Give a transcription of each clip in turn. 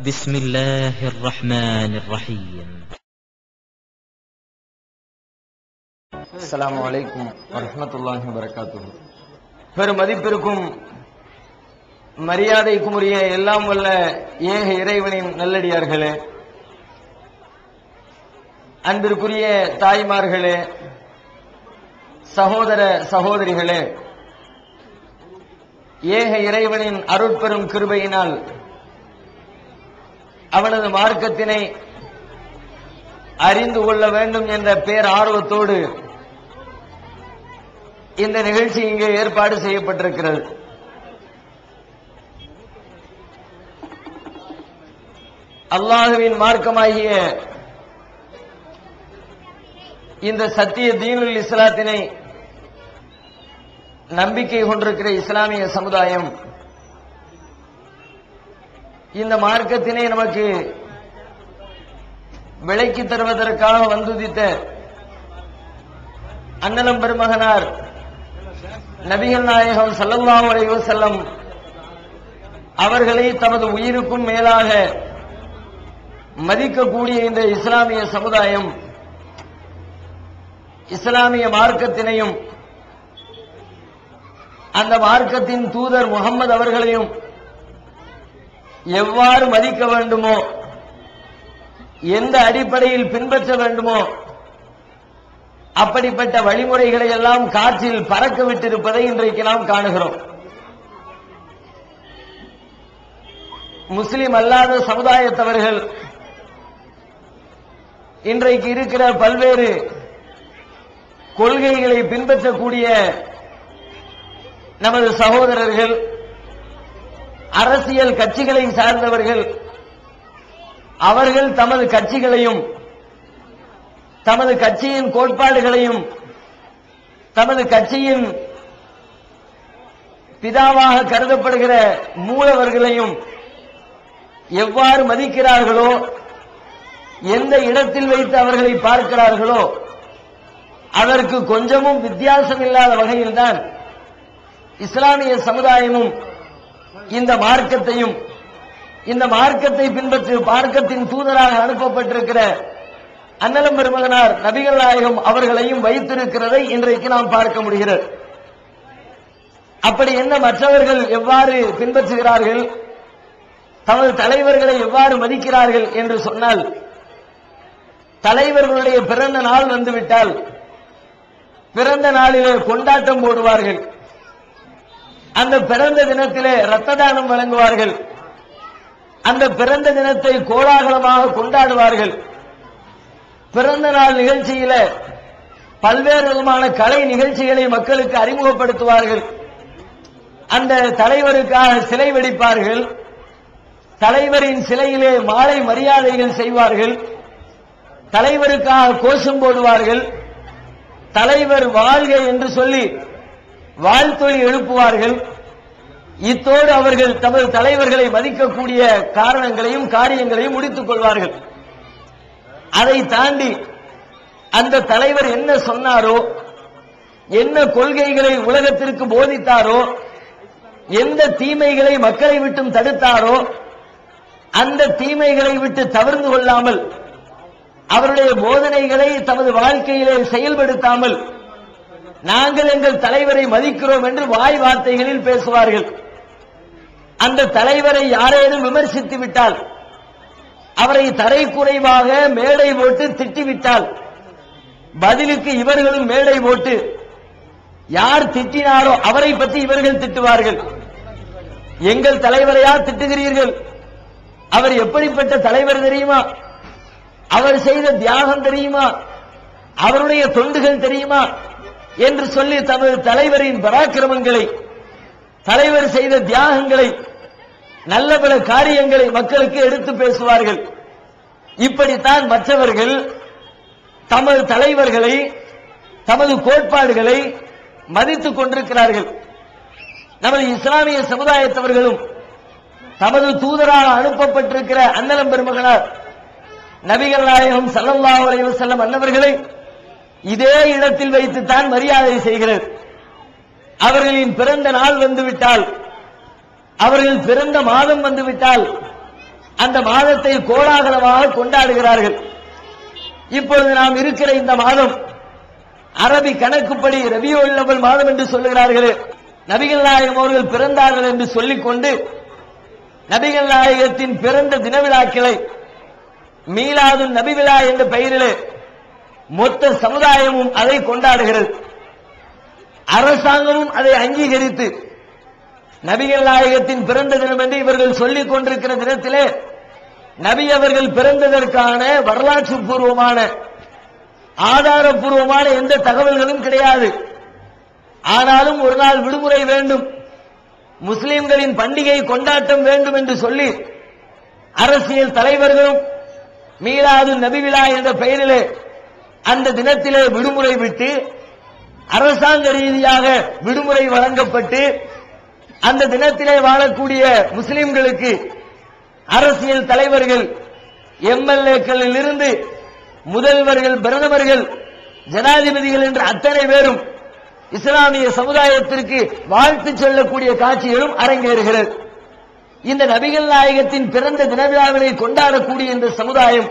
بسم الله الرحمن الرحيم. السلام عليكم ورحمة الله وبركاته. பெரும் மதிப்பிற்கும் மரியாதைக்கும் உரிய எல்லாம் வல்ல ஏக இறைவனின் நல்லடியார்களே, அன்பிற்குரிய தாய்மார்களே, சகோதர சகோதரிகளே, ஏக இறைவனின் அருட்பெரும் கிருபையினால் அவனது மார்க்கத்தினை அறிந்து கொள்ள வேண்டும் என்ற பேர் ஆர்வத்தோடு இந்த நிகழ்ச்சி இங்கே ஏற்பாடு செய்யப்பட்டிருக்கிறது. அல்லாஹுவின் மார்க்கமாகிய இந்த சத்திய தீனுல் இஸ்லாத்தினை நம்பிக்கை கொண்டிருக்கிற இஸ்லாமிய சமுதாயம் இந்த மார்க்கத்தினை நமக்கு விளக்கி தருவதற்காக வந்துதித்த அண்ணலம் பெருமகனார் நபிகள் நாயகம் ஸல்லல்லாஹு அலைஹி வஸல்லம் அவர்களை தமது உயிருக்கும் மேலாக மதிக்கக்கூடிய இந்த இஸ்லாமிய சமுதாயம் இஸ்லாமிய மார்க்கத்தினையும் அந்த மார்க்கத்தின் தூதர் முகமது அவர்களையும் எவ்வாறு மதிக்க வேண்டுமோ, எந்த அடிப்படையில் பின்பற்ற வேண்டுமோ அப்படிப்பட்ட வழிமுறைகளை எல்லாம் காற்றில் பறக்க விட்டிருப்பதை இன்றைக்கு நாம் காணுகிறோம். முஸ்லிம் அல்லாத சமுதாயத்தவர்கள் இன்றைக்கு இருக்கிற பல்வேறு கொள்கைகளை பின்பற்றக்கூடிய நமது சகோதரர்கள், அரசியல் கட்சிகளை சார்ந்தவர்கள், அவர்கள் தமது கட்சிகளையும் தமது கட்சியின் கோட்பாடுகளையும் தமது கட்சியின் பிதாவாக கருதப்படுகிற மூலவர்களையும் எவ்வாறு மதிக்கிறார்களோ, எந்த இடத்தில் வைத்து அவர்களை பார்க்கிறார்களோ அதற்கு கொஞ்சமும் வித்தியாசம் இல்லாத வகையில்தான் இஸ்லாமிய சமுதாயமும் இந்த மார்க்கத்தையும், இந்த மார்க்கத்தை பின்பற்றி மார்க்கத்தின் தூதராக அனுப்பப்பட்டிருக்கிற அண்ணலம் பெருமகனார் நபிகள் நாயகம் அவர்களையும் வைத்திருக்கிறதை இன்றைக்கு நாம் பார்க்க முடிகிறது. அப்படி என்ன மற்றவர்கள் எவ்வாறு பின்பற்றுகிறார்கள், தமது தலைவர்களை எவ்வாறு மதிக்கிறார்கள் என்று சொன்னால், தலைவர்களுடைய பிறந்த நாள் வந்துவிட்டால் பிறந்த நாளிலே கொண்டாட்டம் போடுவார்கள். அந்த பிறந்த தினத்திலே இரத்த தானம் வழங்குவார்கள். அந்த பிறந்த தினத்தை கோலாகலமாக கொண்டாடுவார்கள். பிறந்த நாள் நிகழ்ச்சியில பல்வேறு விதமான கலை நிகழ்ச்சிகளை மக்களுக்கு அறிமுகப்படுத்துவார்கள். அந்த தலைவருக்காக சிலை வெடிப்பார்கள். தலைவரின் சிலையிலே மாலை மரியாதைகள் செய்வார்கள். தலைவருக்காக கோஷம் போடுவார்கள். தலைவர் வாழ்க என்று சொல்லி வாழ்த்தொலி எழுப்புவார்கள். இத்தோடு அவர்கள் தமது தலைவர்களை மதிக்கக்கூடிய காரணங்களையும் காரியங்களையும் முடித்துக் கொள்வார்கள். அதை தாண்டி அந்த தலைவர் என்ன சொன்னாரோ, என்ன கொள்கைகளை உலகத்திற்கு போதித்தாரோ, எந்த தீமைகளை மக்களை விட்டும் தடுத்தாரோ அந்த தீமைகளை விட்டு தவிர்த்து கொள்ளாமல், அவருடைய போதனைகளை தமது வாழ்க்கையிலே செயல்படுத்தாமல், நாங்கள் எங்கள் தலைவரை மதிக்கிறோம் என்று வாய் வார்த்தைகளில் பேசுவார்கள். அந்த தலைவரை யாரேனும் விமர்சித்து விட்டால், அவரை தரைக்குறைவாக மேடை போட்டு திட்டிவிட்டால், பதிலுக்கு இவர்களும் மேடை போட்டு யார் திட்டினாரோ அவரை பற்றி இவர்கள் திட்டுவார்கள். எங்கள் தலைவரையா திட்டுகிறீர்கள்? அவர் எப்படிப்பட்ட தலைவர் தெரியுமா? அவர் செய்த தியாகம் தெரியுமா? அவருடைய தொண்டுகள் தெரியுமா? என்று சொல்லி தமது தலைவரின் பராக்கிரமங்களை, தலைவர் செய்த தியாகங்களை, நல்ல பல காரியங்களை மக்களுக்கு எடுத்து பேசுவார்கள். இப்படித்தான் மற்றவர்கள் தமது தலைவர்களை, தமது கோட்பாடுகளை மதித்துக் கொண்டிருக்கிறார்கள். நமது இஸ்லாமிய சமுதாயத்தவர்களும் தமது தூதராக அனுப்பப்பட்டிருக்கிற அண்ணலம் பெருமகனார் நபிகள் நாயகம் ஸல்லல்லாஹு அலைஹி வஸல்லம் அன்னவர்களை இதே இடத்தில் வைத்துத்தான் மரியாதை செய்கிறது. அவர்களின் பிறந்த நாள் வந்துவிட்டால், அவர்கள் பிறந்த மாதம் வந்துவிட்டால் அந்த மாதத்தை கோலாகலமாக கொண்டாடுகிறார்கள். இப்பொழுது நாம் இருக்கிற இந்த மாதம் அரபி கணக்குப்படி ரபியுல் அவ்வல் மாதம் என்று சொல்லுகிறார்களே, நபிகள் நாயகம் அவர்கள் பிறந்தார்கள் என்று சொல்லிக்கொண்டு நபிகள் நாயகத்தின் பிறந்த தின விழாக்களை மீலாது நபி விழா என்ற பெயரிலே மொத்த சமுதாயமும் அதை கொண்டாடுகிறது. அரசாங்கமும் அதை அங்கீகரித்து நபிகள் நாயகத்தின் பிறந்த தினம் என்று இவர்கள் சொல்லிக் கொண்டிருக்கிற தினத்திலே நபி அவர்கள் பிறந்ததற்கான வரலாற்று பூர்வமான ஆதாரபூர்வமான எந்த தகவல்களும் கிடையாது. ஆனாலும் ஒரு நாள் விடுமுறை வேண்டும், முஸ்லிம்களின் பண்டிகை கொண்டாட்டம் வேண்டும் என்று சொல்லி அரசியல் தலைவர்களும் மீலாது நபி விழா என்ற பெயரிலே அந்த தினத்திலே விடுமுறை விட்டு அரசாங்க ரீதியாக விடுமுறை வழங்கப்பட்டு அந்த தினத்திலே வாழக்கூடிய முஸ்லிம்களுக்கு அரசியல் தலைவர்கள் எம்எல்ஏக்களில் இருந்து முதல்வர்கள், பிரதமர்கள், ஜனாதிபதிகள் என்ற அத்தனை பேரும் இஸ்லாமிய சமுதாயத்திற்கு வாழ்த்து சொல்லக்கூடிய காட்சிகளும் அரங்கேறுகிறது. இந்த நபிகள் நாயகத்தின் பிறந்த தின விழாவினை கொண்டாடக்கூடிய இந்த சமுதாயம்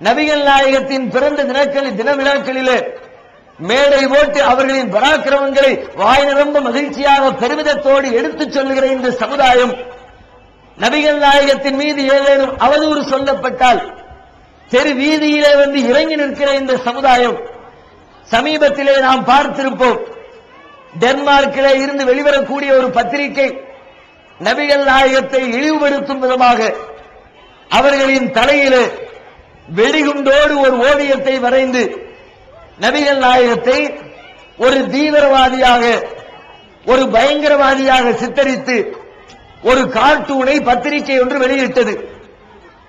நபிகள் நாயகத்தின் பிறந்த தின விழாக்களிலே மேடை போட்டு அவர்களின் பராக்கிரமங்களை வாய் நிரம்ப மகிழ்ச்சியாக பெருமிதத்தோடு எடுத்துச் சொல்லுகிற இந்த சமுதாயம் நபிகள் நாயகத்தின் மீது ஏதேனும் அவதூறு சொல்லப்பட்டால் தெரு வீதியிலே வந்து இறங்கி நிற்கிற இந்த சமுதாயம் சமீபத்திலே நாம் பார்த்திருப்போம். டென்மார்க்கிலே இருந்து வெளிவரக்கூடிய ஒரு பத்திரிகை நபிகள் நாயகத்தை இழிவுபடுத்தும் விதமாக அவர்களின் தலையிலே வெடிகுண்டோடு ஒரு ஓவியத்தை வரைந்து நபிகள் நாயகத்தை ஒரு தீவிரவாதியாக, ஒரு பயங்கரவாதியாக சித்தரித்து ஒரு கார்ட்டூனை பத்திரிகை ஒன்று வெளியிட்டது.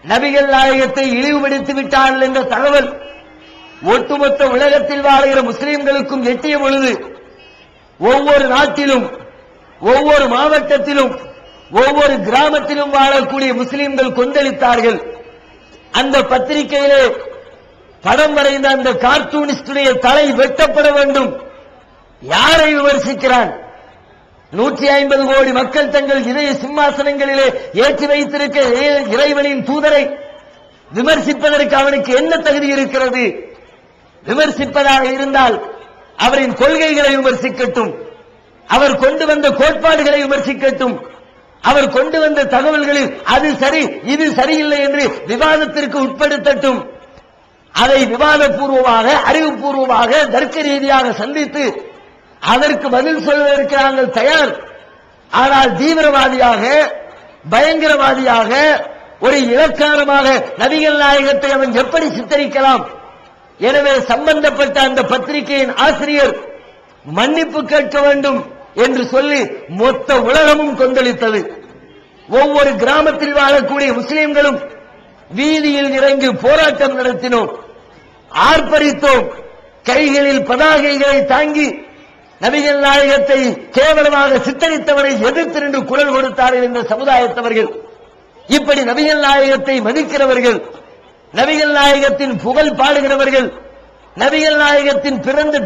நபிகள் நாயகத்தை இழிவுபடுத்தி விட்டார்கள் என்ற தகவல் ஒட்டுமொத்த உலகத்தில் வாழ்கிற முஸ்லிம்களுக்கும் எட்டிய பொழுது ஒவ்வொரு நாட்டிலும், ஒவ்வொரு மாவட்டத்திலும், ஒவ்வொரு கிராமத்திலும் வாழக்கூடிய முஸ்லிம்கள் கொந்தளித்தார்கள். அந்த பத்திரிகையிலே படம் வரைந்த அந்த கார்ட்டூனிஸ்டுடைய தலை வெட்டப்பட வேண்டும். யாரை விமர்சிக்கிறான்? 150 கோடி மக்கள் தங்கள் இதய சிம்மாசனங்களிலே ஏற்றி வைத்திருக்க இறைவனின் தூதரை விமர்சிப்பதற்கு அவனுக்கு என்ன தகுதி இருக்கிறது? விமர்சிப்பதாக இருந்தால் அவரின் கொள்கைகளை விமர்சிக்கட்டும், அவர் கொண்டு வந்த கோட்பாடுகளை விமர்சிக்கட்டும், அவர் கொண்டு வந்த தகவல்களில் அது சரி இது சரியில்லை என்று விவாதத்திற்கு உட்படுத்தட்டும். அதை விவாதபூர்வமாக, அறிவுபூர்வமாக, தர்க்க ரீதியாக சந்தித்து அதற்கு பதில் சொல்வதற்கு நாங்கள் தயார். ஆனால் தீவிரவாதியாக, பயங்கரவாதியாக, ஒரு இலக்காரமாக நபிகள் நாயகத்தை அவன் எப்படி சித்தரிக்கலாம்? எனவே சம்பந்தப்பட்ட அந்த பத்திரிகையின் ஆசிரியர் மன்னிப்பு கேட்க வேண்டும் என்று சொல்லி மொத்த உலகமும் கொந்தளித்தது. ஒவ்வொரு கிராமத்தில் வாழக்கூடிய முஸ்லிம்களும் வீதியில் இறங்கி போராட்டம் நடத்தினோம், ஆர்ப்பரித்தோம், கைகளில் பதாகைகளை தாங்கி நபிகள் நாயகத்தை கேவலமாக சித்தரித்தவரை எதிர்த்து நின்று குரல் கொடுத்தார்கள் இந்த சமுதாயத்தவர்கள். இப்படி நபிகள் நாயகத்தை மதிக்கிறவர்கள், நபிகள் நாயகத்தின் புகழ் பாடுகிறவர்கள், நபிகள் நாயகத்தின் பிறந்த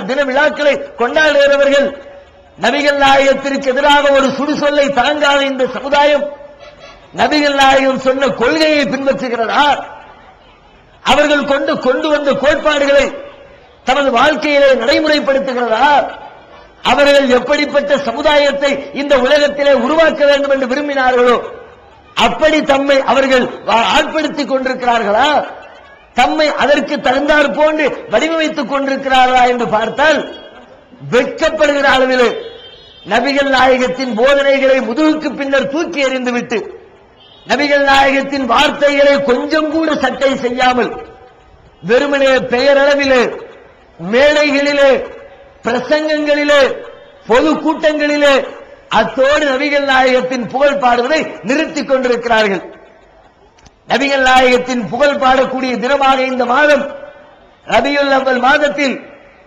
தின விழாக்களை கொண்டாடுகிறவர்கள், நபிகள் நாயகத்திற்கு எதிராக ஒரு சுடுசொல்லை தாங்காத இந்த சமுதாயம் நபிகள் நாயகம் சொன்ன கொள்கையை பின்பற்றுகிறதா? அவர்கள் கொண்டு வந்த கோட்பாடுகளை தமது வாழ்க்கையிலே நடைமுறைப்படுத்துகிறதா? அவர்கள் எப்படிப்பட்ட சமுதாயத்தை இந்த உலகத்திலே உருவாக்க வேண்டும் என்று விரும்பினார்களோ அப்படி தம்மை அவர்கள் ஆட்படுத்திக் கொண்டிருக்கிறார்களா? தம்மை அதற்கு தகுந்தாற் போன்று வடிவமைத்துக் கொண்டிருக்கிறார்களா என்று பார்த்தால் வெட்கப்படுகிற அளவில் நபிகள் நாயகத்தின் போதனைகளை முதுகுக்கு பின்னர் தூக்கி எறிந்துவிட்டு நபிகள் நாயகத்தின் வார்த்தைகளை கொஞ்சம் கூட சட்டை செய்யாமல் வெறுமனே பெயரளவிலே, மேடைகளிலே, பிரசங்கங்களிலே, பொது கூட்டங்களிலே அத்தோடு நபிகள் நாயகத்தின் புகழ் பாடுவதை நிறுத்திக் கொண்டிருக்கிறார்கள். நபிகள் நாயகத்தின் புகழ் பாடக்கூடிய தினமாக இந்த மாதம் ரபியுல் அவ்வல் மாதத்தில்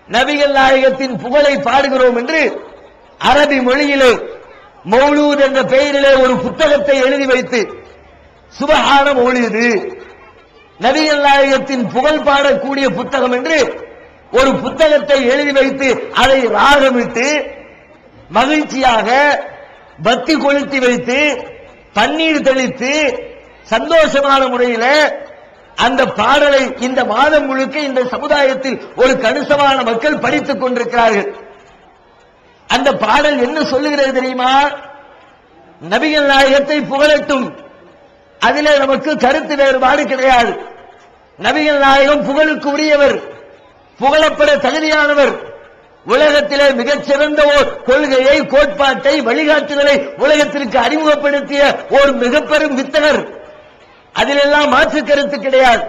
நபிகள் நாயகத்தின் புகழை பாடுகிறோம் என்று அரபி மொழியிலே மௌலூத் என்ற பெயரிலே ஒரு புத்தகத்தை எழுதி வைத்து சுபஹான மௌலூது, நபிகள் நாயகத்தின் புகழ் பாடக்கூடிய புத்தகம் என்று ஒரு புத்தகத்தை எழுதி வைத்து அதை ராகமிட்டு மகிழ்ச்சியாக பத்தி கொளுத்தி வைத்து தண்ணீர் தெளித்து சந்தோஷமான முறையில அந்த பாடலை இந்த மாதம் முழுக்க இந்த சமுதாயத்தில் ஒரு கணிசமான மக்கள் படித்துக் கொண்டிருக்கிறார்கள். அந்த பாடல் என்ன சொல்லுகிறது தெரியுமா? நபிகள் நாயகத்தை புகழட்டும், அதிலே நமக்கு கருத்து வேறுபாடு கிடையாது. நபிகள் நாயகம் புகழுக்கு உரியவர், புகழப்பட தகுதியானவர். உலகத்திலே மிகச்சிறந்த ஒரு கொள்கையை, கோட்பாட்டை, வழிகாட்டுதலை உலகத்திற்கு அறிமுகப்படுத்திய ஒரு மிக பெரும் வித்தகர். அதிலெல்லாம் மாற்று கருத்து கிடையாது.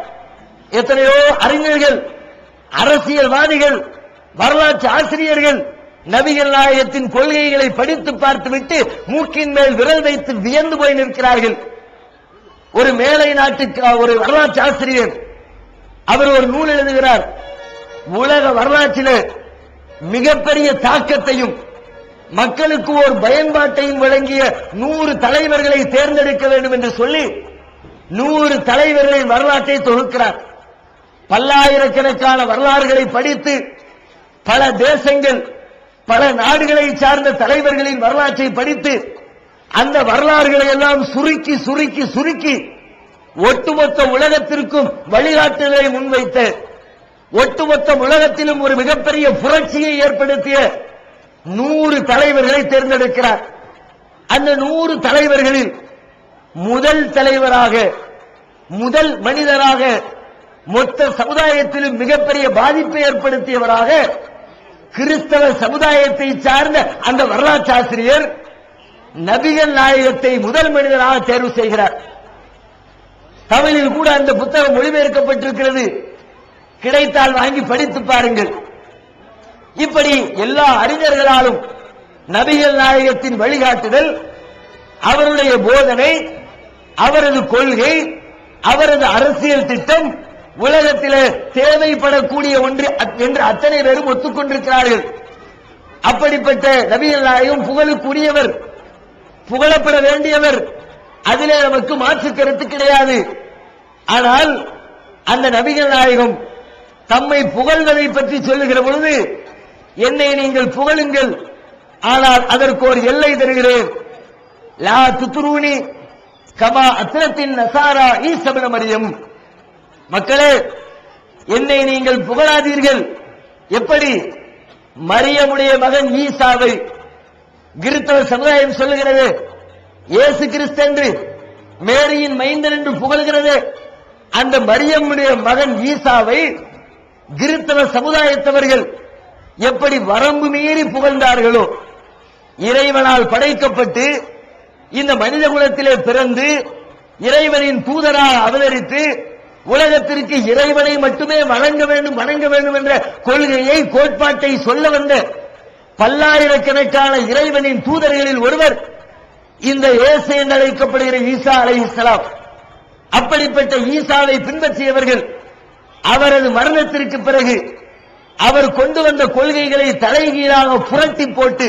எத்தனையோ அறிஞர்கள், அரசியல்வாதிகள், வரலாற்று ஆசிரியர்கள் நபிகள் நாயகத்தின் கொள்கைகளை படித்து பார்த்துவிட்டு மூக்கின் மேல் விரல் வைத்து வியந்து போய் நிற்கிறார்கள். ஒரு மேலை நாட்டுக்கு ஒரு வரலாற்று ஆசிரியர், அவர் ஒரு நூல் எழுதுகிறார். உலக வரலாற்றில் மிகப்பெரிய தாக்கத்தையும் மக்களுக்கு ஒரு பயன்பாட்டையும் வழங்கிய 100 தலைவர்களை தேர்ந்தெடுக்க வேண்டும் என்று சொல்லி 100 தலைவர்களின் வரலாற்றை தொகுக்கிறார். பல்லாயிரக்கணக்கான வரலாறுகளை படித்து பல தேசங்கள், பல நாடுகளை சார்ந்த தலைவர்களின் வரலாற்றை படித்து அந்த வரலாறுகளை எல்லாம் சுருக்கி சுருக்கி சுருக்கி ஒட்டுமொத்த உலகத்திற்கும் வழிகாட்டுதலை முன்வைத்த, ஒட்டுமொத்த உலகத்திலும் ஒரு மிகப்பெரிய புரட்சியை ஏற்படுத்திய 100 தலைவர்களை தேர்ந்தெடுக்கிறார். அந்த 100 தலைவர்களில் முதல் தலைவராக, முதல் மனிதராக, மொத்த சமுதாயத்திலும் மிகப்பெரிய பாதிப்பை ஏற்படுத்தியவராக கிறிஸ்தவ சமுதாயத்தை சார்ந்த அந்த வரலாற்று ஆசிரியர் நபிகள் நாயகத்தை முதல் மனிதராக தேர்வு செய்கிறார். தமிழில் கூட அந்த புத்தகம் மொழிபெயர்க்கப்பட்டிருக்கிறது, கிடைத்தால் வாங்கி படித்து பாருங்கள். இப்படி எல்லா அறிஞர்களாலும் நபிகள் நாயகத்தின் வழிகாட்டுதல், அவருடைய போதனை, அவரது கொள்கை, அவரது அரசியல் திட்டம் உலகத்திலே தேவைப்படக்கூடிய ஒன்று என்று அத்தனை பேரும் ஒத்துக்கொண்டிருக்கிறார்கள். அப்படிப்பட்ட நபிகள் நாயகம் புகழுக்குரியவர், புகழப்பட வேண்டியவர், அதிலே நமக்கு மாற்று கருத்து கிடையாது. ஆனால் அந்த நபிகள் நாயகம் தம்மை புகழ்வதை பற்றி சொல்லுகிற பொழுது, என்னை நீங்கள் புகழுங்கள், ஆனால் அதற்கு ஒரு எல்லை தருகிறேன். லா துத்ரூனி கமா அத்ரத்தின் நசாரா ஈஸா இப்னு மரியம். மக்களே, என்னை நீங்கள் புகழாதீர்கள். எப்படி? மரியமுடைய மகன் ஈசாவை கிறிஸ்தவ சமுதாயம் சொல்லுகிறது, இயேசு கிறிஸ்து என்று, மேரியின் மைந்தன் என்று புகழ்கிறது. அந்த மரியமுடைய மகன் ஈசாவை கிறிஸ்தவ சமுதாயத்தவர்கள் எப்படி வரம்பு மீறி புகழ்ந்தார்களோ, இறைவனால் படைக்கப்பட்டு இந்த மனித குலத்திலே பிறந்து இறைவனின் தூதராக அவதரித்து உலகத்திற்கு இறைவனை மட்டுமே வணங்க வேண்டும் என்ற கொள்கையை, கோட்பாட்டை சொல்ல வந்த பல்லாயிரக்கணக்கான இறைவனின் தூதர்களில் ஒருவர் இந்த இயேசு என்று அழைக்கப்படுகிற ஈசா அலைஹிஸ்ஸலாம். அப்படிப்பட்ட ஈசாவை பின்பற்றியவர்கள் அவரது மரணத்திற்கு பிறகு அவர் கொண்டு வந்த கொள்கைகளை தலைகீழாக புரட்டி போட்டு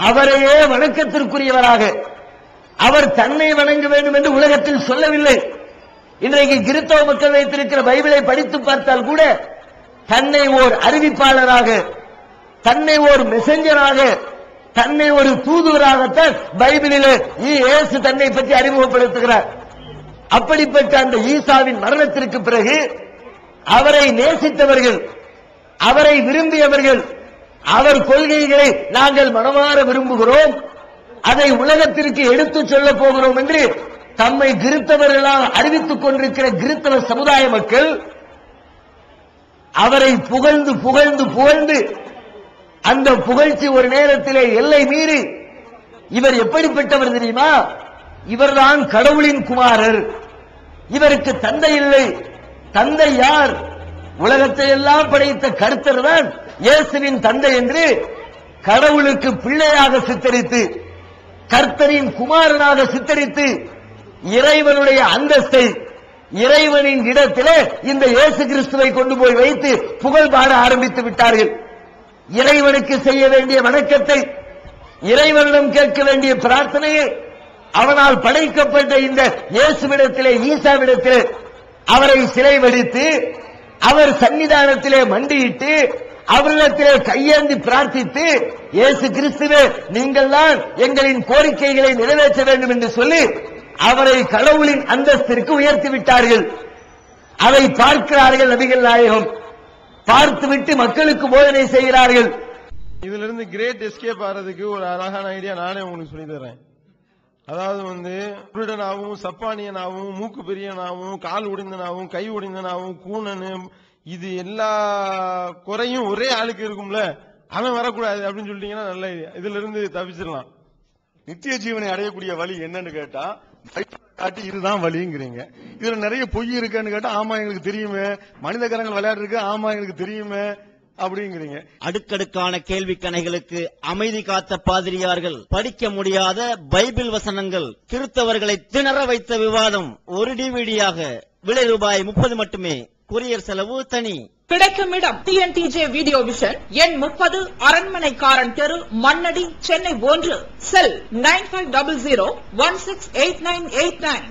அவரையே வணக்கத்திற்குரியவராக, அவர் தன்னை வணங்க வேண்டும் என்று உலகத்தில் சொல்லவில்லை. இன்றைக்கு கிறிஸ்தவ மக்கள் வைத்திருக்கிற பைபிளை படித்து பார்த்தால் கூட தன்னை ஓர் அறிவிப்பாளராக, தன்னை ஒரு மெசஞ்சராக, தன்னை ஒரு தூதுவராகத்தான் பைபிளில் இயேசு தன்னை பற்றி அறிமுகப்படுத்துகிறார். அப்படிப்பட்ட அந்த ஈசாவின் மரணத்திற்கு பிறகு அவரை நேசித்தவர்கள், அவரை விரும்பியவர்கள், அவர் கொள்கைகளை நாங்கள் மனமாற விரும்புகிறோம், அதை உலகத்திற்கு எடுத்துச் சொல்ல போகிறோம் என்று தம்மை கிறிஸ்தவர்களாக அறிவித்துக் கொண்டிருக்கிற கிறிஸ்தவ சமுதாய மக்கள் அவரை புகழ்ந்து புகழ்ந்து புகழ்ந்து அந்த புகழ்ச்சி ஒரு நேரத்திலே எல்லை மீறி, இவர் எப்படிப்பட்டவர் தெரியுமா? இவர்தான் கடவுளின் குமாரர், இவருக்கு தந்தை இல்லை. தந்தை யார்? உலகத்தை எல்லாம் படைத்த கர்த்தர் தான் இயேசுவின் தந்தை என்று கடவுளுக்கு பிள்ளையாக சித்தரித்து, கர்த்தரின் குமாரனாக சித்தரித்து, இறைவனுடைய அந்தஸ்தை, இறைவனின் இடத்திலே இந்த இயேசு கிறிஸ்துவை கொண்டு போய் வைத்து புகழ் பாட ஆரம்பித்து விட்டார்கள். இறைவனுக்கு செய்ய வேண்டிய வணக்கத்தை, இறைவனிடம் கேட்க வேண்டிய பிரார்த்தனையை அவனால் படைக்கப்பட்ட இந்த இயேசுவிடத்திலே, ஈசாவிடத்திலே அவரை சிலை வடித்து அவர் சன்னிதானத்திலே மண்டியிட்டு அவரிடத்திலே கையேந்தி பிரார்த்தித்து, இயேசு கிறிஸ்துவே நீங்கள் தான் எங்களின் கோரிக்கைகளை நிறைவேற்ற வேண்டும் என்று சொல்லி அவரை கடவுளின் அந்தஸ்திற்கு உயர்த்தி விட்டார்கள். அதை பார்க்கிறார்கள் நபிகள் நாயகம். பார்த்துவிட்டு மக்களுக்கு போதனை செய்கிறார்கள். இதுல இருந்து கிரேட் எஸ்கேப் ஆறதுக்கு ஒரு அழகான ஐடியா நானே உங்களுக்கு சொல்லி தரேன். அதாவது குருடனாவும் சப்பானியனாவும் மூக்கு பெரியனாவும் கால் உடைந்தனாவும் கை உடைந்தனாவும் கூணனு இது எல்லா குறையும் ஒரே ஆளுக்கு இருக்கும்ல, அவன் வரக்கூடாது அப்படின்னு சொல்லிட்டீங்கன்னா நல்ல ஐடியா. இதுல இருந்து தப்பிச்சிடலாம். நித்திய ஜீவனை அடையக்கூடிய வழி என்னன்னு கேட்டா காட்டி இதுதான் வழிங்கிறீங்க. இதுல நிறைய பொய் இருக்குன்னு கேட்டா ஆமா எங்களுக்கு தெரியுமே, மனித கரங்கள் விளையாடு இருக்கு ஆமா எங்களுக்கு தெரியுமே அப்படிங்கிறீங்க. அடுக்கடுக்கான கேள்வி கணைகளுக்கு அமைதி காத்த பாதிரியார்கள், படிக்க முடியாத பைபிள் வசனங்கள், கிறிஸ்தவர்களை திணற வைத்த விவாதம் ஒரு டிவிடியாக விலை ரூபாய் 30 மட்டுமே. கொரியர் செலவு தனி. கிடைக்கும் இடம் TNTJ வீடியோ விஷன், எண் 30, அரண்மனைக்காரன் தெரு, மண்ணடி, சென்னை 1. செல் 9500168989.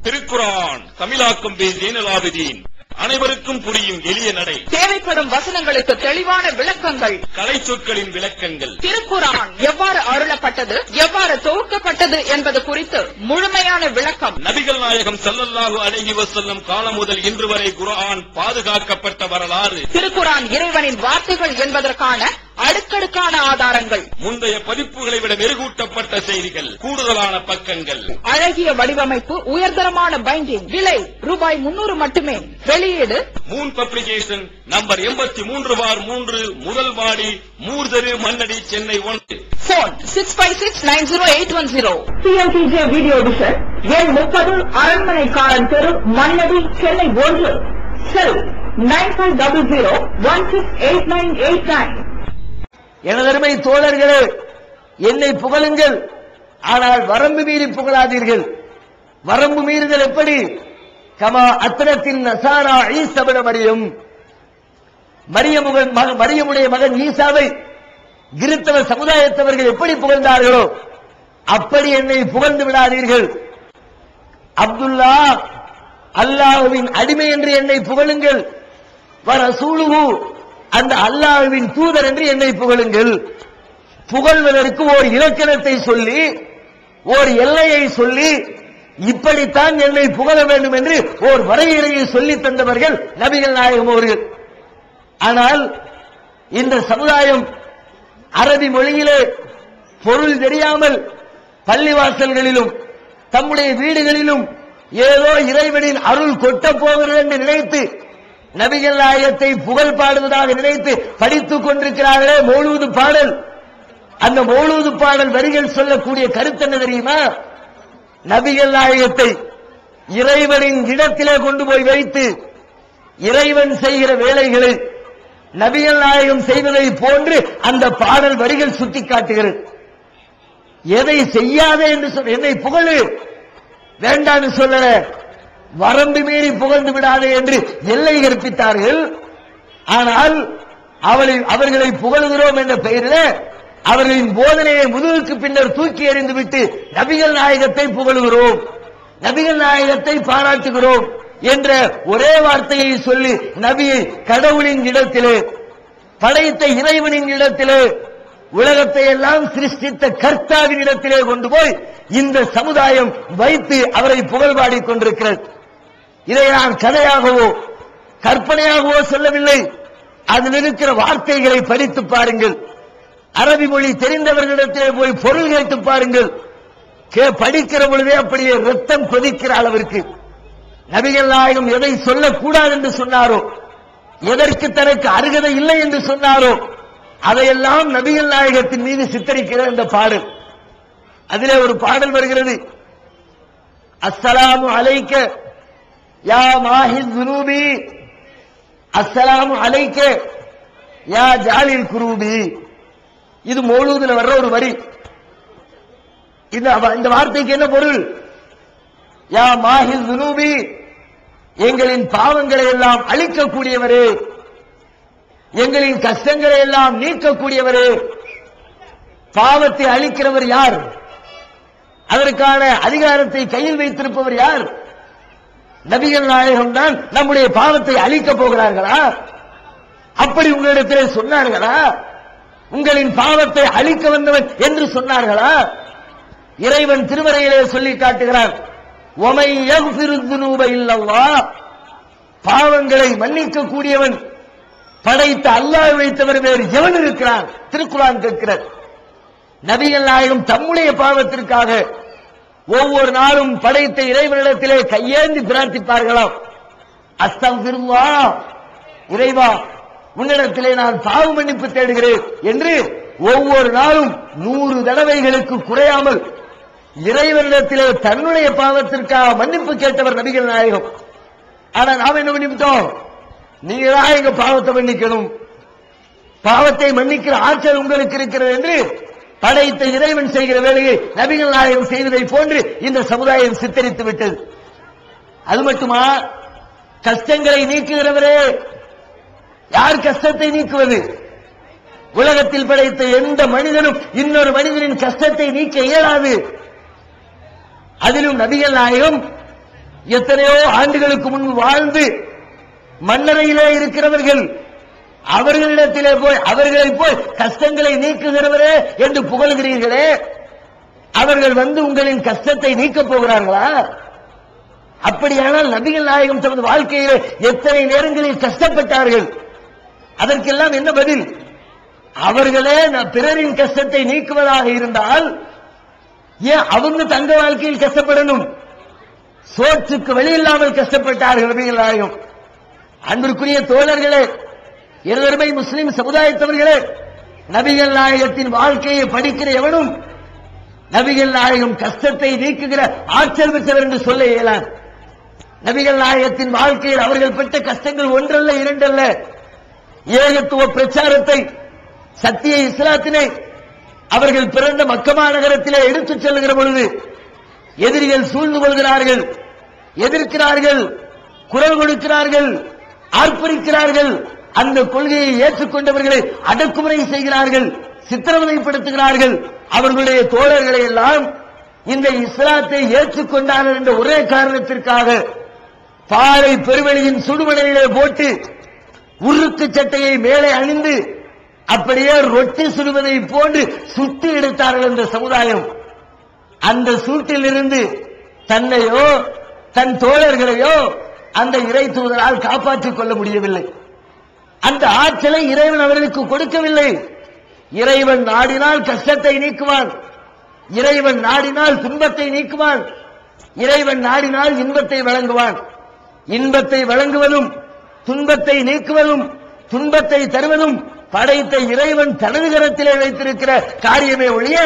திருக்குரான் தமிழாக்கம் பி ஜெயினலாபிதீன். அனைவருக்கும் புரியும் எளிய நடை. தேவைப்படும் வசனங்களுக்கு தெளிவான விளக்கங்கள், கலை சொற்களின் விளக்கங்கள். திருக்குரான் எவ்வாறு அருளப்பட்டது, எவ்வாறு தொகுக்கப்பட்டது என்பது குறித்து முழுமையான விளக்கம். நபிகள் நாயகம் ஸல்லல்லாஹு அலைஹி வஸல்லம் காலம் முதல் இன்று வரை குர்ஆன் பாதுகாக்கப்பட்ட வரலாறு. திருக்குரான் இறைவனின் வார்த்தைகள் என்பதற்கான அடுக்கடுக்கான ஆதாரங்கள், முந்தைய பதிப்புகளை விட மெருகூட்டப்பட்ட செய்திகள், கூடுதலான பக்கங்கள், அழகிய வடிவமைப்பு, உயர்தரமான பைண்டிங். விலை ரூபாய் 300 மட்டுமே. வெளியீடு மூன் பப்ளிகேஷன், நம்பர் 83/3, முதல் மாடி, மூர்தரு, Mannady, Chennai 1. Phone 65690810. TNTJ video vision, எண் 30, அரண்மனைக்காரன் தெரு, மண்ணடி, சென்னை 1. செல் 9500168989. எனதருமை தோழர்களே, என்னை புகழுங்கள், ஆனால் வரம்பு மீறி புகழாதீர்கள். வரம்பு மீறுதல் எப்படி? கமா அத்தனத்தின் நசாரா ஈசா இப்னு மரியம், மரியமுடைய மகன் ஈசாவை கிறிஸ்தவ சமுதாயத்தவர்கள் எப்படி புகழ்ந்தார்களோ அப்படி என்னை புகழ்ந்து விடாதீர்கள். அப்துல்லா அல்லாஹ்வின் அடிமை என்று என்னை புகழுங்கள். வரசூலுஹு, அந்த அல்லாஹ்வின் தூதர் என்று என்னை புகழுங்கள். புகழ்வதற்கு ஓர் இலக்கணத்தை சொல்லி, ஓர் எல்லையை சொல்லி, இப்படித்தான் என்னை புகழ வேண்டும் என்று ஓர் வரையறையை சொல்லி தந்தவர்கள் நபிகள் நாயகம் அவர்கள். ஆனால் இந்த சமுதாயம் அரபி மொழியிலே பொருள் தெரியாமல் பள்ளிவாசல்களிலும் தம்முடைய வீடுகளிலும் ஏதோ இறைவனின் அருள் கொட்ட போகிறது என்று நினைத்து நபிகள் நாயகத்தை புகழ் பாடுவதாக நினைத்து படித்துக் கொண்டிருக்கிறார்களே மௌலூது பாடல். அந்த மௌலூது பாடல் வரிகள் சொல்லக்கூடிய கருத்து என்ன தெரியுமா? நபிகள் நாயகத்தை இறைவனின் இடத்திலே கொண்டு போய் வைத்து இறைவன் செய்கிற வேலைகளை நபிகள் நாயகம் செய்வதை போன்று அந்த பாடல் வரிகள் சுட்டிக்காட்டுகிறது. எதை செய்யாதே என்று சொல்ல, என்னை புகழு வேண்டான்னு சொல்லல, வரம்பு மீறி புகழ்ந்து விடாதே என்று எல்லை கற்பித்தார்கள். ஆனால் அவர்களை புகழுகிறோம் என்ற பெயரில் அவர்களின் போதனையை முதுகுக்கு பின்னர் தூக்கி எறிந்துவிட்டு நபிகள் நாயகத்தை புகழுகிறோம், நபிகள் நாயகத்தை பாராட்டுகிறோம் என்ற ஒரே வார்த்தையை சொல்லி நபியை கடவுளின் இடத்திலே, படைத்த இறைவனின் இடத்திலே, உலகத்தை எல்லாம் சிருஷ்டித்த கர்த்தாவின் இடத்திலே கொண்டு போய் இந்த சமுதாயம் வைத்து அவரை புகழ்பாடிக் கொண்டிருக்கிறது. இதை நான் கதையாகவோ கற்பனையாகவோ சொல்லவில்லை. அதில் இருக்கிற வார்த்தைகளை படித்து பாருங்கள். அரபி மொழி தெரிந்தவர்களிடத்திலே போய் பொருள் கேட்டு பாருங்கள். படிக்கிற பொழுதே அப்படியே ரத்தம் கொதிக்கிற அளவிற்கு நபிகள் நாயகம் எதை சொல்லக்கூடாது என்று சொன்னாரோ, எதற்கு தனக்கு அருகதை இல்லை என்று சொன்னாரோ அதையெல்லாம் நபிகள் நாயகத்தின் மீது சித்தரிக்கிற இந்த பாடல். அதிலே ஒரு பாடல் வருகிறது, அஸ்ஸலாமு அலைக்க யா மாஹில் குரூபி, அஸ்ஸலாமு அலைக்க யா ஜாலில் குரூபி. இது மௌலூதுல வர்ற ஒரு வரி. இந்த வார்த்தைக்கு என்ன பொருள்? யா மாஹில் குரூபி, எங்களின் பாவங்களை எல்லாம் அழிக்கக்கூடியவரே, எங்களின் கஷ்டங்களை எல்லாம் நீக்கக்கூடியவரே. பாவத்தை அழிக்கிறவர் யார்? அதற்கான அதிகாரத்தை கையில் வைத்திருப்பவர் யார்? நபிகள் நாயகம் தான் நம்முடைய பாவத்தை அழிக்கப் போகிறார்களா? அப்படி உங்களிடத்திலே சொன்னார்களா? உங்களின் பாவத்தை அழிக்க வந்தவன் என்று சொன்னார்களா? இறைவன் திருமறையிலே சொல்லி காட்டுகிறார், وَمَن يَغْفِرُ الذُّنُوبَ إِلَّا اللَّهُ பாவங்களை மன்னிக்க கூடியவன் படைத்த அல்லாஹ்வை தவிர வேறு எவன் இருக்கிறான்? திருக்குர்ஆன் கேட்கிறது. நபிகள் நாயகம் தம்முடைய பாவத்திற்காக ஒவ்வொரு நாளும் படைத்த இறைவனிடத்திலே கையேந்தி பிரார்த்திப்பார்களாம். அஸ்தக்ஃபிருல்லாஹ், இறைவா உன்னிடத்திலே நான் பாவ மன்னிப்பு தேடுகிறேன் என்று ஒவ்வொரு நாளும் 100 தடவைகளுக்கு குறையாமல் இறைவனிடத்திலே தன்னுடைய பாவத்திற்காக மன்னிப்பு கேட்டவர் நபிகள் நாயகம். ஆனா நாம் என்ன பண்ணிவிட்டோம்? நீங்க தான் எங்க பாவத்தை மன்னிக்கணும், பாவத்தை மன்னிக்கிற ஆற்றல் உங்களுக்கு இருக்கிறது என்று படைத்த இறைவன் செய்கிற வேலையை நபிகள் நாயகம் செய்வதை போன்று இந்த சமுதாயம் சித்தரித்து விட்டது. அது மட்டுமா, கஷ்டங்களை நீக்குகிறவரே, யார் கஷ்டத்தை நீக்குவது? உலகத்தில் படைத்த எந்த மனிதனும் இன்னொரு மனிதனின் கஷ்டத்தை நீக்க இயலாது. அதிலும் நபிகள் நாயகம் எத்தனையோ ஆண்டுகளுக்கு முன்பு வாழ்ந்து மன்னரையிலே இருக்கிறவர்கள், அவர்களிடத்திலே போய் அவர்களை போய் கஷ்டங்களை நீக்குகிறவரே என்று புகழ்கிறீர்களே, அவர்கள் வந்து உங்களின் கஷ்டத்தை நீக்கப் போகிறார்களா? அப்படியானால் நபிகள் நாயகம் தமது வாழ்க்கையிலே எத்தனை நேரங்களில் கஷ்டப்பட்டார்கள்? அதற்கெல்லாம் என்ன பதில்? அவர்களே பிறரின் கஷ்டத்தை நீக்குவதாக இருந்தால் ஏன் அவங்க தங்க வாழ்க்கையில் கஷ்டப்படணும்? சோற்றுக்கு வழி இல்லாமல் கஷ்டப்பட்டார்கள் நபிகள் நாயகம். அன்பிற்குரிய தோழர்களே, இருவருமை முஸ்லிம் சமுதாயத்தவர்களே, நபிகள் நாயகத்தின் வாழ்க்கையை படிக்கிற எவனும் நபிகள் நாயகம் கஷ்டத்தை நீக்குகிற ஆற்றல் பெற்றவர் என்று சொல்ல இயலாது. நபிகள் நாயகத்தின் வாழ்க்கையில் அவர்கள் பெற்ற கஷ்டங்கள் ஒன்றல்ல இரண்டல்ல. ஏகத்துவ பிரச்சாரத்தை, சத்திய இஸ்லாத்தினை அவர்கள் பிறந்த மக்கமா நகரத்திலே எடுத்துச் செல்லுகிற பொழுது எதிரிகள் சூழ்ந்து கொள்கிறார்கள், எதிர்க்கிறார்கள், குரல் கொடுக்கிறார்கள், ஆர்ப்பரிக்கிறார்கள். அந்த கொள்கையை ஏற்றுக்கொண்டவர்களை அடக்குமுறை செய்கிறார்கள், சித்திரவதைப்படுத்துகிறார்கள். அவர்களுடைய தோழர்களை எல்லாம் இந்த இஸ்லாத்தை ஏற்றுக்கொண்டார்கள் என்ற ஒரே காரணத்திற்காக பாறை பெருவெளியின் சுடுமணலிலே போட்டு உருக்கு சட்டையை மேலே அணிந்து அப்படியே ரொட்டி சுடுவதை போன்று சுட்டு எடுத்தார்கள் இந்த சமுதாயம். அந்த சூட்டில் இருந்து தன்னையோ தன் தோழர்களையோ அந்த இறை தூதரால் காப்பாற்றிக் கொள்ள முடியவில்லை. அந்த ஆற்றலை இறைவன் அவர்களுக்கு கொடுக்கவில்லை. இறைவன் நாடினால் கஷ்டத்தை நீக்குவான், இறைவன் நாடினால் துன்பத்தை நீக்குவான், இறைவன் நாடினால் இன்பத்தை வழங்குவான். இன்பத்தை வழங்குவதும் துன்பத்தை நீக்குவதும் துன்பத்தை தருவதும் படைத்த இறைவன் தனது கரத்திலே வைத்திருக்கிற காரியமே ஒழிய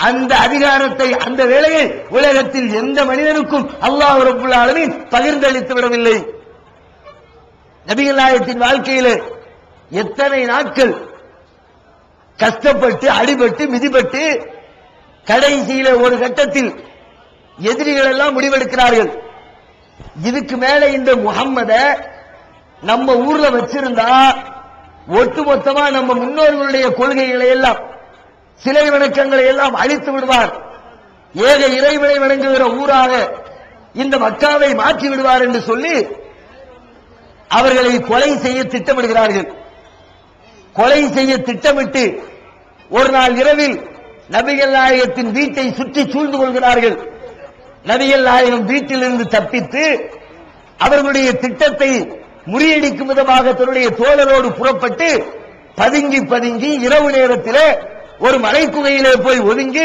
அந்த அதிகாரத்தை, அந்த வேலையை உலகத்தில் எந்த மனிதனுக்கும் அல்லாஹ் ரப்பல் ஆலமீன் பகிர்ந்தளித்து விடவில்லை. நபிகள் நாயகத்தின் வாழ்க்கையிலே எத்தனை நாட்கள் கஷ்டப்பட்டு அடிபட்டு மிதிபட்டு கடைசியிலே ஒரு கட்டத்தில் எதிரிகள் எல்லாம் முடிவெடுக்கிறார்கள், இதுக்கு மேல இந்த முஹம்மத நம்ம ஊர்ல வச்சிருந்தா ஒட்டுமொத்தமா நம்ம முன்னோர்களுடைய கொள்கைகளை எல்லாம் சிலை வணக்கங்களை எல்லாம் அழித்து விடுவார், ஏக இறைவனை வணங்குகிற ஊராக இந்த மக்காவை மாற்றி விடுவார் என்று சொல்லி அவர்களை கொலை செய்ய திட்டமிடுகிறார்கள். கொலை செய்ய திட்டமிட்டு ஒரு நாள் இரவில் நபிகள் நாயகத்தின் வீட்டை சுற்றி சூழ்ந்து கொள்கிறார்கள். நபிகள் நாயகம் வீட்டிலிருந்து தப்பித்து அவர்களுடைய திட்டத்தை முறியடிக்கும் விதமாக தன்னுடைய தோழரோடு புறப்பட்டு பதுங்கி பதுங்கி இரவு நேரத்திலே ஒரு மலைக்குகையிலே போய் ஒதுங்கி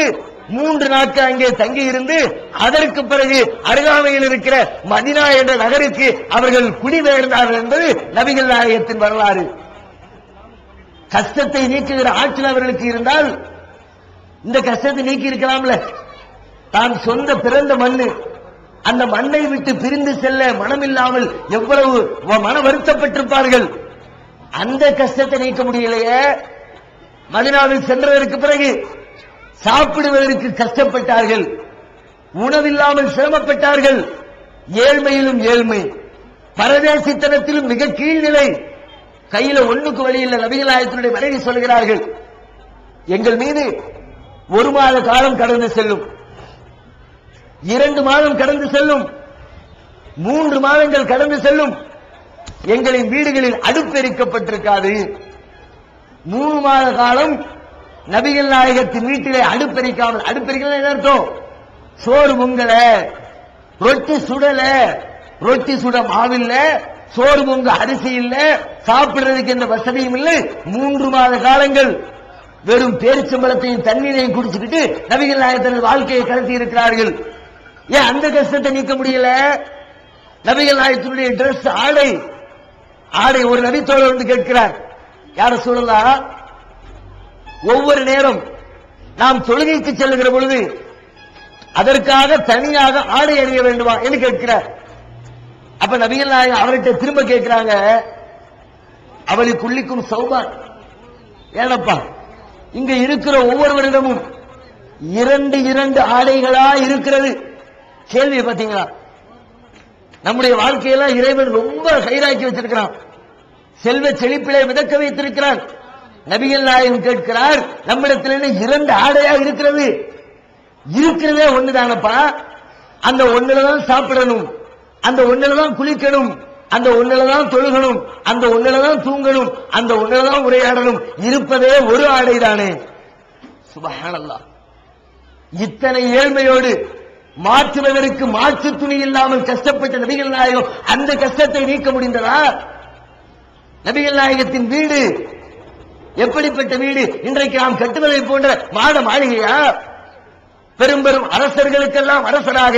3 நாட்கள் அங்கே தங்கி இருந்து அதற்கு பிறகு அருகாமையில் இருக்கிற மதீனா என்ற நகருக்கு அவர்கள் குடிபெயர்ந்தார்கள் என்பது நபிகள் நாயகத்தின் வரலாறு. கஷ்டத்தை நீக்குகிற ஆற்றல் அவர்களுக்கு இருந்தால் இந்த கஷ்டத்தை நீக்கி இருக்கலாம்ல. தான் சொந்த பிறந்த மண்ணு, அந்த மண்ணை விட்டு பிரிந்து செல்ல மனமில்லாமல் எவ்வளவு மன வருத்தப்பட்டிருப்பார்கள். அந்த கஷ்டத்தை நீக்க முடியலையே. மதீனாவில் சென்றதற்கு பிறகு சாப்பிடுவதற்கு கஷ்டப்பட்டார்கள், உணவில்லாமல் சிரமப்பட்டார்கள். ஏழ்மையிலும் ஏழ்மை, பரதேசித்தனத்திலும் மிக கீழ்நிலை. கையில ஒண்ணுக்கு வழியில் நபிகள் நாயகத்தினுடைய மனைவி சொல்கிறார்கள், எங்கள் மீது 1 மாத காலம் கடந்து செல்லும், 2 மாதம் கடந்து செல்லும், 3 மாதங்கள் கடந்து செல்லும், எங்களின் வீடுகளில் அடுப்பு எரிக்கப்பட்டிருக்காது. 3 மாத காலம் நபிகள் நாயகத்தின் வீட்டிலே அடுப்பெரிக்காமல், அடுப்பெரிக்கல என்ன அர்த்தம்? சோறு பொங்கல ரொட்டி சுடல, ரொட்டி சுட மாவில்ல, சோறு பொங்க அரிசி இல்ல, சாப்பிடுறதுக்கு எந்த வசதியும் இல்லை. 3 மாத காலங்கள் வெறும் பேரிச்சம்பழத்தையும் தண்ணீரையும் குடிச்சுக்கிட்டு நபிகள் நாயகத்தின் வாழ்க்கையை கடத்தி இருக்கிறார்கள். ஏன் அந்த கஷ்டத்தை நீக்க முடியல? நபிகள் நாயகத்தினுடைய டிரெஸ், ஆடை ஒரு நபித்தோழர் வந்து கேட்கிறார், யார சொல்லலாம், ஒவ்வொரு நேரம் நாம் தொழுகைக்கு செல்லுகிற பொழுது அதற்காக தனியாக ஆடை அணிய வேண்டுமா என்று கேட்கிறார். அப்ப நபிகள் நாயகம் அவர்கிட்ட திரும்ப கேட்கிறாங்க, அவளுக்குள்ளிக்கும் சௌபான், ஏனப்பா இங்க இருக்கிற ஒவ்வொருவரிடமும் 2 ஆடைகளா இருக்கிறது. கேள்வி பாத்தீங்களா? நம்முடைய வாழ்க்கையெல்லாம் இறைவன் ரொம்ப சைராக்கி வச்சிருக்கிறான், செல்வ செழிப்பிலே மிதக்க வைத்திருக்கிறான். நபிகள் நாயகம் கேட்கிறார், நம்மிடத்தில் 2 ஆடையா இருக்கிறது? இருக்கிறதே ஒண்ணுதானப்பா, அந்த ஒண்ணுலதான் சாப்பிடணும், அந்த ஒண்ணுலதான் குளிக்கணும், அந்த ஒண்ணுலதான் தொழுகணும், அந்த ஒண்ணுலதான் தூங்கணும், அந்த ஒண்ணுலதான் உரையாடணும், இருப்பதே ஒரு ஆடை தானே. சுப்ஹானல்லாஹ். இத்தனை ஏழ்மையோடு மாற்றுவதற்கு மாற்று துணி இல்லாமல் கஷ்டப்பட்ட நபிகள் நாயகம் அந்த கஷ்டத்தை நீக்க முடிந்ததா? நபிகள் நாயகத்தின் வீடு எப்படிப்பட்ட வீடு? இன்றைக்கு நாம் கட்டுவதை போன்ற மாட மாளிகையா? பெரும் பெரும் அரசர்களுக்கெல்லாம் அரசராக,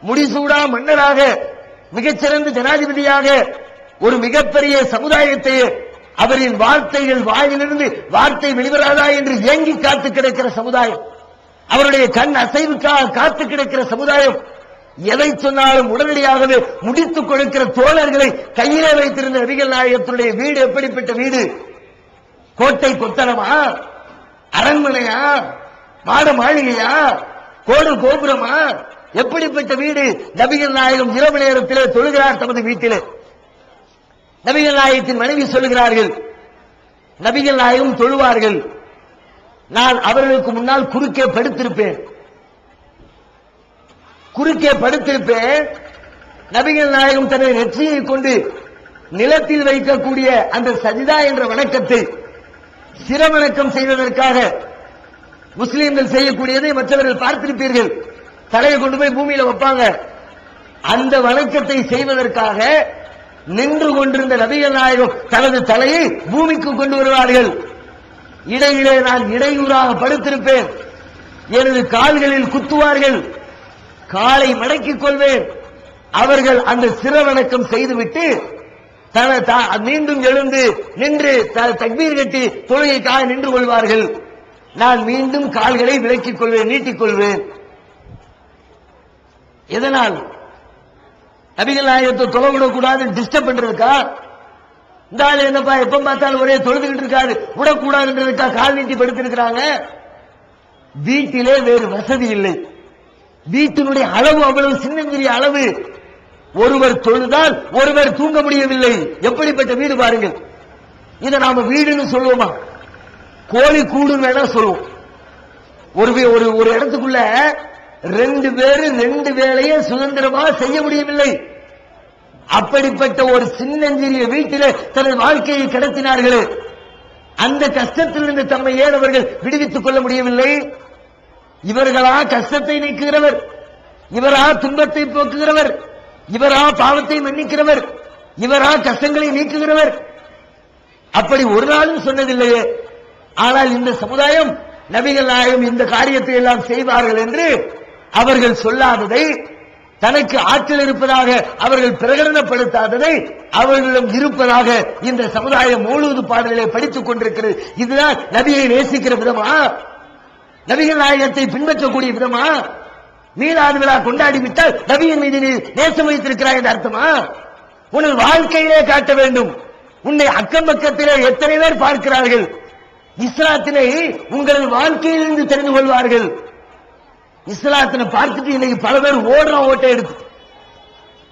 முடிசூடா மன்னராக, மிகச்சிறந்த ஜனாதிபதியாக, ஒரு மிகப்பெரிய சமுதாயத்தை அவரின் வார்த்தைகள் வாயிலிருந்து வார்த்தை வெளிவராதா என்று ஏங்கி காத்து கிடக்கிற சமுதாயம், அவருடைய கண் அசைவுக்காக காத்து கிடக்கிற சமுதாயம், எதை சொன்னாலும் உடனடியாகவே முடித்துக் கொடுக்கிற தோழர்களை கையிலே வைத்திருந்த நபிகள் நாயகத்தினுடைய வீடு எப்படிப்பட்ட வீடு? கோட்டை கொத்தளமா, அரண்மனையா, மாட மாளிகையா, கோடு கோபுரமா? எப்படிப்பட்ட வீடு? நபிகள் நாயகம் இரவு நேரத்திலே தொழுகிறார் தமது வீட்டிலே. நபிகள் நாயகத்தின் மனைவி சொல்லுகிறார்கள், நபிகள் நாயகம் தொழுவார்கள், நான் அவர்களுக்கு முன்னால் குறுக்கே படுத்திருப்பேன். நபிகள் நாயகம் தன்னை நெற்றியை கொண்டு நிலத்தில் வைக்கக்கூடிய அந்த சஜிதா என்ற வணக்கத்தை சிரவணக்கம் செய்வதற்காக, முஸ்லீம்கள் செய்யக்கூடியதை மற்றவர்கள் பார்த்திருப்பீர்கள், தலையை கொண்டு போய் பூமியில வைப்பாங்க. அந்த வணக்கத்தை செய்வதற்காக நின்று கொண்டிருந்த நபிகள் நாயகம் தனது தலையை பூமிக்கு கொண்டு வருவார்கள். இடையிலே நான் இடையூறாக படுத்திருப்பேன், எனது கால்களில் குத்துவார்கள், காலை மடக்கிக் கொள்வேன். அவர்கள் அந்த சிரவணக்கம் செய்துவிட்டு மீண்டும் எழுந்து நின்று தக்பீர் கட்டி தொழுகைக்காக நின்று கொள்வார்கள். நான் மீண்டும் கால்களை விலக்கிக் கொள்வேன், நீட்டிக் கொள்வேன். எதனால்? நபிகள் நாயகத்தை தொலை விடக்கூடாது, டிஸ்டர்ப் பண்றதுக்கா? இந்த ஆள் என்னப்பா எப்ப பார்த்தாலும் ஒரே தொழுதுகிட்டு இருக்காரு, விடக்கூடாதுன்றதுக்கா கால் நீட்டி படுத்திருக்கிறாங்க. வீட்டிலே வேறு வசதி இல்லை, வீட்டினுடைய அளவு அவ்வளவு சின்னஞ்சிறிய அளவு. ஒருவர் தொழுதால் ஒருவர் தூங்க முடியவில்லை. எப்படிப்பட்ட வீடு பாருங்கள். இதை நாம வீடுன்னு சொல்லுவோமா? கோழி கூடுன்னு வேணா சொல்லுவோம். ஒரு இடத்துக்குள்ள 2 பேரு 2 வேலையை சுதந்திரமா செய்ய முடியவில்லை. அப்படிப்பட்ட ஒரு சின்னஞ்சிறிய வீட்டிலே தனது வாழ்க்கையை கடத்தினார்களே, அந்த கஷ்டத்திலிருந்து தம்மை ஏன் அவர்கள் விடுவித்துக் கொள்ள முடியவில்லை? இவர்களா கஷ்டத்தை நீக்குகிறவர்? இவரா துன்பத்தை போக்குகிறவர்? இவரா பாவத்தை மன்னிக்கிறவர்? இவரா கஷ்டங்களை நீக்குகிறவர்? அப்படி ஒரு நாளும் சொன்னதில்லையே. ஆனால் இந்த சமுதாயம் நபிகள் நாயகம் இந்த காரியத்தை எல்லாம் செய்வார்கள் என்று அவர்கள் சொல்லாததை, தனக்கு ஆற்றல் இருப்பதாக அவர்கள் பிரகடனப்படுத்தாததை அவர்களிடம் இருப்பதாக இந்த சமுதாயம் மௌலூது பாடல்களை படித்துக் கொண்டிருக்கிறது. இதுதான் நபியை நேசிக்கிற விதமா? நபிகள் நாயகத்தை பின்பற்றக்கூடிய விதமா? மீலாது விழா கொண்டாடிவிட்டால் நபியின் மீது நேசம் வைத்திருக்கிறாய் என்ற அர்த்தமா? உனது வாழ்க்கையிலே காட்ட வேண்டும். உன்னை அக்கம் பக்கத்திலே எத்தனை பேர் பார்க்கிறார்கள்? இஸ்லாத்தினை உங்களது வாழ்க்கையிலிருந்து தெரிந்து கொள்வார்கள். இஸ்லாத்தினை பார்த்துட்டு இன்னைக்கு பல பேர் ஓட்டை எடுத்து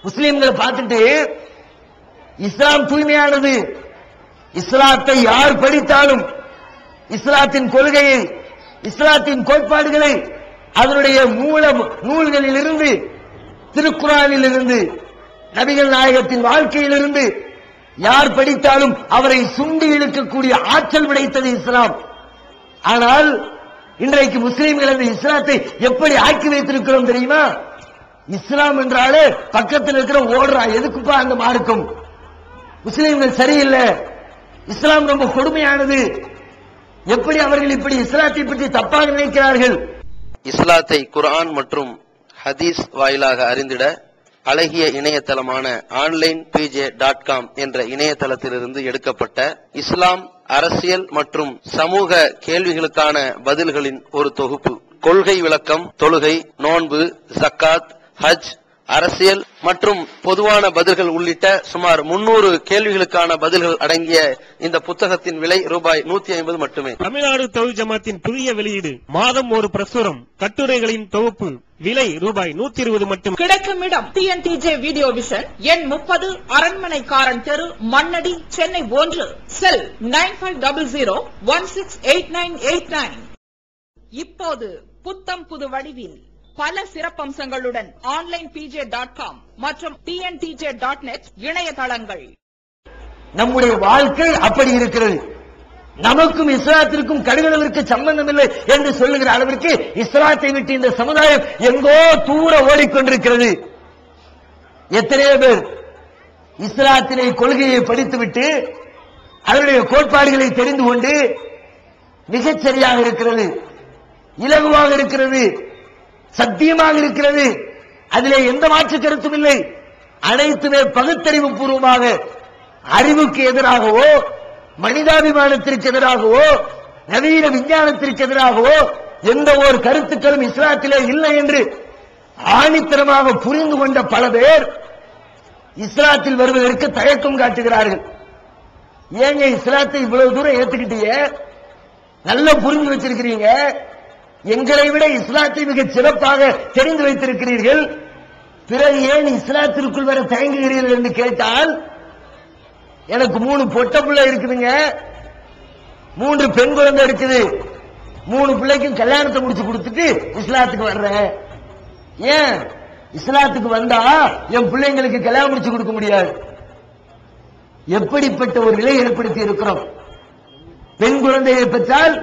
முஸ்லீம்களை பார்த்துட்டு இஸ்லாம் தூய்மையானது, இஸ்லாத்தை யார் படித்தாலும் இஸ்லாத்தின் கொள்கையை, இஸ்லாத்தின் கோட்பாடுகளை அதனுடைய மூல நூல்களிலிருந்து, திருக்குரானில் இருந்து, நபிகள் நாயகத்தின் வாழ்க்கையிலிருந்து யார் படித்தாலும் அவரை சுண்டி இழுக்கக்கூடிய ஆற்றல் படைத்தது இஸ்லாம். ஆனால் இன்றைக்கு முஸ்லீம்கள் அந்த இஸ்லாத்தை எப்படி ஆக்கி வைத்திருக்கிறோம் தெரியுமா? இஸ்லாம் என்றாலே பக்கத்தில் இருக்கிற ஓடுறான். எதுக்குப்பா அந்த மார்க்கம்? முஸ்லிம்கள் சரியில்லை, இஸ்லாம் ரொம்ப கொடுமையானது. எப்படி அவர்கள் இப்படி இஸ்லாத்தை பற்றி தப்பாக நினைக்கிறார்கள்? இஸ்லாத்தை குர்ஆன் மற்றும் ஹதீஸ் வாயிலாக அறிந்திட அழகிய இணையதளமான onlinepj.com என்ற இணையதளத்திலிருந்து எடுக்கப்பட்ட இஸ்லாம், அரசியல் மற்றும் சமூக கேள்விகளுக்கான பதில்களின் ஒரு தொகுப்பு. கொள்கை விளக்கம், தொழுகை, நோன்பு, ஜக்காத், ஹஜ், அரசியல் மற்றும் பொதுவான பதில்கள் உள்ளிட்ட சுமார் 300 கேள்விகளுக்கான பதில்கள் அடங்கிய இந்த புத்தகத்தின் விலை ரூபாய் 150 மட்டுமே. தமிழ்நாடு தௌஹீத் ஜமாத்தின் புதிய வெளியீடு, மாதம் ஒரு பிரசுரம், கட்டுரைகளின் தொகுப்பு, விலை ரூபாய் 120 மட்டும். கிடைக்கும் இடம் TNTJ வீடியோ விஷன், எண் 30, அரண்மனைக்காரன் தெரு, மண்ணடி, சென்னை 1. செல் 9500168989. இப்போது புத்தம் புது வடிவில் பல சிறப்பம்சங்களுடன் onlinepj.com மற்றும் tntj.net இணையதளங்கள். நம்முடைய வாழ்க்கை அப்படி இருக்கிறது. நமக்கும் இஸ்லாத்திற்கும் கடுகளவிற்கு சம்பந்தம் இல்லை என்று சொல்லுகிற அளவிற்கு இஸ்லாத்தை விட்டு இந்த சமுதாயம் எங்கோ தூர ஓடிக்கொண்டிருக்கிறது. எத்தனையோ பேர் இஸ்லாத்தினை கொள்கையை படித்துவிட்டு அதனுடைய கோட்பாடுகளை தெரிந்து கொண்டு மிகச் சரியாக இருக்கிறது, இலகுவாக இருக்கிறது, சத்தியமாக இருக்கிறது, அதிலே எந்த மாற்று கருத்தும் இல்லை, அனைத்துமே பகுத்தறிவு பூர்வமாக, அறிவுக்கு எதிராகவோ மனிதாபிமானத்திற்கு எதிராகவோ நவீன விஞ்ஞானத்திற்கு எதிராகவோ எந்த ஒரு கருத்துக்களும் இஸ்லாத்திலே இல்லை என்று ஆணித்தரமாக புரிந்து கொண்ட பல பேர் இஸ்லாத்தில் வருவதற்கு தயக்கம் காட்டுகிறார்கள். ஏங்க இஸ்லாத்தை இவ்வளவு தூரம் ஏத்துக்கிட்டீங்க, நல்லா புரிந்து வச்சிருக்கிறீங்க, எங்களை விட இஸ்லாத்தை மிக சிறப்பாக தெரிந்து வைத்திருக்கிறீர்கள், பிறகு ஏன் இஸ்லாத்திற்குள் வர தயங்குகிறீர்கள் என்று கேட்டால், எனக்கு 3 பொட்ட பிள்ளை இருக்குதுங்க, 3 பெண் குழந்தை இருக்குது, 3 பிள்ளைக்கும் கல்யாணத்தை முடிச்சு கொடுத்துட்டு இஸ்லாத்துக்கு வர்றேன். ஏன் இஸ்லாத்துக்கு வந்தா என் பிள்ளைங்களுக்கு கல்யாணம் முடிச்சு கொடுக்க முடியாது? எப்படிப்பட்ட ஒரு நிலை ஏற்படுத்தி இருக்கிறோம். பெண் குழந்தையை பெற்றால்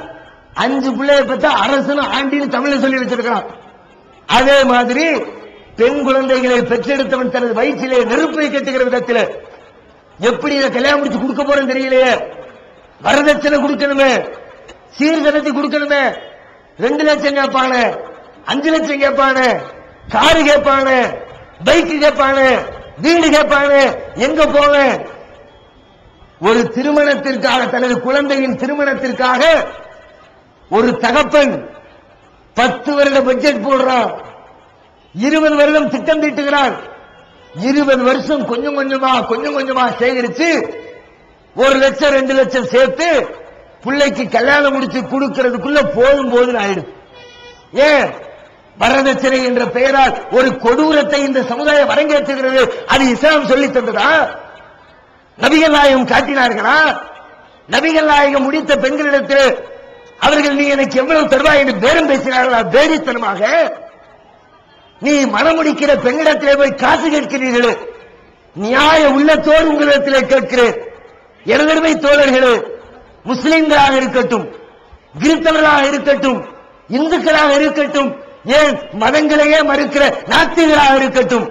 5 பிள்ளையை பெற்றா அரசனும் ஆண்டின்னு தமிழ்ல சொல்லி வச்சிருக்கிறான். அதே மாதிரி பெண் குழந்தைகளை பெற்றெடுத்தவன் தனது வயிற்றிலே நெருப்பை கட்டுகிற விதத்தில் எப்படி இதை கல்யாணம் முடிச்சு கொடுக்க போறேன்னு தெரியலையே. வரதட்சணை கொடுக்கணுமே, சீர்திருத்தி கொடுக்கணுமே, 2 லட்சம் கேட்பானு, 5 லட்சம் கேட்பானு, காரு கேட்பானு, பைக்கு கேட்பானு, வீடு கேட்பானு, எங்க போவேன்? ஒரு திருமணத்திற்காக, தனது குழந்தையின் திருமணத்திற்காக ஒரு தகப்பன் 10 வருட பட்ஜெட் போடுறான், 20 வருடம் திட்டம் தீட்டுகிறான், 20 வருஷம் கொஞ்சம் கொஞ்சமா சேகரிச்சு 1 லட்சம் 2 லட்சம் சேர்த்து பிள்ளைக்கு கல்யாணம் முடிச்சு கொடுக்கிறதுக்குள்ள போதும் ஆயிடுது. ஏன்? வரதட்சணை என்ற பெயரால் ஒரு கொடூரத்தை இந்த சமுதாயம் அரங்கேற்றுகிறது. அது இஸ்லாம் சொல்லி தந்ததா? நபிகள் நாயகம் காட்டினார்களா? நபிகள் நாயகம் முடித்த பெண்களிடத்தில் அவர்கள் நீ எனக்கு எவ்வளவு தருவாய் என்று பேரம் பேசினார்களா? பேடித்தனமாக. நீ மனமுடிக்கிற பெண்ணிடத்திலே போய் காசு கேட்கிறீர்கள். நியாய உள்ளத்தோடு உங்களிடத்திலே கேட்கிறேன். எனதருமை தோழர்களே, முஸ்லிம்களாக இருக்கட்டும், கிறிஸ்தவர்களாக இருக்கட்டும், இந்துக்களாக இருக்கட்டும், ஏன் மதங்களையே மறுக்கிற நாத்திகளாக இருக்கட்டும்,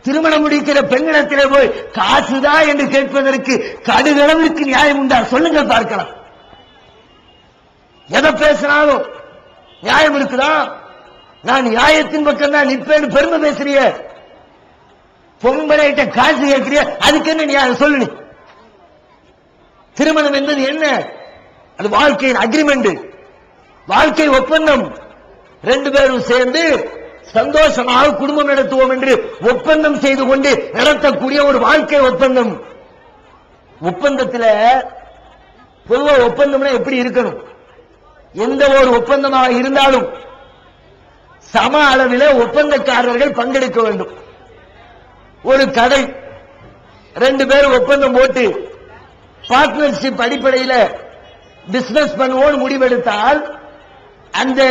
திருமணம் முடிக்கிற பெண்ணிடத்திலே போய் காசுதா என்று கேட்பதற்கு கடுகளவிற்கு நியாயம் உண்டா? சொல்லுங்க பார்க்கலாம். எதை பேசினாலும் நியாயம் இருக்குதா? நான் நியாயத்தின் பக்கம் தான் நிற்பேன்னு பெருமை பேசுறிய, பொம்பளைகிட்ட காசு கேட்கிறிய, அதுக்கு என்ன நியாயம் சொல்லு? திருமணம் என்பது என்ன? அது வாழ்க்கையின் அக்ரிமெண்ட், வாழ்க்கை ஒப்பந்தம். 2 பேரும் சேர்ந்து சந்தோஷமாக குடும்பம் நடத்துவோம் என்று ஒப்பந்தம் செய்து கொண்டு நடத்தக்கூடிய ஒரு வாழ்க்கை ஒப்பந்தம். ஒப்பந்தத்தில் பொதுவா ஒப்பந்தம்னா எப்படி இருக்கணும்? எந்த ஒரு ஒப்பந்தமாக இருந்தாலும் சம அளவில் ஒப்பந்தக்காரர்கள் பங்கெடுக்க வேண்டும். ஒரு கடை 2 பேரும் ஒப்பந்தம் போட்டு பார்ட்னர்ஷிப் அடிப்படையில் பிசினஸ் பண்ணுவோம் முடிவெடுத்தால் அந்த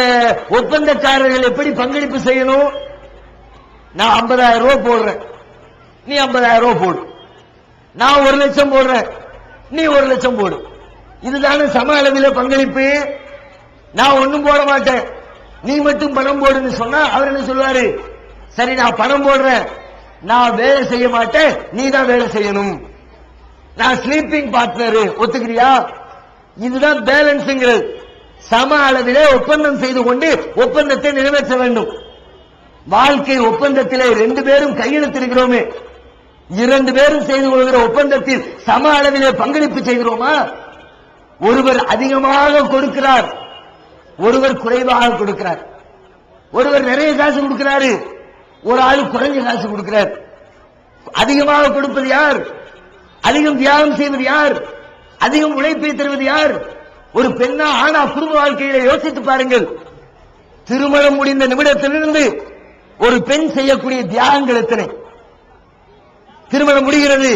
ஒப்பந்தக்காரர்கள் எப்படி பங்களிப்பு செய்யணும்? நான் 50,000 ரூபாய் போடுறேன், நீ 50,000 ரூபாய் போடு. நான் 1 லட்சம் போடுறேன், நீ 1 லட்சம் போடு. இதுதானே சம அளவில் பங்களிப்பு. நான் ஒன்னும் போட மாட்டேன், நீ மட்டும் பணம் போடுன்னு சொன்னா அவர் என்ன சொல்லுவாரு? சரி நான் பணம் போடுறேன், நான் வேலை செய்ய மாட்டேன், நீ தான் வேலை செய்யணும். நான் ஸ்லீப்பிங் பார்ட்னர், ஒத்துக்கிறியா? இதுதான் பேலன்ஸ்ங்கிறது. சம அளவிலே ஒப்பந்தம் செய்து கொண்டு ஒப்பந்தத்தை நிறைவேற்ற வேண்டும். வாழ்க்கை ஒப்பந்தத்திலே 2 பேரும் கையெழுத்திருக்கிறோமே, 2 பேரும் செய்து கொள்கிற ஒப்பந்தத்தில் சம அளவிலே பங்களிப்பு செய்கிறோமா? ஒருவர் அதிகமாக கொடுக்கிறார், ஒருவர் குறைவாக கொடுக்கிறார். ஒருவர் நிறைய காசு கொடுக்கிறாரு, ஒரு ஆள் குறைஞ்ச காசு கொடுக்கிறார். அதிகமாக கொடுப்பது யார்? அதிகம் தியாகம் செய்வது யார்? அதிகம் உழைப்பை தருவது யார்? ஒரு பெண்ணா ஆனா குடும்ப வாழ்க்கையில யோசித்து பாருங்கள். திருமணம் முடிந்த நிமிடத்திலிருந்து ஒரு பெண் செய்யக்கூடிய தியாகங்கள் எத்தனை? திருமணம் முடிகிறது,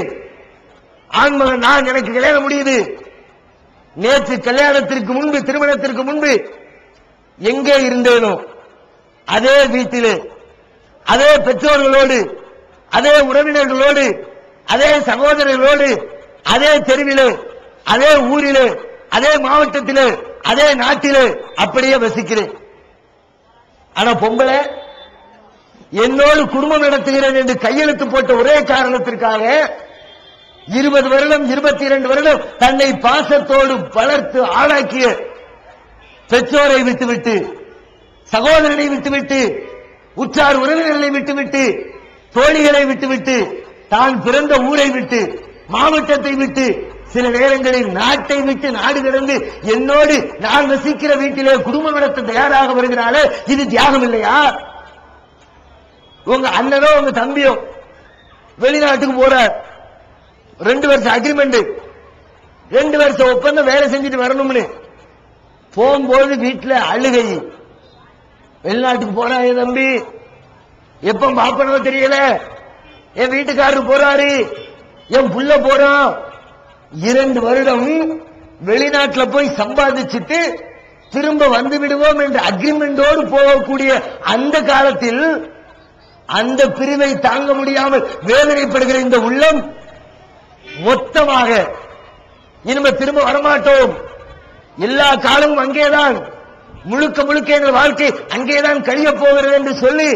ஆண்மகன் நான் எனக்கு கல்யாணம் முடியுது. நேற்று கல்யாணத்திற்கு முன்பு, திருமணத்திற்கு முன்பு எங்கே இருந்தேனோ அதே வீட்டிலே, அதே பெற்றோர்களோடு, அதே உறவினர்களோடு, அதே சகோதரர்களோடு, அதே தெருவிலே, அதே ஊரிலே, அதே மாவட்டத்திலே, அதே நாட்டிலே அப்படியே வசிக்கிறேன். ஆனா பொம்பளை என்னோடு குடும்பம் நடத்துகிறேன் என்று கையெழுத்து போட்ட ஒரே காரணத்திற்காக 20 வருடம் 22 வருடம் தன்னை பாசத்தோடு வளர்த்து ஆளாக்கிய பெற்றோரை விட்டுவிட்டு, சகோதரனை விட்டுவிட்டு, உற்றார் உறவினர்களை விட்டுவிட்டு, தோழிகளை விட்டுவிட்டு, தான் பிறந்த ஊரை விட்டு, மாவட்டத்தை விட்டு, சில நேரங்களில் நாட்டை விட்டு நாடு கடந்து என்னோடு நான் வசிக்கிற வீட்டிலே குடும்பம் நடத்த தயாராக வருகிறாளே, இது தியாகம் இல்லையா? உங்க அண்ணனோ உங்க தம்பியோ வெளிநாட்டுக்கு போற 2 வருஷம் அக்ரிமெண்ட், 2 வருஷம் ஒப்பந்தம், வேலை செஞ்சுட்டு வரணும்னு போகும்போது வீட்டுல அழுகை. வெளிநாட்டுக்கு போறாங்க தம்பி, எப்ப பாப்பனோ தெரியல, என் வீட்டுக்காரரு போறாரு, என் புள்ள போறான். 2 வருடம் வெளிநாட்டில் போய் சம்பாதிச்சுட்டு திரும்ப வந்து விடுவோம் என்ற அக்ரிமெண்டோடு போகக்கூடிய அந்த காலத்தில் அந்த பிரிவை தாங்க முடியாமல் வேதனைப்படுகிற இந்த உள்ளம் மொத்தமாக இனிமே திரும்ப வரமாட்டோம், எல்லா காலமும் அங்கேதான், முழுக்க முழுக்க எங்கள் வாழ்க்கை அங்கேதான் கழிய போகிறது என்று சொல்லி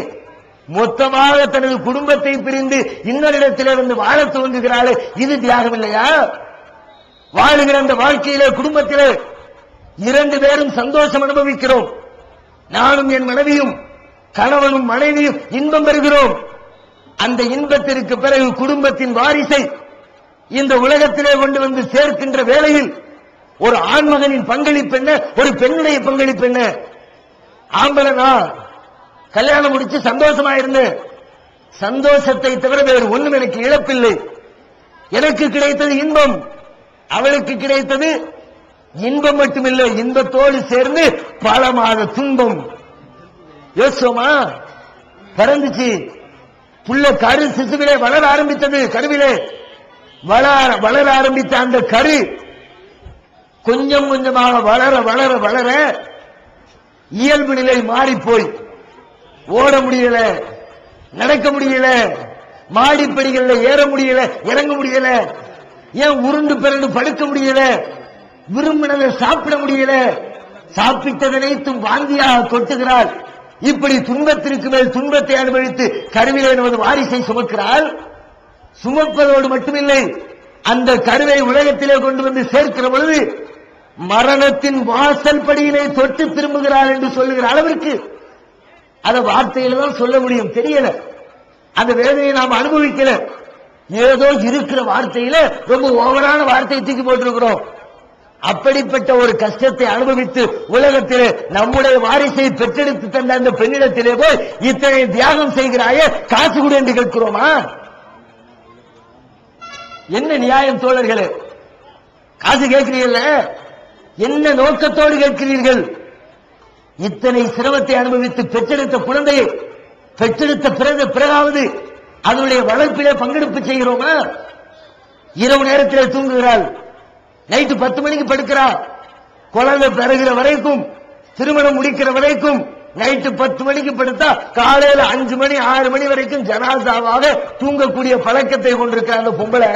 மொத்தமாக தனது குடும்பத்தை பிரிந்து இன்னொரு இடத்திலே வந்து வாழ துவங்குகிறாளே, இது தியாகம் இல்லையா? வாழுகிற அந்த வாழ்க்கையிலே குடும்பத்திலே 2 பேரும் சந்தோஷம் அனுபவிக்கிறோம். நானும் என் மனைவியும், கணவனும் மனைவியும் இன்பம் பெறுகிறோம். அந்த இன்பத்திற்கு பிறகு குடும்பத்தின் வாரிசை இந்த உலகத்திலே கொண்டு வந்து சேர்க்கின்ற வேளையில் ஒரு ஆண்மகனின் பங்களிப்பு என்ன, ஒரு பெண்ணுடைய பங்களிப்பு என்ன? ஆம்பளனா கல்யாணம் முடிச்சு சந்தோஷமா இருந்தேன், சந்தோஷத்தை தவிர வேறு ஒன்றும் எனக்கு இழப்பில்லை. எனக்கு கிடைத்தது இன்பம், அவளுக்கு கிடைத்தது இன்பம் மட்டுமில்லை, இன்பத்தோடு சேர்ந்து பல மாத துன்பம். யோசிச்சோமா? பிறந்துச்சு, புள்ள கரு சிசுவிலே வளர ஆரம்பித்தது, கருவிலே வளர ஆரம்பித்த அந்த கரு கொஞ்சம் கொஞ்சமாக வளர வளர வளர இயல்பு நிலை மாறி போய் ஓட முடியல, நடக்க முடியல, மாடிப்படிகள்ல ஏற முடியல, இறங்க முடியல, ஏன் உருண்டு பிறண்டு படுக்க முடியல, விரும்பினதை சாப்பிட முடியல, சாப்பிட்டதனைத்தும் வாந்தியாக கொட்டுகிறாள். இப்படி துன்பத்திற்கு மேல் துன்பத்தை அனுபவித்து கருவிலே நமது வாரிசை சுமக்கிறாள். சுமப்பதோடு மட்டுமில்லை, அந்த கருவை உலகத்திலே கொண்டு வந்து சேர்க்கிற பொழுது மரணத்தின் வாசல் படியிலே தொட்டு திரும்புகிறாள் என்று சொல்லுகிற அளவிற்கு அதை வார்த்தையில தான் சொல்ல முடியும், தெரியல. அந்த வேதனையை நாம் அனுபவிக்கல, ஏதோ இருக்கிற வார்த்தையில ரொம்ப ஓவரான வார்த்தையை தூக்கி போட்டிருக்கிறோம். அப்படிப்பட்ட ஒரு கஷ்டத்தை அனுபவித்து உலகத்திலே நம்முடைய வாரிசை பெற்றெடுத்து தந்த அந்த பெண்ணிடத்திலே போய் இத்தனை தியாகம் செய்கிறாயே, காசு கூட என்று கேட்கிறோமா? என்ன நியாயம் தோழர்களே? காசு கேட்கிறீர்கள், என்ன நோக்கத்தோடு கேட்கிறீர்கள்? இத்தனை சிரமத்தை அனுபவித்து பெற்றெடுத்த குழந்தையை பெற்றெடுத்த பிறகாவது அதனுடைய வளர்ப்பிலே பங்கெடுப்பு செய்கிறோமா? இரவு நேரத்தில் தூங்குகிறாள், நைட்டு 10 மணிக்கு படுக்கிறாள், குழந்தை பிறகுற வரைக்கும், திருமணம் முடிக்கிற வரைக்கும் நைட்டு 10 மணிக்கு படுத்தா காலையில 5 மணி 6 மணி வரைக்கும் ஜனாசாவாக தூங்கக்கூடிய பழக்கத்தை கொண்டிருக்கிற அந்த பொம்பளை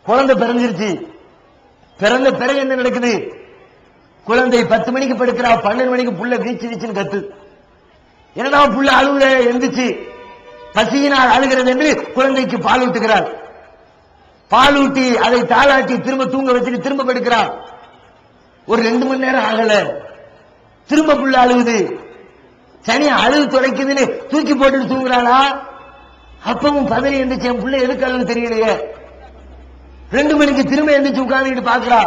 குழந்தை பிறந்துருச்சு. பிறந்த பிறகு என்ன நடக்குது? குழந்தை 10 மணிக்கு படுக்கிறா, 12 மணிக்கு புள்ள வீச்சு வீச்சுன்னு கத்து. என்னடா புள்ள அழுகுற எந்திரிச்சு பசியினால் அழுகிறது என்று குழந்தைக்கு பால் ஊட்டுகிறார். பால் ஊட்டி அதை தாளாட்டி திரும்ப தூங்க வச்சுட்டு திரும்ப படுக்கிறார். ஒரு 2 மணி நேரம் ஆகல, திரும்ப புள்ள அழுகுது. சனி அழுகு துடைக்குதுன்னு தூக்கி போட்டுட்டு தூங்குறாளா? அப்பவும் பதறி எந்திரிச்சு என் புள்ள எதுக்கு அழுகு தெரியலையே. 2 மணிக்கு திரும்ப எந்திரிச்சு உட்கார்ந்துட்டு பாக்குறா.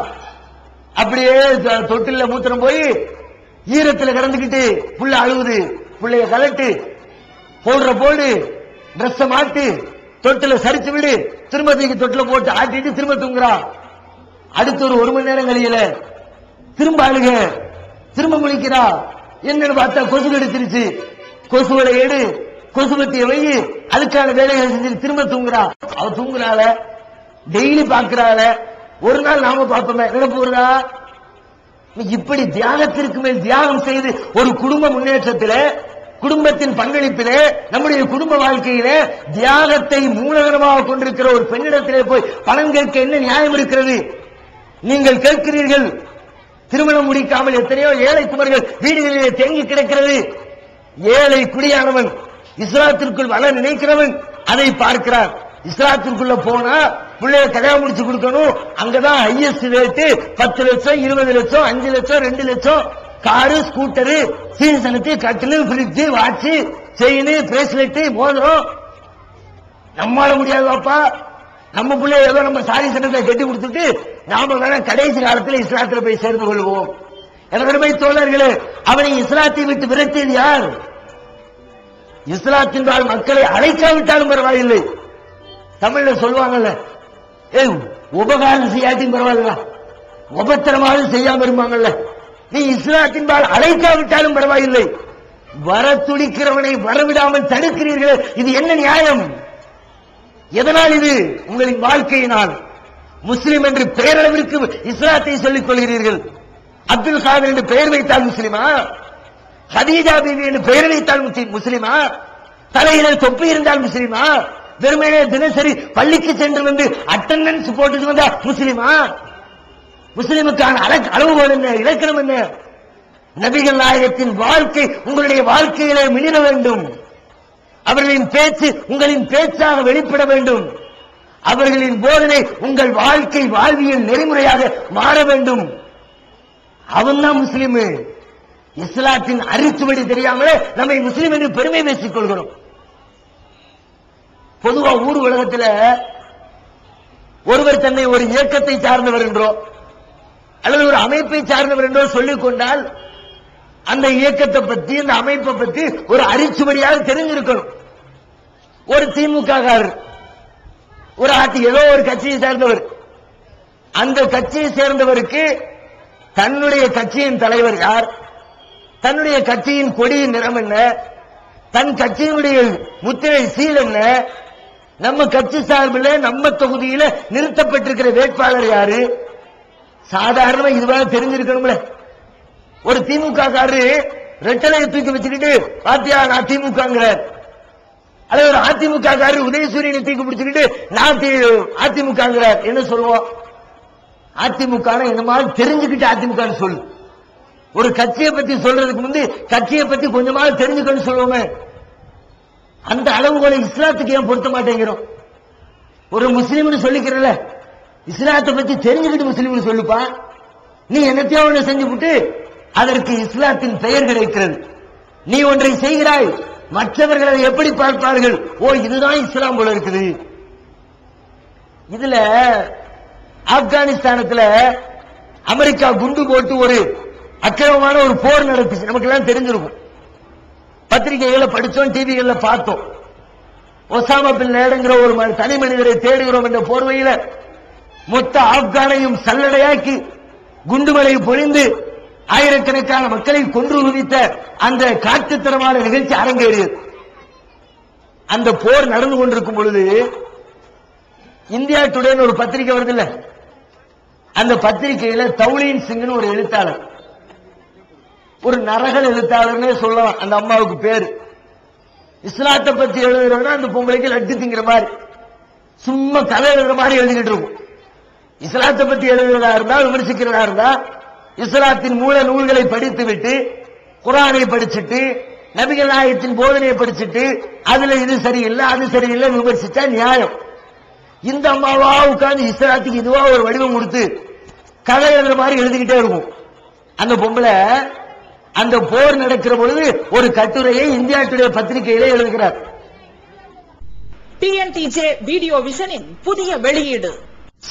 அப்படியே தொட்டில மூத்திரம் போய் ஈரத்துல கிடந்துக்கிட்டு புள்ள அழுகுது. புள்ளைய கலட்டு, போடுற போடு, டிரெஸ் மாட்டு, தொட்டில சரிச்சு விடு, திரும்ப தூக்கி தொட்டில போட்டு ஆட்டிட்டு திரும்ப தூங்குறா. அடுத்து ஒரு 1 மணி நேரம் கழியல, திரும்ப அழுக, திரும்ப முழிக்கிறா. என்னன்னு பார்த்தா கொசு கடிச்சிருச்சு. கொசுவலை எடு, கொசுபத்திய வை, அதுக்கான வேலைகளை செஞ்சு திரும்ப தூங்குறா. அவ தூங்குறாள, டெய்லி பாக்குறாள. ஒரு நாள் நாம பார்ப்போமே, நினைப்பு வருதா? இப்படி தியாகத்திற்கு மேல் தியாகம் செய்து ஒரு குடும்ப முன்னேற்றத்திலே, குடும்பத்தின் பங்களிப்பிலே, நம்முடைய குடும்ப வாழ்க்கையிலே தியாகத்தை மூலதனமாக கொண்டிருக்கிற ஒரு பெண்ணிடத்திலே போய் பணம் கேட்க என்ன நியாயம் இருக்கிறது? நீங்கள் கேட்கிறீர்கள். திருமணம் முடிக்காமல் எத்தனையோ ஏழை குமர்கள் வீடுகளிலே தேங்கி கிடக்கிறது. ஏழை குடியானவன் இஸ்லாத்திற்குள் வளர நினைக்கிறவன் அதை பார்க்கிறார். இஸ்லாத்திற்குள்ள போனா பிள்ளைய கல்யாணம் முடிச்சு கொடுக்கணும். அங்கதான் ஹையஸ்ட் ரேட்டு 10 லட்சம், 20 லட்சம், 5 லட்சம், 2 லட்சம். காரு, ஸ்கூட்டரு, சீசனுக்கு கட்டிலு, பிரிட்ஜ், வாட்ச், செயின், பிரேஸ்லெட், மோதிரம். நம்மால முடியாது பாப்பா. நம்ம பிள்ளைய ஏதோ நம்ம சாரி சட்டத்தை கட்டி கொடுத்துட்டு நாம வேணா கடைசி காலத்தில் இஸ்லாத்துல போய் சேர்ந்து கொள்வோம். எனவே தோழர்களே, அவனை இஸ்லாத்தை விட்டு விரட்டியது யார்? இஸ்லாத்தின்பால் மக்களை அழைக்காவிட்டாலும் பரவாயில்லை. தமிழ்ல சொல்லுவாங்கல்ல, உபகாரம் செய்யாட்டியும் பரவாயில்ல, உபத்திரமாக செய்யாம இருப்பாங்கல்ல. நீ இஸ்லாத்தின்பால் அழைக்காவிட்டாலும் பரவாயில்லை, வர துடிக்கிறவனை வரவிடாமல் தடுக்கிறீர்கள். இது என்ன நியாயம்? எதனால் இது? உங்களின் வாழ்க்கையினால். முஸ்லிம் என்று பெயரளவிற்கு இஸ்லாத்தை சொல்லிக் கொள்கிறீர்கள். அப்துல் காதர் என்று பெயர் வைத்தால் முஸ்லிமா? ஹதீஜா பீவி என்று பெயர் வைத்தால் முஸ்லிமா? தலையில தொப்பி இருந்தால் முஸ்லிமா? வெறுமையே தினசரி பள்ளிக்கு சென்று வந்து அட்டெண்டன்ஸ் போட்டு வந்தா முஸ்லிமா? முஸ்லிமுக்கான அளவுகோல் என்ன, இலக்கணம் என்ன? நபிகள் நாயகத்தின் வாழ்க்கை உங்களுடைய வாழ்க்கையிலே மிளிர வேண்டும். அவர்களின் பேச்சு உங்களின் பேச்சாக வெளிப்பட வேண்டும். அவர்களின் போதனை உங்கள் வாழ்க்கை வாழ்வியல் நெறிமுறையாக மாற வேண்டும். அவன் தான் முஸ்லிம். இஸ்லாத்தின் அரிச்சுவடி தெரியாமலே நம்மை முஸ்லிம் என்று பெருமை பேசிக் கொள்கிறோம். பொதுவா ஊர் உலகத்தில் ஒருவர் தன்னை ஒரு இயக்கத்தை சார்ந்தவர் என்றோ அல்லது ஒரு அமைப்பை சார்ந்தவர் என்றோ சொல்லிக் கொண்டால் அந்த இயக்கத்தை பற்றி, அந்த அமைப்பை பற்றி ஒரு அரிச்சுவடியாக தெரிஞ்சிருக்கணும். ஒரு திமுக ஒரு ஏதோ ஒரு கட்சியை சேர்ந்தவர், அந்த கட்சியை சேர்ந்தவருக்கு தன்னுடைய கட்சியின் தலைவர் யார், தன்னுடைய கட்சியின் கொடியின் நிறம் என்ன, தன் கட்சியினுடைய முத்திரை சீல் என்ன, நம்ம கட்சி சார்பில் நம்ம தொகுதியில நிறுத்தப்பட்டிருக்கிற வேட்பாளர் யாரு, சாதாரணமா இதுவரை தெரிஞ்சிருக்கணும்ல. ஒரு திமுக காரரு ரெட்டலையை தூக்கி வச்சுக்கிட்டு பாத்தியா நான் திமுகங்கிறார். அல்லது ஒரு அதிமுக காரர் உதயசூரியனை தூக்கி பிடிச்சுக்கிட்டு நான் அதிமுகங்கிறார். என்ன சொல்லுவோம்? அதிமுக என்னமா தெரிஞ்சுக்கிட்டு அதிமுக சொல்லு. ஒரு கட்சியை பத்தி சொல்றதுக்கு முந்தி கட்சியை பத்தி கொஞ்சமாவது தெரிஞ்சுக்கணும்னு சொல்லுவோமே. அந்த அளவுகளை இஸ்லாத்துக்கு ஏன் பொருத்த மாட்டேங்கிறோம்? ஒரு முஸ்லீம்னு சொல்லிக்கிறல, இஸ்லாத்தை பத்தி தெரிஞ்சுக்கிட்டு முஸ்லீம்னு சொல்லுப்பா. நீ என்னத்தையோ ஒன்று செஞ்சு விட்டு அதற்கு இஸ்லாத்தின் பெயர் கிடைக்கிறது. நீ ஒன்றை செய்கிறாய், மற்றவர்கள் அதை எப்படி பார்ப்பார்கள்? ஓ, இதுதான் இஸ்லாம் போல இருக்குது. இதுல ஆப்கானிஸ்தானத்துல அமெரிக்கா குண்டு போட்டு ஒரு அக்கிரமமான ஒரு போர் நடத்துச்சு. நமக்கு எல்லாம் தெரிஞ்சிருக்கும், பத்திரிகைகளை படிச்சோம், டிவிகள்ல பார்த்தோம். ஒசாமா பின் லேடன்ங்கிற ஒரு தனி மனிதரை தேடுகிறோம் என்ற போர்வையில மொத்த ஆப்கானையும் சல்லடையாக்கி குண்டுமலை பொழிந்து ஆயிரக்கணக்கான மக்களை கொன்று குவித்த அந்த காட்டுத்தனமான நிகழ்ச்சி அரங்கேறியது. அந்த போர் நடந்து கொண்டிருக்கும் பொழுது இந்தியா டுடேன்னு ஒரு பத்திரிகை வருது இல்ல, அந்த பத்திரிகையில தௌலீன் சிங்னு ஒரு எழுத்தாளர், ஒரு நரகல் எழுத்தாளர்னே சொல்லலாம். அந்த அம்மாவுக்கு பேரு. இஸ்லாத்தை பத்தி எழுதுறோம்னா அந்த பொம்பளைக்கு லட்டு திங்கிற மாதிரி சும்மா கதை எழுதுற மாதிரி எழுதிக்கிட்டு இருக்கும். இஸ்லாத்தை பத்தி எழுதுறதா இருந்தா, விமர்சிக்கிறதா இருந்தா, இஸ்லாத்தின் மூல நூல்களை படித்து விட்டு குர்ஆனை படிச்சுட்டு நபிகள் நாயகத்தின் போதனையை படிச்சுட்டு அதுல இது சரியில்லை அது சரியில்லை விமர்சிச்சா நியாயம். இந்த அம்மாவா உட்கார்ந்து இஸ்லாத்துக்கு இதுவா ஒரு வடிவம் கொடுத்து கதை எழுதுற மாதிரி எழுதிக்கிட்டே இருக்கும். அந்த பொம்பளை அந்த போர் நடக்கிற பொழுது ஒரு கட்டுரையை இந்தியா டுடே பத்திரிகையில எழுதுகிறார். டிஎன்டிஜே வீடியோ விஷனின் புதிய வெளியீடு.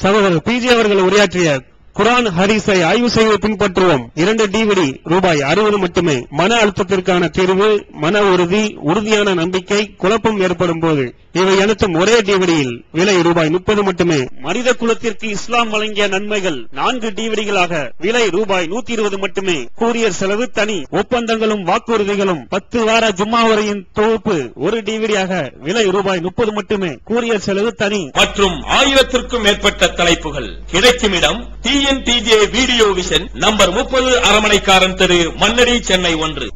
சகோதரர் பிஜே அவர்கள் உரையாற்றிய குர்ஆன் ஹதீஸை ஆய்வு செய்து பின்பற்றுவோம் 2 DVD ரூபாய் 60 மட்டுமே. மன அழுத்தத்திற்கான தீர்வு, மன உறுதி, உறுதியான நம்பிக்கை, குழப்பம் ஏற்படும் போது இவை அனைத்தும் ஒரே டிவிடியில் விலை ரூபாய் 30 மட்டுமே. மனித குலத்திற்கு இஸ்லாம் வழங்கிய நன்மைகள் 4 டிவிடிகளாக விலை ரூபாய் 120 மட்டுமே. கூரியர் செலவு தனி. ஒப்பந்தங்களும் வாக்குறுதிகளும் 10 வார ஜும்மா வரையின் தொகுப்பு ஒரு டிவிடியாக விலை ரூபாய் 30 மட்டுமே. கூரியர் செலவு தனி. மற்றும் 1000க்கும் மேற்பட்ட தலைப்புகள் கிடைக்கும் இடம் டிஎன்டிஜே வீடியோ விஷன் நம்பர் 30 அரமனைக்காரன் தெரு, மண்ணடி, சென்னை 1.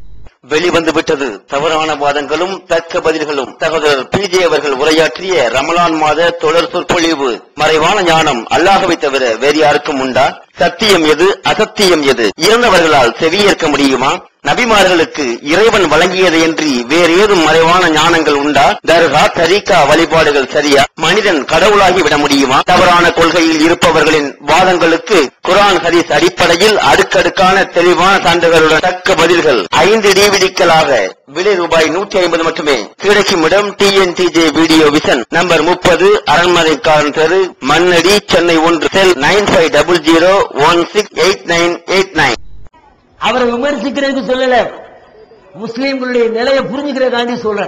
வெளிவந்துவிட்டது தவறான வாதங்களும் தக்க பதில்களும். சகோதரர் பிஜே அவர்கள் உரையாற்றிய ரமலான் மாத தொடர் சொற்பொழிவு. மறைவான ஞானம் அல்லாஹ்வை தவிர வேறு யாருக்கும் உண்டா? சத்தியம் எது, அசத்தியம் எது? இறந்தவர்களால் செவியேற்க முடியுமா? நபிமார்களுக்கு இறைவன் வழங்கியதையன்றி வேறு ஏதும் மறைவான ஞானங்கள் உண்டா? தர்கா, தரீகா வழிபாடுகள் சரியா? மனிதன் கடவுளாகி விட முடியுமா? தவறான கொள்கையில் இருப்பவர்களின் வாதங்களுக்கு குர்ஆன் ஹதீஸ் அடிப்படையில் அடுக்கடுக்கான தெளிவான சான்றுகளுடன் தக்க பதில்கள் 5 டிவிடிக்களாக விலை ரூபாய் 150 மட்டுமே. கிடைக்கும் இடம் டிஎன்டிஜே வீடியோ விஷன் நம்பர் 30 அரண்மனைக்காரன் தெரு, மண்ணடி, சென்னை 1. செல் 9500168989. அவரை விமர்சிக்கிறதுக்கு சொல்லல, முஸ்லீம்களுடைய நிலையை புரிஞ்சுக்கிறதாண்டி சொல்ற.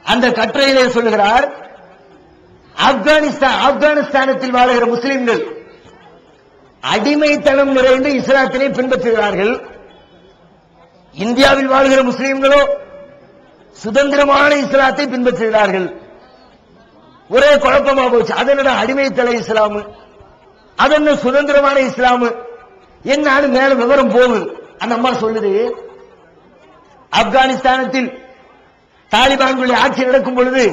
அந்த கட்டுரையிலே சொல்லுகிறார், ஆப்கானிஸ்தானத்தில் வாழ்கிற முஸ்லீம்கள் அடிமைத்தனம் நிறைந்து இஸ்லாத்தினை பின்பற்றுகிறார்கள். இந்தியாவில் வாழ்கிற முஸ்லீம்களோ சுதந்திரமான இஸ்லாத்தை பின்பற்றுகிறார்கள். ஒரே குழப்பமா போச்சு. அதனோட அடிமைத்தலை இஸ்லாமு, அதென்ன சுதந்திரமான இஸ்லாமு என்னான்னு மேல விவரம் போகுது. அந்த அம்மா சொல்லுது, ஆப்கானிஸ்தானத்தில் தாலிபான்களுடைய ஆட்சி நடக்கும் பொழுது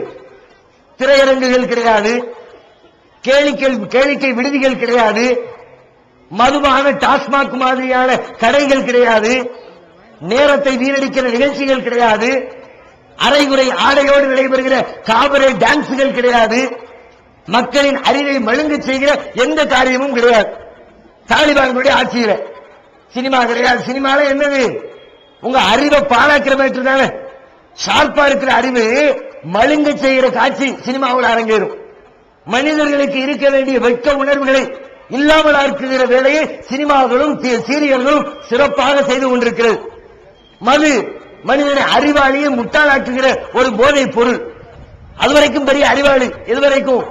திரையரங்குகள் கிடையாது, கேளிக்கை விடுதிகள் கிடையாது, மதுபான டாஸ்மாக் மாதிரியான கடைகள் கிடையாது, நேரத்தை வீணடிக்கிற நிகழ்ச்சிகள் கிடையாது, அரைகுறை ஆடையோடு நடைபெறுகிற காபரே டான்ஸுகள் கிடையாது, மக்களின் அறிவை மழுங்க செய்கிற எந்த காரியமும் கிடையாது. தாலிபான்களுடைய ஆட்சியில சினிமா கிடையாது. சினிமால என்னது, உங்க அறிவை பாழாக்கிற மாதிரி தானே. ஷார்ப்பா இருக்கிற அறிவு மழுங்க செய்கிற காட்சி சினிமாவில் அரங்கேறும். மனிதர்களுக்கு இருக்க வேண்டிய வெட்க உணர்வுகளை இல்லாமல் ஆக்குகிற வேலையை சினிமாக்களும் சீரியல்களும் சிறப்பாக செய்து கொண்டிருக்கிறது. மது மனிதனை அறிவாளியை முட்டாளாக்குகிற ஒரு போதை பொருள். அதுவரைக்கும் பெரிய அறிவாளி, இதுவரைக்கும்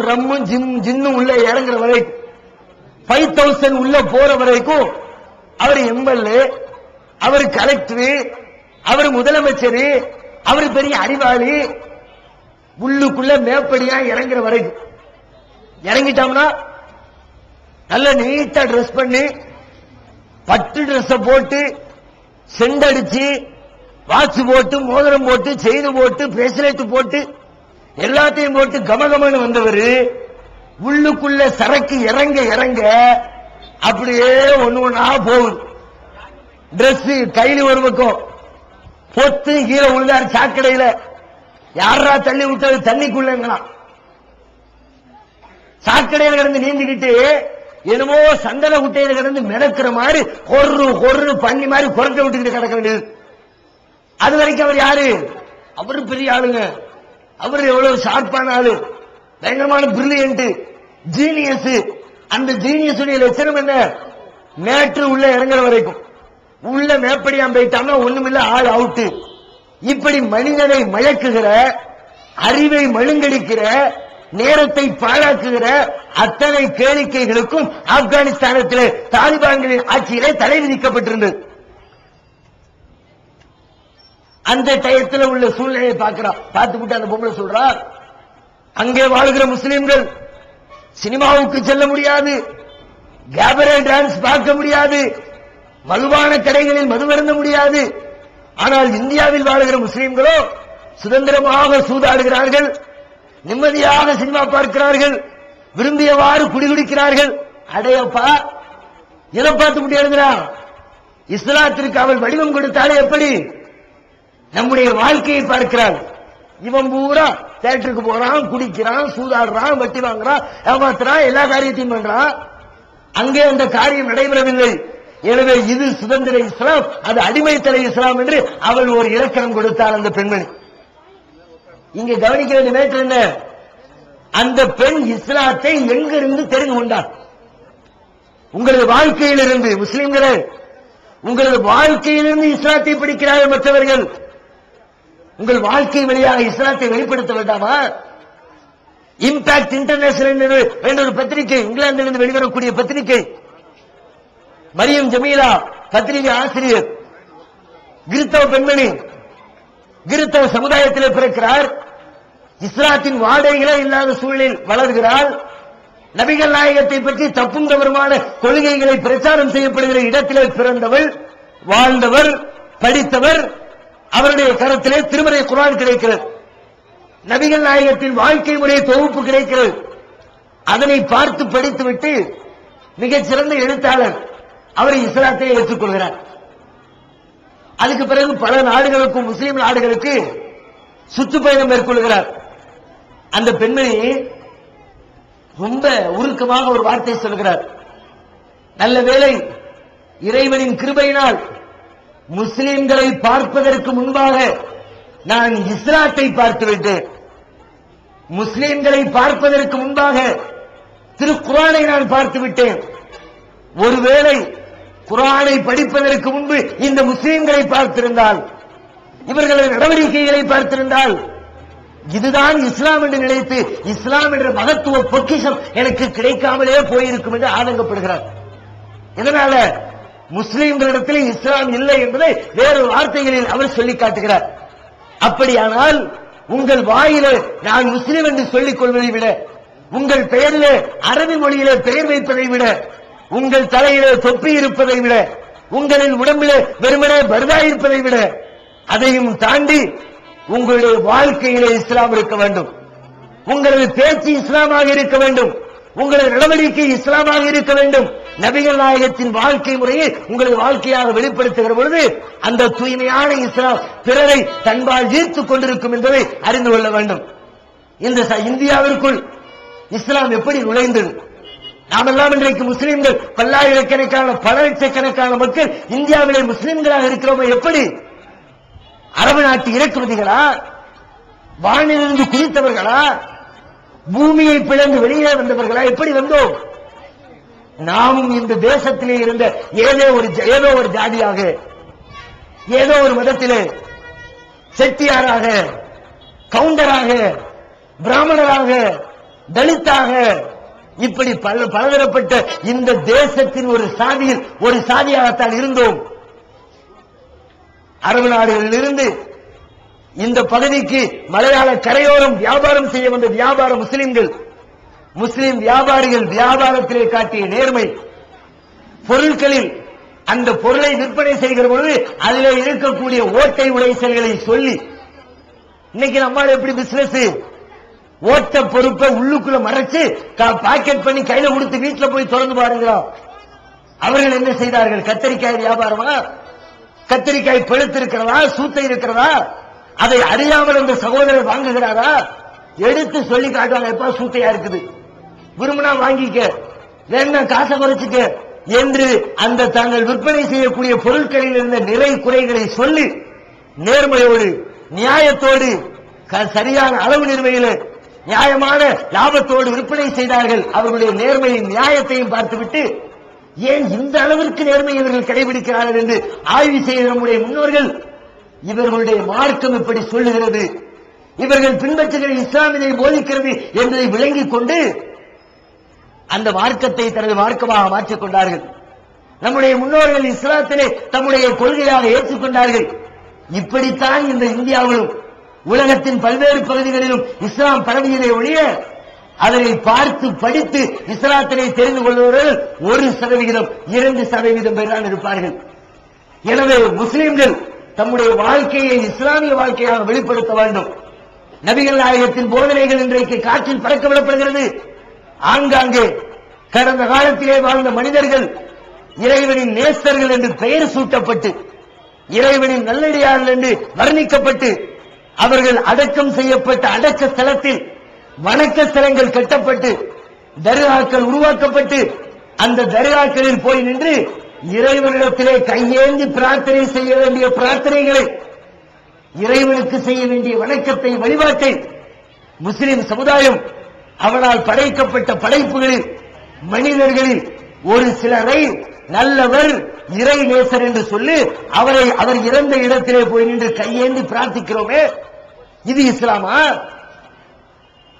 ரம்மும் ஜின்னும் உள்ள இறங்குற வரைக்கும், 5000 உள்ள போற வரைக்கும் அவர் எம்எல்ஏ, அவர் கலெக்டர், அவர் முதலமைச்சர், அவர் பெரிய அறிவாளி. உள்ளுக்குள்ள மேப்படியா இறங்குற வரைக்கும் இறங்கிட்டோம்னா நல்ல நீட்டா ட்ரெஸ் பண்ணி பட்டு ட்ரெஸ் போட்டு செண்டடிச்சு வாட்ச் போட்டு மோதிரம் போட்டு செயின் போட்டு பிரேஸ்லெட் போட்டு எல்லாத்தையும் போட்டு கமகமன்னு வந்தவர் உள்ளுக்குள்ள சரக்கு இறங்க இறங்க அப்படியே ஒண்ணு ஒண்ணா போகுது. டிரெஸ் கையில ஒரு பக்கம் பொத்து கீழே உள்ளார் சாக்கடையில. யாரா தள்ளி விட்டது தண்ணிக்குள்ளங்களாம். சாக்கடையில கிடந்து நீந்திக்கிட்டு என்னமோ சந்தன குட்டையில கிடந்து மிதக்கிற மாதிரி கொர்ரு பண்ணி மாதிரி குறைக்க விட்டுக்கிட்டு கிடக்க வேண்டியது. அது வரைக்கும் அவர் யாரு? அவரு பெரிய ஆளுங்க. அவர் எவ்வளவு ஷார்ப்பான ஆளு, பயங்கரமான பிரில்லியன்ட், ஜீனியஸ். அந்த ஜீனியஸுடைய லட்சணம் என்ன? மேட்ரு உள்ள இறங்குற வரைக்கும். உள்ள மேப்படியாம் போயிட்டான்னா ஒண்ணுமில்ல, ஆள் அவுட்டு. இப்படி மனிதனை மயக்குகிற, அறிவை மழுங்கடிக்கிற, நேரத்தை பாழாக்குகிற அத்தனை கேளிக்கைகளுக்கும் ஆப்கானிஸ்தானத்தில் தாலிபான்களின் ஆட்சியிலே தடை விதிக்கப்பட்டிருந்தது. அந்த டயத்தில் உள்ள சூழ்நிலையை பார்க்கிறான். பார்த்துவிட்டு அந்த பொம்பளை சொல்றா, அங்கே வாழ்கிற முஸ்லிம்கள் சினிமாவுக்கு செல்ல முடியாது, கேபரே டான்ஸ் பார்க்க முடியாது, மதுபான கடைகளில் மது அருந்த முடியாது. ஆனால் இந்தியாவில் வாழ்கிற முஸ்லிம்களோ சுதந்திரமாக சூதாடுகிறார்கள், நிம்மதியாக சினிமா பார்க்கிறார்கள், விரும்பியவாறு குடிகுடிக்கிறார்கள். அடையப்பா, எதை பார்த்து விட்டு எழுதுறான்? இஸ்லாத்திற்கு அவள் வடிவம் கொடுத்தாலே எப்படி? நம்முடைய வாழ்க்கையை பார்க்கிறாள். இவன் பூரா தேட்டருக்கு போறான், குடிக்கிறான், சூதாடுறான், வட்டி வாங்குறான், ஏமாத்துறான், எல்லா காரியத்தையும் பண்றான். அங்கே அந்த காரியம் நடைபெறவில்லை. எனவே இது சுதந்திர இஸ்லாம், அது அடிமைத்தன இஸ்லாம் என்று அவள் ஒரு இலக்கணம் கொடுத்தாள் அந்த பெண்மணி. இங்க கவனிக்க வேண்டிய மேட்டர் என்ன? அந்த பெண் இஸ்லாத்தை எங்கிருந்து தெரிந்து கொண்டார்? உங்களது வாழ்க்கையிலிருந்து. முஸ்லிம்களே, உங்களது வாழ்க்கையிலிருந்து இஸ்லாத்தை படிக்கிறார்கள் மற்றவர்கள். உங்கள் வாழ்க்கை வழியாக இஸ்லாத்தை வெளிப்படுத்த வேண்டாமா? இம்பாக்ட் இன்டர்நேஷனல் என்ற ஒரு பத்திரிகை, இங்கிலாந்திலிருந்து வெளிவரக்கூடிய பத்திரிகை, மரியம் ஜமீலா பத்திரிகை ஆசிரியர், கிறிஸ்தவ பெண்மணி, கிறிஸ்தவ சமுதாயத்தில் பிறக்கிறார், இஸ்லாத்தின் வாடைகளே இல்லாத சூழலில் வளர்கிறாள். நபிகள் நாயகத்தை பற்றி தப்பும் தவறுமான கொள்கைகளை பிரச்சாரம் செய்யப்படுகிற இடத்திலே பிறந்தவள், வாழ்ந்தவர், படித்தவர். அவருடைய கருத்திலே திருமறை குர்ஆன் கிடைக்கிறது, நபிகள் நாயகத்தின் வாழ்க்கை முறை தொகுப்பு கிடைக்கிறது. அதனை பார்த்து படித்துவிட்டு மிகச்சிறந்த எழுத்தாளர் அவர் இஸ்லாத்தை ஏற்றுக்கொள்கிறார். அதுக்கு பிறகு பல நாடுகளுக்கும், முஸ்லீம் நாடுகளுக்கு சுற்றுப்பயணம் மேற்கொள்கிறார். அந்த பெண்மணி ரொம்ப உருக்கமாக ஒரு வார்த்தை சொல்கிறார். நல்ல வேளை, இறைவனின் கிருபையினால் முஸ்லிம்களை பார்ப்பதற்கு முன்பாக நான் இஸ்லாத்தை பார்த்துவிட்டேன். முஸ்லிம்களை பார்ப்பதற்கு முன்பாக திருக்குர்ஆனை நான் பார்த்துவிட்டேன். ஒருவேளை குர்ஆனை படிப்பதற்கு முன்பு இந்த முஸ்லிம்களை பார்த்திருந்தால், இவர்களது நடவடிக்கைகளை பார்த்திருந்தால், இதுதான் இஸ்லாம் என்று நினைத்து இஸ்லாம் என்ற மகத்துவ பொக்கிஷம் எனக்கு கிடைக்காமலே போயிருக்கும் என்று ஆதங்கப்படுகிறார். இதனால முஸ்லிம்களிடத்தில் இஸ்லாம் இல்லை என்பதை வேறு வார்த்தைகளில் அவர் சொல்லி காட்டுகிறார். அப்படியானால் உங்கள் வாயிலே நான் முஸ்லிம் என்று சொல்லிக் கொள்வதை விட, உங்கள் பெயரிலே அரபி மொழியிலே பெயர் வைப்பதை விட, உங்கள் தலையிலே தொப்பி இருப்பதை விட, உங்களின் உடம்பிலே வெறுமனே பர்தா இருப்பதை விட, அதையும் தாண்டி உங்களுடைய வாழ்க்கையிலே இஸ்லாம் இருக்க வேண்டும். உங்களது பேச்சு இஸ்லாமாக இருக்க வேண்டும். உங்களது நடவடிக்கை இஸ்லாமாக இருக்க வேண்டும். நபிகள் நாயகத்தின் வாழ்க்கை முறையை உங்களது வாழ்க்கையாக வெளிப்படுத்துகிற பொழுது அந்த தூய்மையான இஸ்லாம் பிறரை தன்பால் ஈர்த்துக் கொண்டிருக்கும் என்பதை அறிந்து கொள்ள வேண்டும். இந்த இந்தியாவிற்குள் இஸ்லாம் எப்படி நுழைந்தது? நாமெல்லாம் இன்றைக்கு முஸ்லிம்கள் பல்லாயிரக்கணக்கான பல லட்சக்கணக்கான மக்கள் இந்தியாவிலே முஸ்லிம்களாக இருக்கிறோம். எப்படி? அரபு நாட்டு இறக்குமதிகளா? வானிலிருந்து குதித்தவர்களா? பூமியை பிளந்து வெளியே வந்தவர்களா? எப்படி வந்தோம்? நாமும் இந்த தேசத்திலே இருந்த ஏதோ ஒரு ஜாதியாக, ஏதோ ஒரு மதத்திலே செட்டியாராக, கவுண்டராக, பிராமணராக, தலித்தாக, இப்படி பலதரப்பட்ட இந்த தேசத்தின் ஒரு சாதியில் ஒரு சாதியாகத்தான் இருந்தோம். அரபு நாடுகளில் இருந்து இந்த பகுதிக்கு மலையாள கரையோரம் வியாபாரம் செய்ய வந்த வியாபார முஸ்லிம்கள், முஸ்லிம் வியாபாரிகள் வியாபாரத்திலே காட்டிய நேர்மை, பொருட்களில் அந்த பொருளை விற்பனை செய்கிற பொழுது அதிலே இருக்கக்கூடிய ஓட்டை உடைசல்களை சொல்லி, இன்னைக்கு நம்மால் எப்படி பிசினஸ், ஓட்ட பொறுப்பை உள்ளுக்குள்ள மறைச்சு பாக்கெட் பண்ணி கையில கொடுத்து வீட்டுல போய் திறந்து பாருங்களா. அவர்கள் என்ன செய்தார்கள்? கத்தரிக்காய் வியாபாரமா? கத்தரிக்காய் பழுத்து இருக்கிறதா, சூத்தை இருக்கிறதா, அதை அறியாமல் அந்த சகோதரர் வாங்குகிறாரா? எடுத்து சொல்லி காட்டுவாங்க, எப்ப சூத்தையா இருக்குது, விரும்பினா வாங்கிக்க, வேணா காசை குறைச்சிக்க என்று அந்த தாங்கள் விற்பனை செய்யக்கூடிய பொருட்களில் இருந்த நிறை குறைகளை சொல்லி நேர்மையோடு நியாயத்தோடு சரியான அளவு நிர்மையில் நியாயமான லாபத்தோடு விற்பனை செய்தார்கள். அவர்களுடைய நேர்மையின் நியாயத்தையும் பார்த்துவிட்டு ஏன் இந்த அளவிற்கு நேர்மை இவர்கள் கடைபிடிக்கிறார்கள் என்று ஆய்வு செய்த நம்முடைய முன்னோர்கள், இவர்களுடைய மார்க்கம் இப்படி சொல்லுகிறது, இவர்கள் பின்பற்றுகிற இஸ்லாம் இதை போதிக்கிறது என்பதை விளங்கிக் கொண்டு அந்த மார்க்கத்தை தனது மார்க்கமாக மாற்றிக் கொண்டார்கள். நம்முடைய முன்னோர்கள் இஸ்லாத்திலே தம்முடைய கொள்கையாக ஏற்றுக்கொண்டார்கள். இப்படித்தான் இந்த இந்தியாவிலும் உலகத்தின் பல்வேறு பகுதிகளிலும் இஸ்லாம் பரவியதை ஒழிய அதனை பார்த்து படித்து இஸ்லாத்தினை தெரிந்து கொள்பவர்கள் 1%, 2% பேர்தான் இருப்பார்கள். எனவே முஸ்லிம்கள் தம்முடைய வாழ்க்கையை இஸ்லாமிய வாழ்க்கையாக வெளிப்படுத்த வேண்டும். நபிகள் நாயகத்தின் போதனைகள் இன்றைக்கு காற்றில் பறக்க விடப்படுகிறது. ஆங்காங்கே கடந்த காலத்திலே வாழ்ந்த மனிதர்கள் இறைவனின் நேசர்கள் என்று பெயர் சூட்டப்பட்டு, இறைவனின் நல்லடியார்கள் என்று வர்ணிக்கப்பட்டு, அவர்கள் அடக்கம் செய்யப்பட்ட அடக்க ஸ்தலத்தில் வணக்க ஸ்தலங்கள் கட்டப்பட்டு, தர்காக்கள் உருவாக்கப்பட்டு, அந்த தர்காக்களில் போய் நின்று இறைவனிடத்திலே கையேந்தி பிரார்த்தனை செய்ய வேண்டிய பிரார்த்தனைகளை, இறைவனுக்கு செய்ய வேண்டிய வணக்கத்தை, வழிபாட்டை முஸ்லிம் சமுதாயம் அவனால் படைக்கப்பட்ட படைப்புகளில் மனிதர்களில் ஒரு சிலரை நல்லவர், இறை நேசர் என்று சொல்லி அவர் இறந்த இடத்திலே போய் நின்று கையேந்தி பிரார்த்திக்கிறோமே, இது இஸ்லாமா?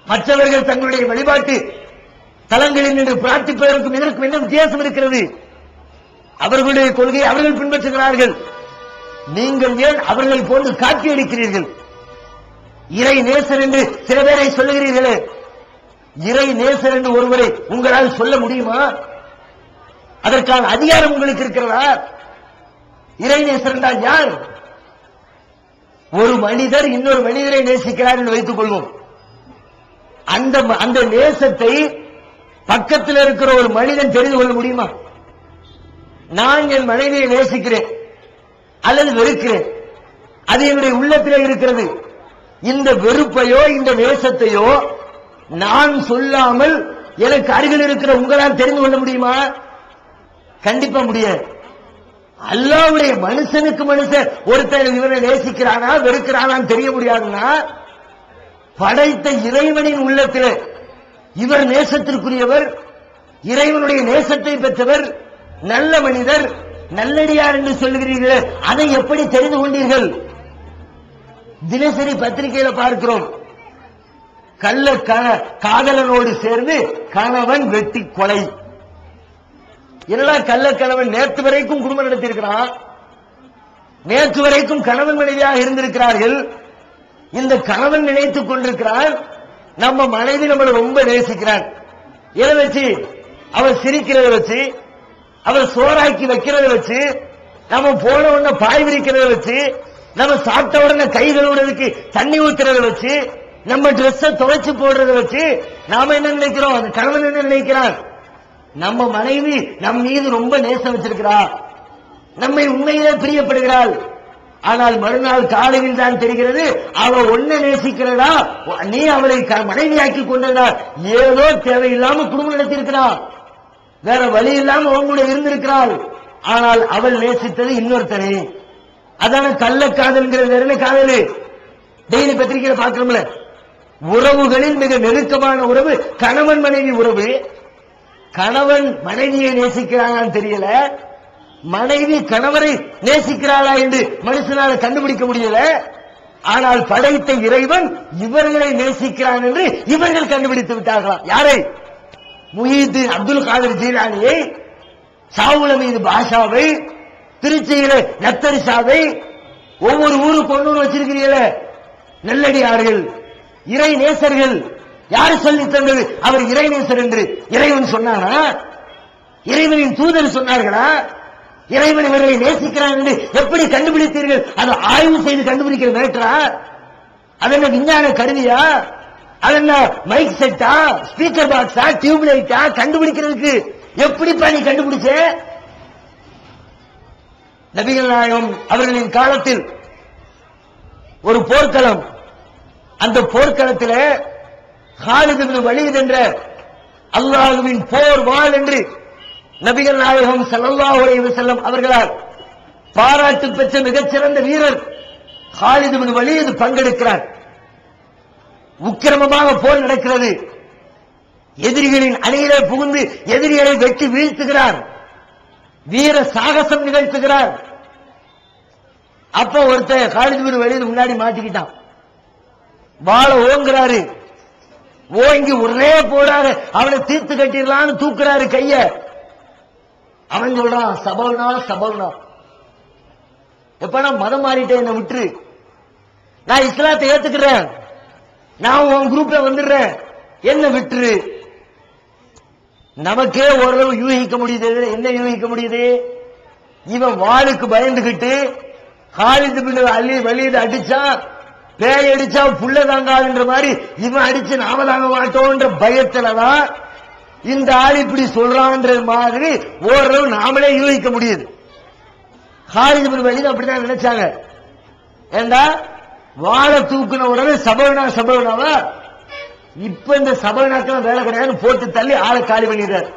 மற்றவர்கள் தங்களுடைய வழிபாட்டு தலங்களில் நின்று பிரார்த்திப்பதற்கும் இதற்கும் என்ன வித்தியாசம் இருக்கிறது? அவர்களுடைய கொள்கையை அவர்கள் பின்பற்றுகிறார்கள். நீங்கள் ஏன் அவர்கள் போன்று காட்சியளிக்கிறீர்கள்? இறை நேசர் என்று சில பேரை சொல்லுகிறீர்களே, இறை நேசர் என்று ஒருவரை உங்களால் சொல்ல முடியுமா? அதற்கான அதிகாரம் உங்களுக்கு இருக்கிறதா? இறை நேசர் என்றால் யார்? ஒரு மனிதர் இன்னொரு மனிதரை நேசிக்கிறார் என்று வைத்துக் கொள்வோம். அந்த நேசத்தை பக்கத்தில் இருக்கிற ஒரு மனிதன் தெரிந்து கொள்ள முடியுமா? நான் என் மனைவியை நேசிக்கிறேன் அல்லது வெறுக்கிறேன், அது என்னுடைய உள்ளத்திலே இருக்கிறது. இந்த வெறுப்பையோ இந்த நேசத்தையோ நான் சொல்லாமல் எனக்கு அருகில் இருக்கிற உங்களால் தெரிந்து கொள்ள முடியுமா? கண்டிப்பா முடியாது. அல்லாஹ்வுடைய மனுஷனுக்கு மனுஷன் ஒருத்தர் இவரை நேசிக்கிறானா வெறுக்கிறானான்னு தெரிய முடியாதுன்னா, படைத்த இறைவனின் உள்ளத்தில் இவர் நேசத்திற்குரியவர், இறைவனுடைய நேசத்தை பெற்றவர், நல்ல மனிதர், நல்லடியார் என்று சொல்லுகிறீர்கள், அதை எப்படி தெரிந்து கொண்டீர்கள்? தினசரி பத்திரிகையில பார்க்கிறோம், கள்ள காதலனோடு சேர்ந்து கணவன் வெட்டி கொலை. என்னடா கள்ளக்கணவன்? நேற்று வரைக்கும் குடும்பம் நடத்தியிருக்கிறான், நேற்று வரைக்கும் கணவன் மனைவியாக இருந்திருக்கிறார்கள். இந்த கணவன் நினைத்துக் கொண்டிருக்கிறார் நம்ம மனைவி நம்மளை ரொம்ப நேசிக்கிறார். எதை வச்சு? அவள் சிரிக்கிறத வச்சு, அவள் சோறாக்கி வைக்கிறத வச்சு, நம்ம போன உடனே பாய் விரிக்கிறத வச்சு, நம்ம சாப்பிட்ட உடனே கை கழுவுறதுக்கு தண்ணி ஊத்துறத வச்சு, நம்ம டிரெஸ் துவைச்சு போடுறத வச்சு நாம என்ன நினைக்கிறோம்? அந்த கணவன் என்ன நினைக்கிறான்? நம்ம மனைவி நம் மீது ரொம்ப நேசம் வச்சிருக்கிறார், நம்மை உண்மையிலே பிரியப்படுகிறாள். ஆனால் மறுநாள் காலையில் தான் தெரிகிறது அவள் ஒன்ன நேசிக்கிறதா, நீ அவளை மனைவியாக்கி கொண்டதா, ஏதோ தேவையில்லாம குடும்பம் நடத்தியிருக்கிறாள், வேற வழி இல்லாம அவங்களோட இருந்திருக்கிறாள். ஆனால் அவள் நேசித்தது இன்னொருத்தனை. அதான கள்ளக்காதல்ங்கிறது. வேற என்ன காதல்? டெய்லி பத்திரிகையில பார்க்கிறோம்ல, உறவுகளில் மிக நெருக்கமான உறவு கணவன் மனைவி உறவு. கணவன் மனைவியை நேசிக்கிறானான்னு தெரியல, மனைவி கணவரை நேசிக்கிறாளா என்று மனுஷனால கண்டுபிடிக்க முடியல. ஆனால் படைத்த இறைவன் இவர்களை நேசிக்கிறான் என்று இவர்கள் கண்டுபிடித்து விட்டார்களாம். யாரை? முஹீதீன் அப்துல் காதர் ஜீலானியை, சாவுல மீது பாஷாவை, திருச்சியில நத்தரிசாவை, ஒவ்வொரு ஊருக்கு ஒன்று வச்சிருக்கிறீங்களே நல்லடியார்கள், இறை நேசர்கள். யாரு சொல்லி தந்தது அவர் இறை நேசர் என்று? இறைவன் சொன்னானா? இறைவனின் தூதர் சொன்னார்களா? இறைவன் இவர்களை நேசிக்கிறான் என்று எப்படி கண்டுபிடித்தீர்கள்? அதை ஆய்வு செய்து கண்டுபிடிக்கிற மேட்டரா? அது என்ன விஞ்ஞான கருவியா? அது என்ன மைக் செட்டா, ஸ்பீக்கர் பாக்ஸா, டியூப் லைட்டா? கண்டுபிடிக்கிறதுக்கு எப்படிப்பா நீ கண்டுபிடிச்ச? நபிகள் நாயகம் அவர்களின் காலத்தில் ஒரு போர்க்களம், அந்த போர்க்களத்தில் காலித் இப்னு வலீத் என்ற அல்லாஹ்வின் போர் வாள் என்று நபிகள் நாயகம் ஸல்லல்லாஹு அலைஹி வஸல்லம் அவர்களால் பாராட்டு பெற்ற மிகச்சிறந்த வீரர் காலித் இப்னு வலீத் பங்கெடுக்கிறார். உக்கிரமமாக போர் நடக்கிறது. எதிரிகளின் அணியிலே புகுந்து எதிரிகளை வெட்டி வீழ்த்துகிறார், வீர சாகசம் நிகழ்த்துகிறார். அப்ப ஒருத்தர் காலித் இப்னு வலீத் முன்னாடி மாட்டிக்கிட்டான், வாளை ஓங்குறாரு. ஓங்கி ஒரே போடாத அவனை தீர்த்து கட்டிடலான்னு தூக்குறாரு கைய. அவன் சொல்றான், சபல்னா சபல்னா, எப்ப நான் மதம் மாறிட்டேன், என்ன விட்டுரு, நான் இஸ்லாத்தை ஏத்துக்கிறேன், நான் உன் குரூப்ல வந்துடுறேன், என்ன விட்டுரு. நமக்கே ஓரளவு யூகிக்க முடியுது. என்ன யூகிக்க முடியுது? இவன் வாளுக்கு பயந்துகிட்டு காலித் இப்னு வலீத் அடிச்சா, பேய் அடிச்சா புள்ள தாங்காதுன்ற மாதிரி இவன் அடிச்சு நாம தாங்க மாட்டோன்ற பயத்துலதான் இந்த ஆள் இப்படி சொல்றான்ற மாதிரி ஓரளவு நாமளே யூகிக்க முடியுது. காலித் பின் வலீத் அப்படிதான் நினைச்சாங்க. ஏண்டா வாழை தூக்குன உடனே சபவனாவா இப்ப இந்த சபவனாக்கெல்லாம் வேலை கிடையாது போட்டு தள்ளி ஆளை காலி பண்ணிடுறாரு.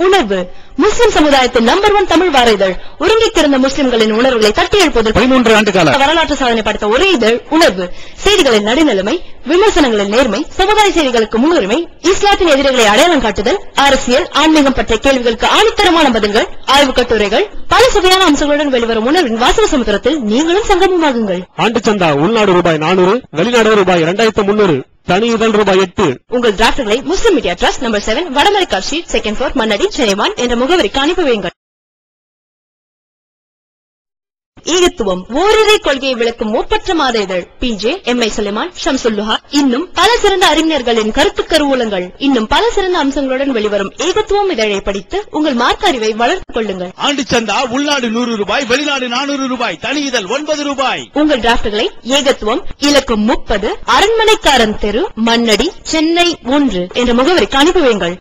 உணர்வு முஸ்லிம் சமுதாயத்தின் நம்பர் 1 தமிழ் வார இதழ். உறங்கித்திருந்த முஸ்லிம்களின் உணர்வுகளை தட்டி எழுப்புவதற்கு 13 ஆண்டு கால வரலாற்று சாதனை படைத்த ஒரே இதழ் உணர்வு. செய்திகளின் நடுநிலைமை, விமர்சனங்களின் நேர்மை, சமுதாய செய்திகளுக்கு முன்னுரிமை, இஸ்லாத்தின் எதிரிகளை அடையாளம் காட்டுதல், அரசியல், ஆன்மீகம் பற்றிய கேள்விகளுக்கு ஆணித்தரமான பதில்கள், ஆய்வுக் கட்டுரைகள், பல சுவையான அம்சங்களுடன் வெளிவரும் உணர்வின் வாசக சமுத்திரத்தில் நீங்களும் சங்கமமாகுங்கள். ஆண்டு சந்தா உள்நாடு ரூபாய் 400, வெளிநாடு ரூபாய் 2300, தனி இதழ் ரூபாய் 8. உங்கள் டிராஃப்ட்களை முஸ்லிம் மீடியா ட்ரஸ்ட் நம்பர் 7 வடமலைக்கா street 2nd floor Mannady Chennai என்ற முகவரிக்கு அனுப்பி வையுங்கள். ஈகத்துவம் ஓரிரை கொள்கையை விளக்கும் ஒப்பற்ற மாத இதழ். PJ, MI சுலைமான், ஷம்சுல்லுஹா, இன்னும் பல சிறந்த அறிஞர்களின் கருத்து கருவூலங்கள், இன்னும் பல சிறந்த அம்சங்களுடன் வெளிவரும் ஏகத்துவம் இதழை படித்து உங்கள் மார்க்க அறிவை வளர்த்துக் கொள்ளுங்கள். ஆண்டு சந்தா உள்நாடு 100 ரூபாய், வெளிநாடு 400 ரூபாய், தனி இதழ் 9 ரூபாய். உங்கள் டிராஃப்ட்களை ஏகத்துவம் இலக்கம் 30 அரண்மனைக்காரன் தெரு மண்ணடி சென்னை 1 என்ற முகவரிக்கு அனுப்பி வையுங்கள்.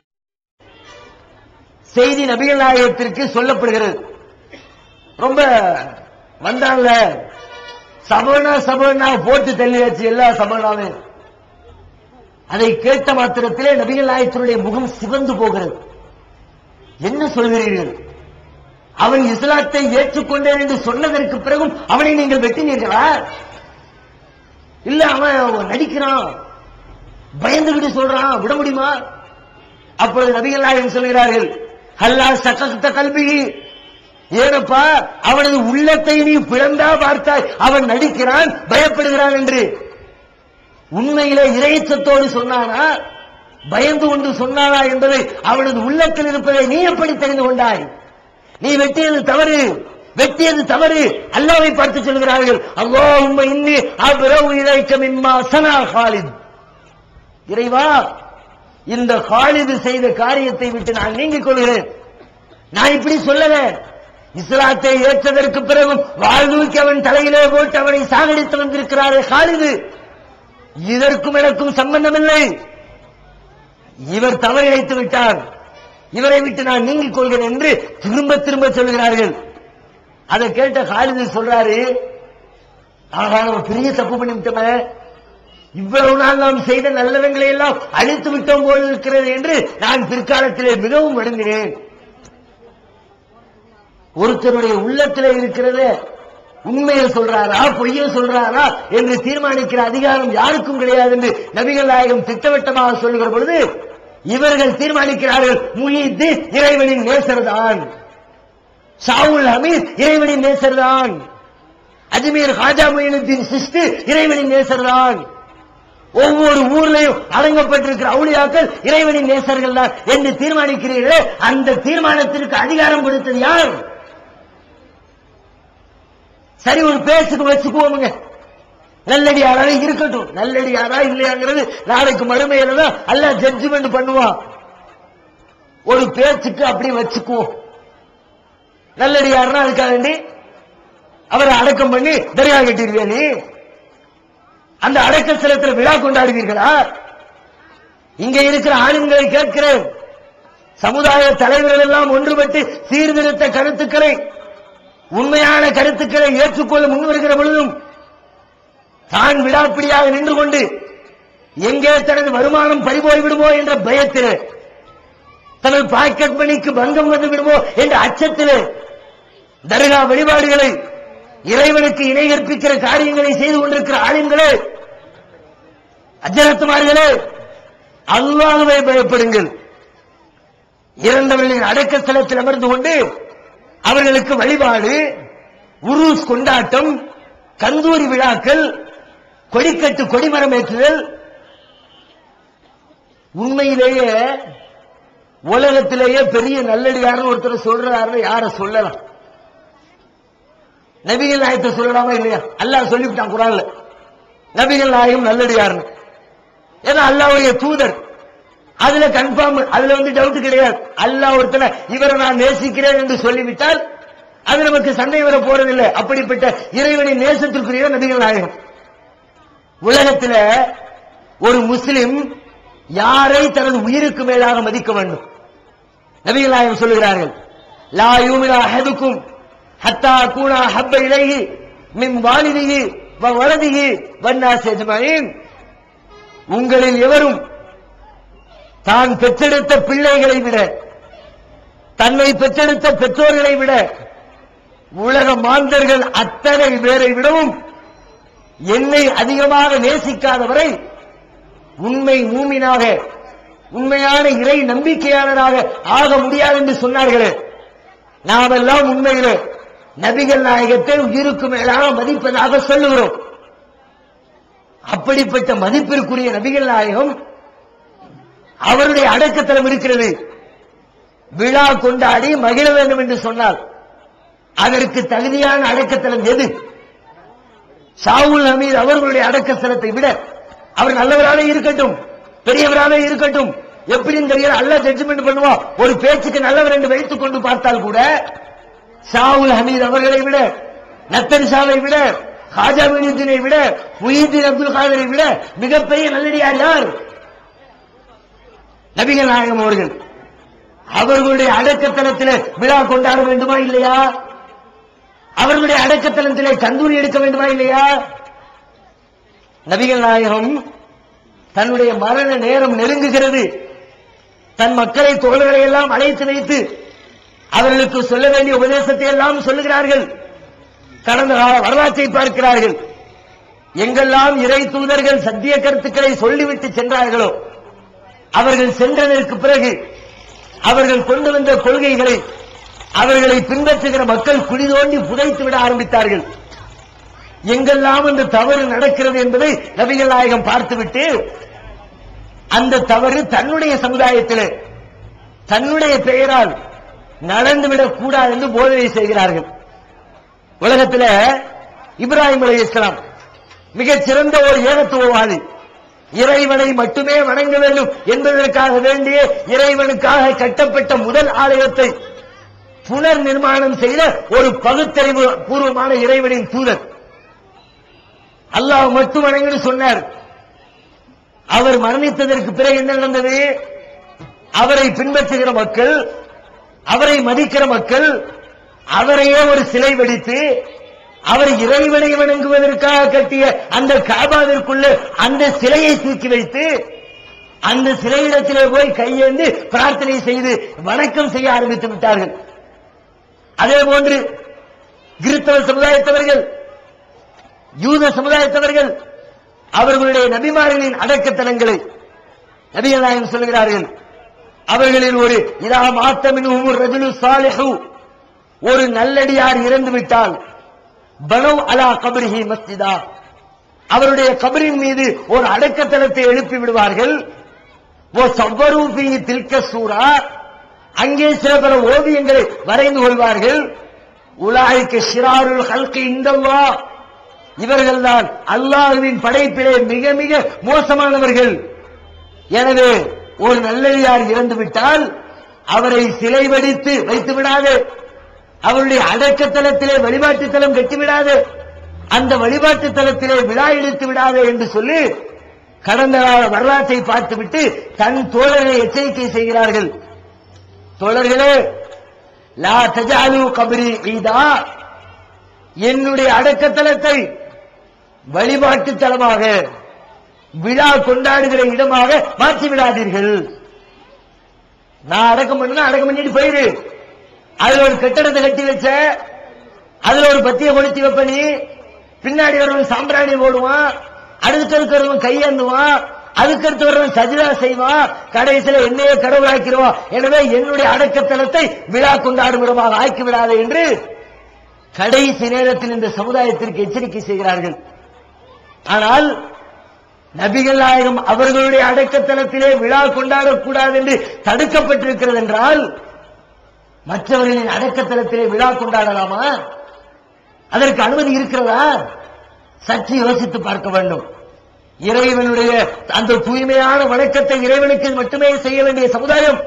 செய்தி நபிகள் நாயகத்திற்கு சொல்லப்படுகிறது. ரொம்ப வந்தாங்க சபவனா போட்டு தள்ளியாச்சு எல்லா சபவனாவும். அதை கேட்ட மாத்திரத்திலே நபிகள் நாயகத்தினுடைய முகம் சிவந்து போகிறது. என்ன சொல்கிறீர்கள்? அவன் இஸ்லாத்தை ஏற்றுக்கொண்டேன் என்று சொன்னதற்கு பிறகும் அவனை நீங்கள் வெட்டினீர்களா? இல்ல அவன் நடிக்கிறான், பயந்துகிட்டு சொல்றான், விட முடியுமா? அப்பொழுது நபிகள் நாயகம் சொல்கிறார்கள், அல்லா சக்கத்த கல்வி, ஏனப்பா அவனது உள்ளத்தை நீ பிளந்தா பார்த்தாய், அவன் நடிக்கிறான், பயப்படுகிறான் என்று. உண்மையிலே இறைச்சத்தோடு சொன்னானா, பயந்து கொண்டு சொன்னானா என்பதை அவனது உள்ளத்தில் இருப்பதை நீ எப்படி தெரிந்து கொண்டாய்? நீ வெட்டியது தவறு. அல்லாஹ்வை பார்த்து சொல்கிறார்கள், அல்லாஹும்ம இன்னி அப்ரவு இலைக்க மிம்மா ஸனா காலித். இறைவா, இந்த காலித் செய்த காரியத்தை விட்டு நான் நீங்கிக் கொள்கிறேன். நான் இப்படி சொல்லல. இஸ்லாத்தை ஏற்றதற்கு பிறகும் வாழ்தூக்கி அவன் தலையிலே போட்டு அவனை சாகடித்து வந்திருக்கிறாரே காலிது, இதற்கும் எனக்கும் சம்பந்தமில்லை. இவர் தவறு இழைத்து விட்டார், இவரை விட்டு நான் நீங்கிக் கொள்கிறேன் என்று திரும்ப சொல்கிறார்கள். அதை கேட்ட காலிது சொல்றாரு, ஆகா நம்ம பெரிய தப்பு பண்ணிவிட்டோமே, இவ்வளவு நாள் நாம் செய்த நல்லவங்களை எல்லாம் அழித்து விட்டோம் போல் இருக்கிறது என்று நான் பிற்காலத்திலே மிகவும் வருந்தினேன். ஒருத்தருடைய உள்ளத்திலே இருக்கிறது உண்மையை சொல்றாரா பொய்யை சொல்றாரா என்று தீர்மானிக்கிற அதிகாரம் யாருக்கும் கிடையாது என்று நபிகள் நாயகம் திட்டவட்டமாக சொல்லுகிற பொழுது இவர்கள் தீர்மானிக்கிறார்கள், முஹித்தீன் இறைவனின் நேசர்தான், ஷாவுல் ஹமீத் இறைவனின் நேசர்தான், அஜ்மீர் ஹாஜா மொயினுத்தீன் சிஸ்தி இறைவனின் நேசர்தான், ஒவ்வொரு ஊர்லயும் அடங்கப்பட்டிருக்கிற அவுளியாக்கள் இறைவனின் நேசர்கள் தான் என்று தீர்மானிக்கிறீர்களே, அந்த தீர்மானத்திற்கு அதிகாரம் கொடுத்தது யார்? சரி, ஒரு பேச்சுக்கு வச்சுக்குவோமுங்க, நல்லடியாரா இருக்கட்டும். நல்லடியாரா இல்லையாங்கிறது நாளைக்கு மறுமையில தான் அல்லாஹ் ஜட்ஜ்மெண்ட் பண்ணுவான். ஒரு பேச்சுக்கு அப்படி வச்சுக்குவோம். நல்லடியாருன்னா அதுக்காக வேண்டி அவரை அடக்கம் பண்ணி தர்கா கட்டிடுவியா நீ? அந்த அடக்க ஸ்தலத்தில் விழா கொண்டாடுவீர்களா? இங்க இருக்கிற ஆளுங்களை கேட்கிறேன், சமுதாய தலைவர்கள் எல்லாம் ஒன்றுபட்டு சீர்திருத்த கருத்துக்களை, உண்மையான கருத்துக்களை ஏற்றுக்கொள்ள முன் வருகிற பொழுதும் தான் விடாப்பிடியாக நின்று கொண்டு எங்கே தனது வருமானம் பறிபோய் விடுமோ என்ற பயத்திலே, தனது பாக்கெட் மணிக்கு பங்கம் வந்து விடுமோ என்ற அச்சத்திலே தர்கா வழிபாடுகளை, இறைவனுக்கு இணை கற்பிக்கிற காரியங்களை செய்து கொண்டிருக்கிற ஆளுங்களே, அஜரத்துமார்களே, அல்லாஹ்வை பயப்படுங்கள். இறந்தவர்களின் அடக்க ஸ்தலத்தில் அமர்ந்து கொண்டு அவர்களுக்கு வழிபாடு, உருஸ் கொண்டாட்டம், கந்தூரி விழாக்கள், கொடிக்கட்டு கொடிமரம் ஏற்றுதல், உண்மையிலேயே உலகத்திலேயே பெரிய நல்லடியார்னு ஒருத்தர் சொல்றாரு. யார சொல்லலாம்? நபிகள் நாயகத்தை சொல்லலாமா இல்லையா? அல்லாஹ் சொல்லிவிட்டான் குர்ஆன்ல, நபிகள் நாயகம் நல்லடியார்னு. ஏன்னா அல்லாஹ்வுடைய தூதர், அதுல கன்ஃபார்ம், அதுல டவுட் கிடையாது. அல்லாஹ் ஒருத்தனை இவரை நான் நேசிக்கிறேன் என்று சொல்லிவிட்டால் அது நமக்கு சண்டை வர போறதில்லை. அப்படிப்பட்ட இறைவனின் நேசத்திற்குரிய நபிகள் நாயகம். உலகத்தில் ஒரு முஸ்லிம் யாரை தனது உயிருக்கு மேலாக மதிக்க வேண்டும். நபிகள் நாயகம் சொல்லுகிறார்கள், லா யூமினு அஹதுக்கும் ஹத்தா கூனா ஹப்ப இலைஹி மின் வாலிதிஹி வ வலதிஹி வன்னாஸி அஜ்மஈன். உங்களில் எவரும் தான் பெற்றெடுத்த பிள்ளைகளை விட, தன்னை பெற்றெடுத்த பெற்றோர்களை விட, உலக மாந்தர்கள் அத்தனை பேரை விடவும் என்னை அதிகமாக நேசிக்காதவரை உண்மை மூமினாக, உண்மையான இறை நம்பிக்கையாளராக ஆக முடியாது என்று சொன்னார்களே. நாமெல்லாம் உண்மையிலே நபிகள் நாயகத்தை உயிருக்கு மேலாக மதிப்பதாக சொல்லுகிறோம். அப்படிப்பட்ட மதிப்பிற்குரிய நபிகள் நாயகம் அவருடைய அடக்கத்தலம் இருக்கிறது. விழா கொண்டாடி மகிழ வேண்டும் என்று சொன்னால் அதற்கு தகுதியான அடக்கத்தலம் எது? ஷாவுல் ஹமீத் அவர்களுடைய அடக்கத்தலத்தை விட அவர் நல்லவராக இருக்கட்டும், பெரியவராக இருக்கட்டும், எப்படின்னு தெரியல, அல்ல ஜட்ஜ்மெண்ட் பண்ணுவோம். ஒரு பேச்சுக்கு நல்லவர் என்று வைத்துக் கொண்டு பார்த்தால் கூட ஷாவுல் ஹமீத் அவர்களை விட, நத்தன் ஷாவை விட, ஹாஜா மீனுদ্দিனை விட, முஹிதீன் அப்துல் காதரை விட மிகப்பெரிய நல்லடியார் யார்? நபிகள் நாயகம் அவர்கள். அவர்களுடைய அடக்கத்தலத்திலே விழா கொண்டாட வேண்டுமா இல்லையா? அவர்களுடைய அடக்கத்தலத்திலே கந்தூரி எடுக்க வேண்டுமா இல்லையா? நபிகள் நாயகம் தன்னுடைய மரண நேரம் நெருங்குகிறது. தன் மக்களை, தோழர்களை எல்லாம் அழைத்து வைத்து அவர்களுக்கு சொல்ல வேண்டிய உபதேசத்தை எல்லாம் சொல்லுகிறார்கள். கடந்த கால வரலாற்றை பார்க்கிறார்கள். எங்கெல்லாம் இறை தூதர்கள் சத்திய கருத்துக்களை சொல்லிவிட்டு சென்றார்களோ அவர்கள் சென்றதற்கு பிறகு அவர்கள் கொண்டு வந்த கொள்கைகளை அவர்களை பின்பற்றுகிற மக்கள் குழி தோண்டி புதைத்து விட ஆரம்பித்தார்கள். எங்கெல்லாம் அந்த தவறு நடக்கிறது என்பதை நபிகள் நாயகம் பார்த்துவிட்டு அந்த தவறு தன்னுடைய சமுதாயத்திலே தன்னுடைய பெயரால் நடந்துவிடக் கூடாது என்று போதனை செய்கிறார்கள். உலகத்தில் இப்ராஹிம் அலைஹிஸ்ஸலாம் மிகச் சிறந்த ஒரு ஏகத்துவவாதி. இறைவனை மட்டுமே வணங்க வேண்டும் என்பதற்காக வேண்டிய இறைவனுக்காக கட்டப்பட்ட முதல் ஆலயத்தை புனர் நிர்மாணம் செய்த ஒரு பகுத்தறிவு பூர்வமான இறைவனின் தூதர். அல்லாஹ் மட்டும் வணங்கன்னு சொன்னார். அவர் மரணித்ததற்கு பிறகு என்ன நடந்தது? அவரை பின்பற்றுகிற மக்கள், அவரை மதிக்கிற மக்கள் அவரையே ஒரு சிலை வெடித்து அவர் இறைவனை வணங்குவதற்காக கட்டிய அந்த காபாவிற்குள்ள அந்த சிலையை தூக்கி வைத்து அந்த சிலையிடத்திலே போய் கையேந்து பிரார்த்தனை செய்து வணக்கம் செய்ய ஆரம்பித்து விட்டார்கள். அதே போன்று கிறிஸ்தவ சமுதாயத்தவர்கள், யூத சமுதாயத்தவர்கள் அவர்களுடைய நபிமார்களின் அடக்கத்தலங்களை நபிகள் நாயகம் சொல்கிறார்கள். அவர்களில் ஒரு இதா மாத்தமின் ரஜுலு சாலிஹு, ஒரு நல்லடியார் இறந்து விட்டால் பனவ் அலா கபரிஹி மஸ்ஜிதா, அவருடைய கபரின் மீது ஒரு அடக்கத்தலத்தை எழுப்பி விடுவார்கள். ஓ சவ்வரு ஃபீஹி தில்க சூரா, அங்கே சில பல ஓவியங்களை வரைந்து கொள்வார்கள். உலாயிக ஷிராருல் ஹல்கி இந்தல்லாஹ், இவர்கள்தான் அல்லாஹ்வின் படைப்பிலே மிக மிக மோசமானவர்கள். எனவே ஒரு நல்லடியார் இறந்து விட்டால் அவரை சிலை வடித்து வைத்து விடாது, அவருடைய அடக்கத்தலத்திலே வழிபாட்டு தலம் கட்டிவிடாது, அந்த வழிபாட்டு தலத்திலே விழா எடுத்து விடாது என்று சொல்லி கடந்த வரலாற்றை பார்த்துவிட்டு தன் தோழரை எச்சரிக்கை செய்கிறார்கள். தோழர்களே, லா தஜாலு கபரி ஈதா, என்னுடைய அடக்கத்தலத்தை வழிபாட்டு தலமாக விழா கொண்டாடுகிற இடமாக மாற்றி விடாதீர்கள். நான் அடக்கம் பண்ணா அடக்கம் பண்ணிட்டு போயிரு, அதுல ஒரு கட்டடத்தை கட்டி வச்ச, அதுல ஒரு பத்திய கொளுத்தி வைப்ப, நீ பின்னாடி வரவன் சாம்பிராணி போடுவான், அடுத்தடுத்து வரவன் கையேந்துவான், அதுக்கடுத்து வரவன் சஜிதா செய்வான், கடைசியில என்னையே கடவுளாக்கிடுவான். எனவே என்னுடைய அடக்கத்தலத்தை விழா கொண்டாடும் இடமாக ஆக்கிவிடாது என்று கடைசி நேரத்தில் இந்த சமுதாயத்திற்கு எச்சரிக்கை செய்கிறார்கள். ஆனால் நபிகள் நாயகம் அவர்களுடைய அடக்கத்தலத்திலே விழா கொண்டாடக்கூடாது என்று தடுக்கப்பட்டிருக்கிறது என்றால் மற்றவர்களின் அடக்கத்தலத்திலே விழா கொண்டாடலாமா? அதற்கு அனுமதி இருக்கிறதா? சற்று யோசித்து பார்க்க வேண்டும். இறைவனுடைய அந்த தூய்மையான வணக்கத்தை இறைவனுக்கு மட்டுமே செய்ய வேண்டிய சமுதாயம்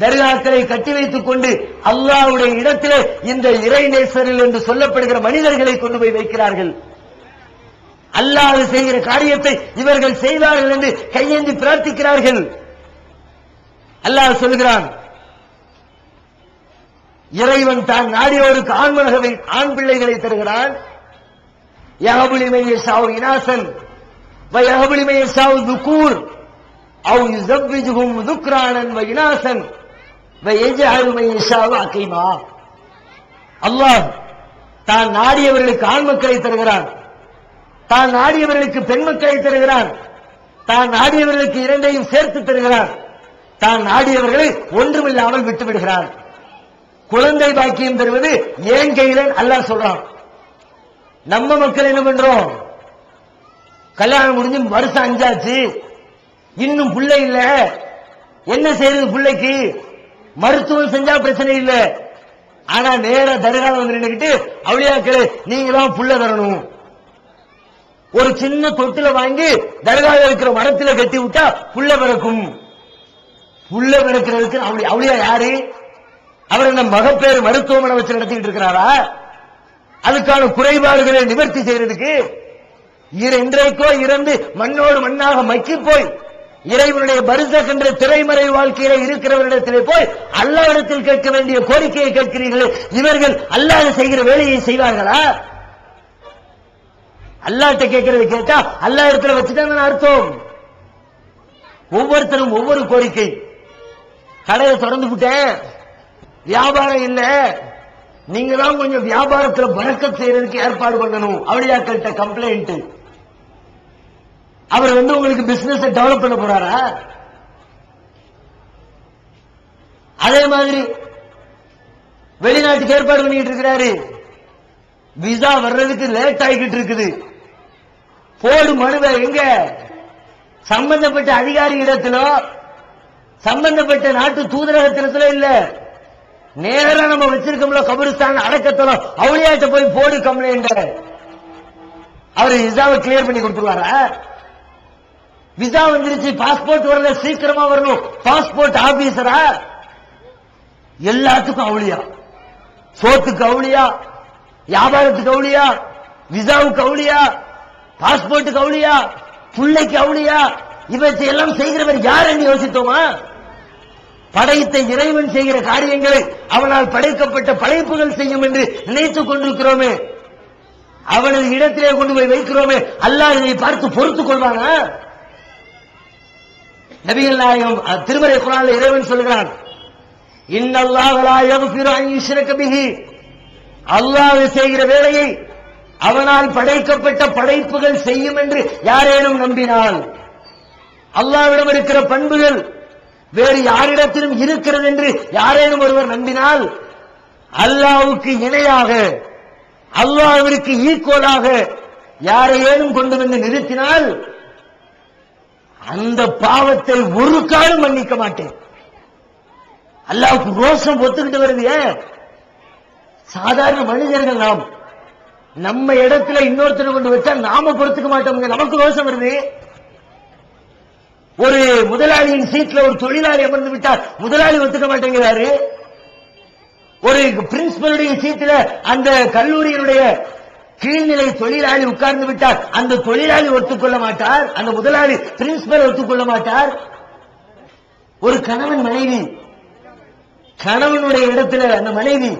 தர்காக்களை கட்டி வைத்துக் கொண்டு அல்லாஹ்வுடைய இடத்திலே இந்த இறை நேசரில் என்று சொல்லப்படுகிற மனிதர்களை கொண்டு போய் வைக்கிறார்கள். அல்லாஹ் செய்கிற காரியத்தை இவர்கள் செய்வார்கள் என்று கையேந்தி பிரார்த்திக்கிறார்கள். அல்லாஹ் சொல்கிறான், இறைவன் தான் நாடியோருக்கு ஆண் பிள்ளைகளை தருகிறான். யஹபுலிமைய ஷாவு இனாசன் வயஹபுலிமைய ஷாவு துக்கூர் அவ் யுஸவ்விஜுஹும் துக்ரானன் வ இனாசன் வயஜஅலு மைய ஷாவு அகீமா. அல்லாஹ் தான் நாடியவர்களுக்கு ஆண் மக்களை தருகிறான், தான் நாடியவர்களுக்கு பெண் மக்களை தருகிறான், தான் நாடியவர்களுக்கு இரண்டையும் சேர்த்து தருகிறான், தான் நாடியவர்களை ஒன்றுமில்லாமல் விட்டு விடுகிறான். குழந்தை பாக்கியம் தருவது ஏன் கையில அல்லாஹ் சொல்றான். நம்ம மக்கள் என்ன பண்றோம், கல்யாணம் முடிஞ்சு வருஷம் 5 ஆச்சு, இன்னும் பிள்ளை இல்ல, என்ன செய்யறது பிள்ளைக்கு? மருத்துவம் செஞ்சா பிரச்சனை இல்ல, ஆனா நேர தர்கால வந்து நின்னுக்கிட்டு அவுளியாக்களே நீங்க தான் புள்ள தரணும். ஒரு சின்ன தொட்டில வாங்கி தர்கால இருக்கிற மரத்துல கட்டி விட்டா புள்ள பிறக்கும். புள்ள பிறக்கிறதுக்கு அவுளியா யாரு? அவர் என்ன மகப்பேறு மருத்துவமனை வச்சு நடத்திட்டு இருக்கிறாரா? அதுக்கான குறைபாடுகளை நிவர்த்தி செய்யறதுக்கு இன்றைக்கோ இறந்து மண்ணோடு மண்ணாக மக்கி போய் இறைவனுடைய பரிசக் என்ற திரைமறை வாழ்க்கையில இருக்கிறவரிடத்திலே போய் அல்லாஹ்விடத்தில் கேட்க வேண்டிய கோரிக்கையை கேட்கிறீர்களே, இவர்கள் அல்லாஹ் செய்கிற வேலையை செய்வார்களா? அல்லாஹ்ட்ட கேட்கறது கேட்டா அல்லாஹ் இடத்துல வச்சுட்டாங்கன்னு அர்த்தம். ஒவ்வொருத்தரும் ஒவ்வொரு கோரிக்கை. கடையை திறந்து விட்டேன், வியாபாரம் இல்ல, நீங்க தான் கொஞ்சம் வியாபாரத்துல பறக்கத் செய்யறதுக்கு ஏற்பாடு பண்ணணும். அவுளியாக்கள்கிட்ட கம்ப்ளைண்ட். அவர் உங்களுக்கு பிசினஸ் டெவலப் பண்ண போறாரா? அதே மாதிரி வெளிநாட்டுக்கு ஏற்பாடு பண்ணிட்டு இருக்கிறாரு, விசா வர்றதுக்கு லேட் ஆகிட்டு இருக்குது. போடு மனுவை எங்க சம்பந்தப்பட்ட அதிகாரி இடத்திலோ சம்பந்தப்பட்ட நாட்டு தூதரகத்திலோ இல்ல, நேரா நம்ம வச்சிருக்கோம்ல கபிரிஸ்தான் அடக்கத்தோம் அவுளியாட்ட போய் போடு கம்ப்ளைண்ட். அவரு விசாவை கிளியர் பண்ணி கொடுத்துருவாரா? விசா வந்துருச்சு, பாஸ்போர்ட் வரல, சீக்கிரமா வரணும், பாஸ்போர்ட் ஆபீசரா? எல்லாத்துக்கும் அவுளியா, சோத்துக்கு அவுளியா, வியாபாரத்துக்கு அவுளியா, விசாவுக்கு அவுளியா, பாஸ்போர்ட்டுக்கு அவுளியா, பிள்ளைக்கு அவுளியா, இவற்றை எல்லாம் செய்கிறவர் யார் என்று யோசித்தோமா? படைத்த இறைவன் செய்கிற காரியங்களை அவனால் படைக்கப்பட்ட படைப்புகள் செய்யும் என்று நினைத்துக் கொண்டிருக்கிறோமே, அவனது இடத்திலே கொண்டு போய் வைக்கிறோமே, அல்லாஹ் இதை பார்த்து பொறுத்துக் கொள்வானா? நபிகள் நாயகம் திருமறை குர்ஆனில் இறைவன் சொல்கிறான், இன்னல்லாஹ லா யக்ஃபிரு அன் யுஷ்ரக பிஹி. அல்லாஹ் செய்கிற வேலையை அவனால் படைக்கப்பட்ட படைப்புகள் செய்யும் என்று யாரேனும் நம்பினால், அல்லாஹ்விடம் இருக்கிற பண்புகள் வேறு யாரிடத்திலும் இருக்கிறது என்று யாரேனும் ஒருவர் நம்பினால், அல்லாஹ்வுக்கு இணையாக அல்லாஹ்விற்கு ஈக்குவலாக யாரையேனும் கொண்டு வந்து நிறுத்தினால் அந்த பாவத்தை ஒரு காலம் மன்னிக்க மாட்டேன். அல்லாஹ்வுக்கு ரோஷம் ஒத்துக்கிட்டு வருது. சாதாரண மனிதர்கள் நாம், நம்ம இடத்துல இன்னொருத்தர் கொண்டு வச்சா நாம பொறுத்துக்க மாட்டோம், நமக்கு ரோஷம் வருது. ஒரு முதலாளியின் சீட்ல ஒரு தொழிலாளி அமர்ந்து விட்டார், முதலாளி ஒத்துக்க மாட்டேங்கிறாரு. ஒரு பிரின்சிபலுடைய சீட்ல அந்த கல்லூரியினுடைய கீழ்நிலை தொழிலாளி உட்கார்ந்து விட்டார், அந்த தொழிலாளி ஒத்துக்கொள்ள மாட்டார், அந்த முதலாளி பிரின்சிபல் ஒத்துக்கொள்ள மாட்டார். ஒரு கணவன் மனைவி, கணவனுடைய இடத்துல அந்த மனைவி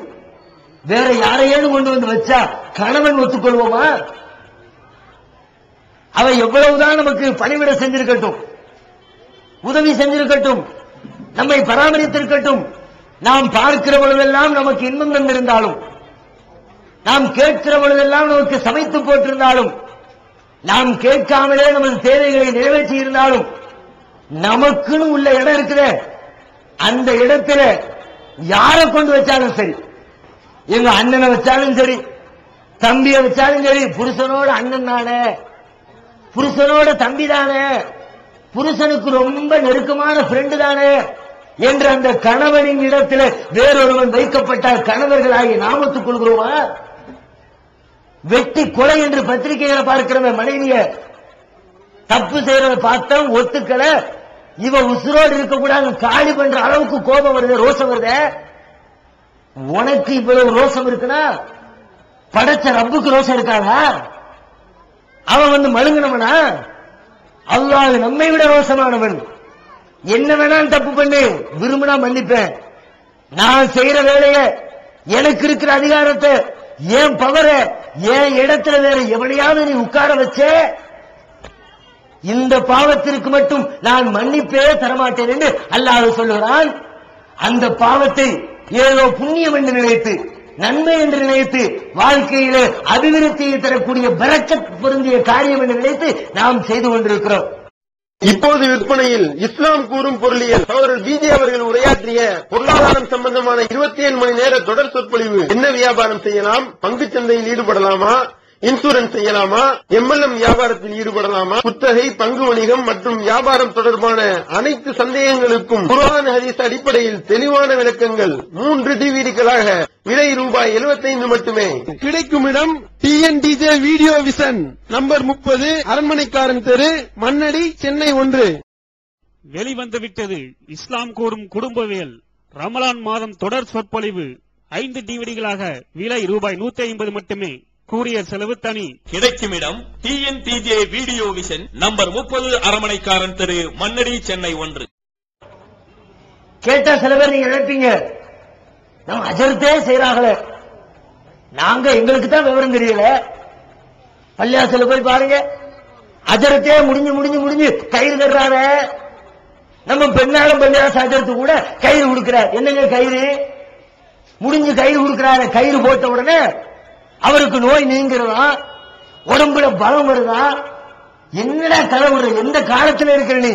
வேற யாரையும் கொண்டு வந்து வச்சா கணவன் ஒத்துக்கொள்வோமா? அவ எவ்வளவுதான் நமக்கு பணிவிட செஞ்சிருக்கட்டும், உதவி செஞ்சிருக்கட்டும், நம்மை பராமரித்திருக்கட்டும், நாம் பார்க்கிற பொழுதெல்லாம் நமக்கு இன்பம் தந்திருந்தாலும், நாம் கேட்கிற பொழுதெல்லாம் நமக்கு சமைத்து போட்டிருந்தாலும், நாம் கேட்காமலே நமது தேவைகளை நிறைவேற்றி இருந்தாலும், நமக்குன்னு உள்ள இடம் இருக்குது, அந்த இடத்துல யாரை கொண்டு வச்சாலும் சரி, எங்க அண்ணனை வச்சாலும் சரி, தம்பியை வச்சாலும் சரி, புருஷனோட அண்ணன் தானே, புருஷனோட தம்பி தானே, புருஷனுக்கு ரொம்ப நெருக்கமான ஃப்ரெண்டு தானே என்று அந்த கணவனின் இடத்துல வேறொருவன் வைக்கப்பட்டால் கணவர்களாகி நாமத்துக் கொள்கிறோமா? வெட்டி கொலை என்று பத்திரிகைகளை பார்க்கிறவன் மனைவிய தப்பு செய்யறத பார்த்தா ஒத்துக்கல, இவ உசுரோடு இருக்கக்கூடாது காலி பண்ற அளவுக்கு கோபம் வருது, ரோஷம் வருது. உனக்கு இவ்வளவு ரோஷம் இருக்குன்னா படைச்ச ரப்புக்கு ரோஷம் இருக்காதா? அவன் வந்து மழுங்கினவனா? அல்லாஹ் நம்மை விட ரோசமானவன். என்ன வேணாலும் தப்பு பண்ணு, விரும்பினா மன்னிப்பேன். நான் செய்யற வேலைய, எனக்கு இருக்கிற அதிகாரத்தை, ஏன் பவர, ஏன் இடத்துல வேற எவனையாவது நீ உட்கார வச்ச, இந்த பாவத்திற்கு மட்டும் நான் மன்னிப்பே தரமாட்டேன் என்று அல்லாஹ் சொல்லுகிறான். அந்த பாவத்தை ஏதோ புண்ணியம் என்று நினைத்து, நன்மை என்று நினைத்து, வாழ்க்கையிலே அபிவிருத்தியை தரக்கூடிய பரக்கத் பொருந்திய காரியம் என்று நினைத்து நாம் செய்து கொண்டிருக்கிறோம். இப்போது விற்பனையில் இஸ்லாம் கூறும் பொருளியல் சகோதரர் பிஜே அவர்கள் உரையாற்றிய பொருளாதாரம் சம்பந்தமான 27 மணி நேர தொடர் சொற்பொழிவு. என்ன வியாபாரம் செய்யலாம், பங்குச் சந்தையில் ஈடுபடலாமா, இன்சூரன்ஸ் செய்யலாமா, எம்எல்எம் வியாபாரத்தில் ஈடுபடலாமா, குத்தகை, பங்கு வணிகம் மற்றும் வியாபாரம் தொடர்பான அனைத்து சந்தேகங்களுக்கும் குர்ஆன் ஹதீஸ் அடிப்படையில் தெளிவான விளக்கங்கள் 3 டிவிடிகளாக விலை ரூபாய் 75 மட்டுமே. கிடைக்கும் இடம் டிஎன்டிஜே வீடியோ விஷன், நம்பர் 30, அரண்மனைக்காரன் தெரு, மண்ணடி, சென்னை 1. வெளிவந்துவிட்டது இஸ்லாம் கூறும் குடும்பவியல் ரமலான் மாதம் தொடர் சொற்பொழிவு 5 டிவிடிகளாக விலை ரூபாய் 150 மட்டுமே. கூரியர் செலவு தனி. கிடைக்கும் இடம் டிஎன்டிஜே வீடியோ விஷன், நம்பர் 30, அரண்மனைக்காரன் தெரு, மண்ணடி, சென்னை 1. கேட்டா சில பேர் நீங்க நினைப்பீங்க, நம்ம அஜர்த்தே செய்யறாங்களே, நாங்க எங்களுக்கு தான் விவரம் தெரியல. பள்ளியாசல போய் பாருங்க, அஜரத்தே முடிஞ்சு முடிஞ்சு முடிஞ்சு கயிறு கட்டுறார. நம்ம பெண்ணாலும் பள்ளியாச அஜரத்து கூட கயிறு கொடுக்கிறார். என்னங்க கயிறு முடிஞ்சு கயிறு கொடுக்கிறாரு. கயிறு போட்ட உடனே அவருக்கு நோய் நீங்கிறதா, உடம்புல பலம் வருதா? என்னடா தலைவர், எந்த காலத்துல இருக்கிற நீ?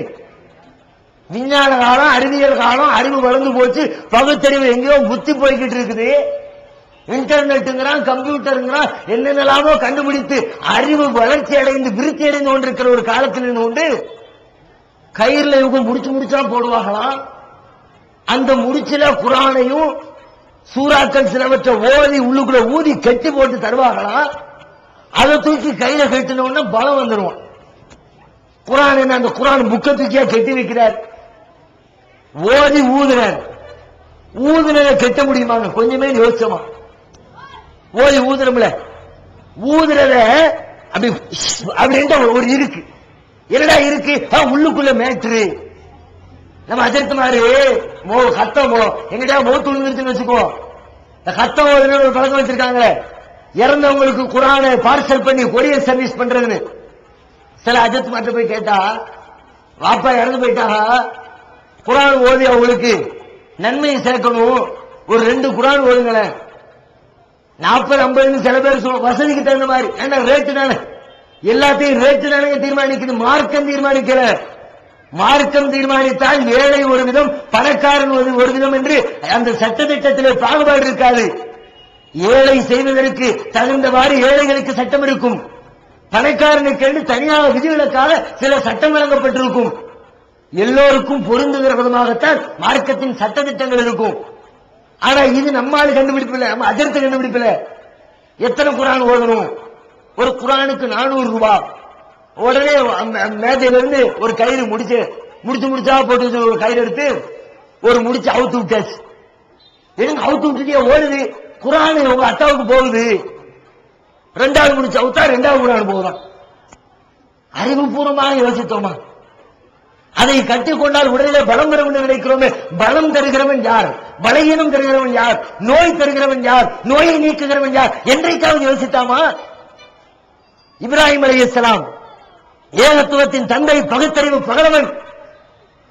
விஞ்ஞான காலம், அறிவியல் காலம், அறிவு வளர்ந்து போச்சு, பகுத்தறிவு எங்கேயோ புத்தி போய்கிட்டு இருக்குது. இன்டர்நெட்டுங்கிறான், கம்ப்யூட்டருங்கிறான், என்னென்னலாமோ கண்டுபிடித்து அறிவு வளர்ச்சி அடைந்து விருத்தி அடைந்து கொண்டிருக்கிற ஒரு காலத்தில் இருந்து கொண்டு கயிறுல இவங்க முடிச்சு முடிச்சா போடுவாங்களாம். அந்த முடிச்சுல குர்ஆனையும் சூறாக்கள் சிலவற்றை ஓதி உள்ளுக்குள்ள ஊதி கட்டி போட்டு தருவாங்களாம். அதை தூக்கி கையில கட்டினோம்னா பலம் வந்துடும். குர்ஆன் என்ன, அந்த குர்ஆன் புக்கை தூக்கியா கட்டி வைக்கிறார், ஓதி ஊதுறார். ஊதுனதை கட்ட முடியுமாங்க? கொஞ்சமே யோசிச்சோமா? ஓதி ஊதுறோம்ல, ஊதுறத அப்படி அப்படின்ற ஒரு இருக்கு. என்னடா இருக்கு? உள்ளுக்குள்ள மேட்ரு. நம்ம அஜர்த்து மாதிரி கத்தம் எங்கிட்ட மோத்து விழுந்துருச்சுன்னு வச்சுக்கோ, கத்தம் ஒரு பழக்கம் வச்சிருக்காங்க. இறந்தவங்களுக்கு குர்ஆனை பார்சல் பண்ணி கொரியர் சர்வீஸ் பண்றதுன்னு. சில அஜர்த்து மாட்ட போய் கேட்டா, வாப்பா இறந்து போயிட்டாங்க, குர்ஆன் ஓதி அவங்களுக்கு நன்மையை சேர்க்கணும், ஒரு 2 குர்ஆன் ஓதுங்களேன். 40-50 சில பேர் வசதிக்கு தகுந்த மாதிரி. ஏன்னா ரேட்டு தானே, எல்லாத்தையும் ரேட்டு தானே தீர்மானிக்குது, மார்க்கம் தீர்மானிக்கல. மார்க்கம் தீர்மானித்தால் ஏழை ஒரு விதம், பணக்காரன் ஒரு விதம் என்று அந்த சட்டத்திட்டத்திலே பாகுபாடு இருக்காது. ஏழை செய்வதற்கு தகுந்தவாறு ஏழைகளுக்கு சட்டம் இருக்கும், பணக்காரனுக்கு தனியாக விதிகளுக்காக சில சட்டம் வழங்கப்பட்டிருக்கும். எல்லோருக்கும் பொருந்துகிற விதமாகத்தான் மார்க்கத்தின் சட்டத்திட்டங்கள் இருக்கும். ஆனா இது நம்மால் கண்டுபிடிப்பில்லை, நம்ம அஜர்த்த கண்டுபிடிப்பில்லை. எத்தனை குர்ஆன் ஓதணும்? ஒரு குர்ஆனுக்கு 400 ரூபாய். உடனே மேஜையில இருந்து ஒரு கயிறு முடிச்சா போட்டு ஒரு கயிறு எடுத்து ஒரு முடிச்சு அவுத்து விட்டாச்சு. அவுத்து விட்டுட்டே ஓடுது, குர்ஆன் உங்க அத்தாவுக்கு போகுது. 2வது முடிச்சு அவுத்தா 2வது குர்ஆன் போகுதான். அறிவுபூர்வமாக யோசித்தோமா? அதை கட்டிக்கொண்டால் உடனே பலம் பெறும் என்று நினைக்கிறோமே. பலம் தருகிறவன் யார்? பலகீனம் தருகிறவன் யார்? நோய் தருகிறவன் யார்? நோயை நீக்குகிறவன் யார்? என்றைக்காவது யோசித்தாமா? இப்ராஹிம் அலைஹிஸ்ஸலாம் ஏகத்துவத்தின் தந்தை, பகுத்தறிவு பகலவன்,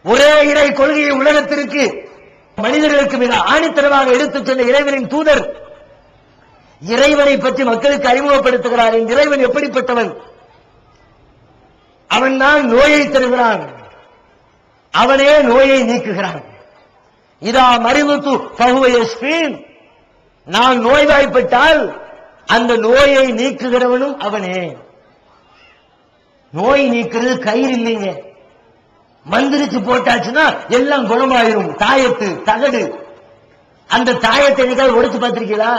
ஒரே இறை கொள்கையை உலகத்திற்கு மனிதர்களுக்கு மிக ஆணித்தரமாக எடுத்துச் சென்ற இறைவனின் தூதர். இறைவனை பற்றி மக்களுக்கு அறிமுகப்படுத்துகிறார். இறைவன் எப்படிப்பட்டவன்? அவன் தான் நோயை தருகிறான், அவனே நோயை நீக்குகிறான். இதா மரிதுது ஃபஹுவ யஷ்ஃபீன், நான் நோய்வாய்ப்பட்டால் அந்த நோயை நீக்குகிறவனும் அவனே. நோய் நீக்கிறது கயிறு இல்லைங்க, மந்திரிச்சு போட்டாச்சுன்னா எல்லாம் குணமாயிரும். தாயத்து, தகடு, அந்த தாயத்தை என்னைக்காவது உடைச்சு பார்த்திருக்கீங்களா?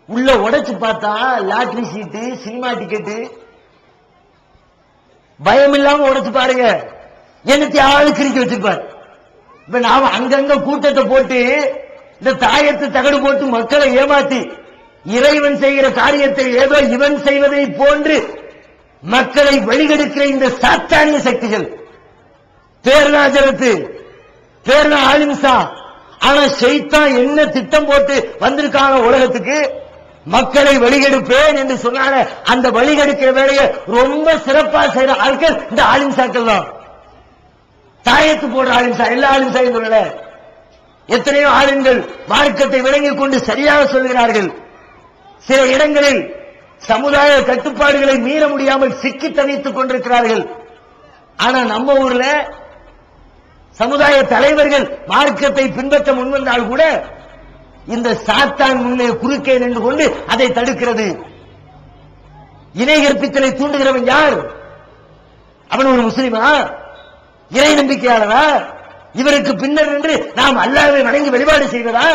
உள்ள உடைச்சு பார்த்தா லாட்டரி சீட்டு, சினிமா டிக்கெட்டு, பயம் இல்லாம உடைச்சு பாருங்க, என்னத்தை ஆளு கிறுக்கி வச்சிருப்பார். இப்ப நாம அங்கங்க கூட்டத்தை போட்டு இந்த தாயத்து தகடு போட்டு மக்களை ஏமாத்தி இறைவன் செய்கிற காரியத்தை ஏதோ இவன் செய்வதை போன்று மக்களை வழிகெடுக்கிற இந்த சாத்தானிய சக்திகள், பேர்னாஜரத்து, பேர்னா ஆலிம்சா. ஆனா ஷைத்தான் என்ன திட்டம் போட்டு வந்திருக்கான உலகத்துக்கு, மக்களை வழிகெடுப்பேன் என்று சொன்னால அந்த வழிகெடுக்கிற வேலையை ரொம்ப சிறப்பா செய்யற ஆட்கள் இந்த ஆலிம்சாக்கள் தான். தாயத்து போடுற ஆலிம்சா, எல்லா ஆலிம்சாயும் சொல்லல, எத்தனையோ ஆளுங்கள் மார்க்கத்தை விளங்கிக் கொண்டு சரியாக சொல்கிறார்கள். சில இடங்களில் சமுதாய கட்டுப்பாடுகளை மீற முடியாமல் சிக்கி தவித்துக் கொண்டிருக்கிறார்கள். ஆனா நம்ம ஊர்ல சமுதாய தலைவர்கள் மார்க்கத்தை பின்பற்ற முன்வந்தால் கூட இந்த சாத்தான் முன்னே குறுக்கே நின்று கொண்டு அதை தடுக்கிறது. இணை கற்பித்தலை தூண்டுகிறவன் யார்? அவன் ஒரு முஸ்லிமா, இறை நம்பிக்கையாளரா? இவருக்கு பின்னர் நின்று நாம் அல்லாஹ்வை வணங்கி வழிபாடு செய்வதா?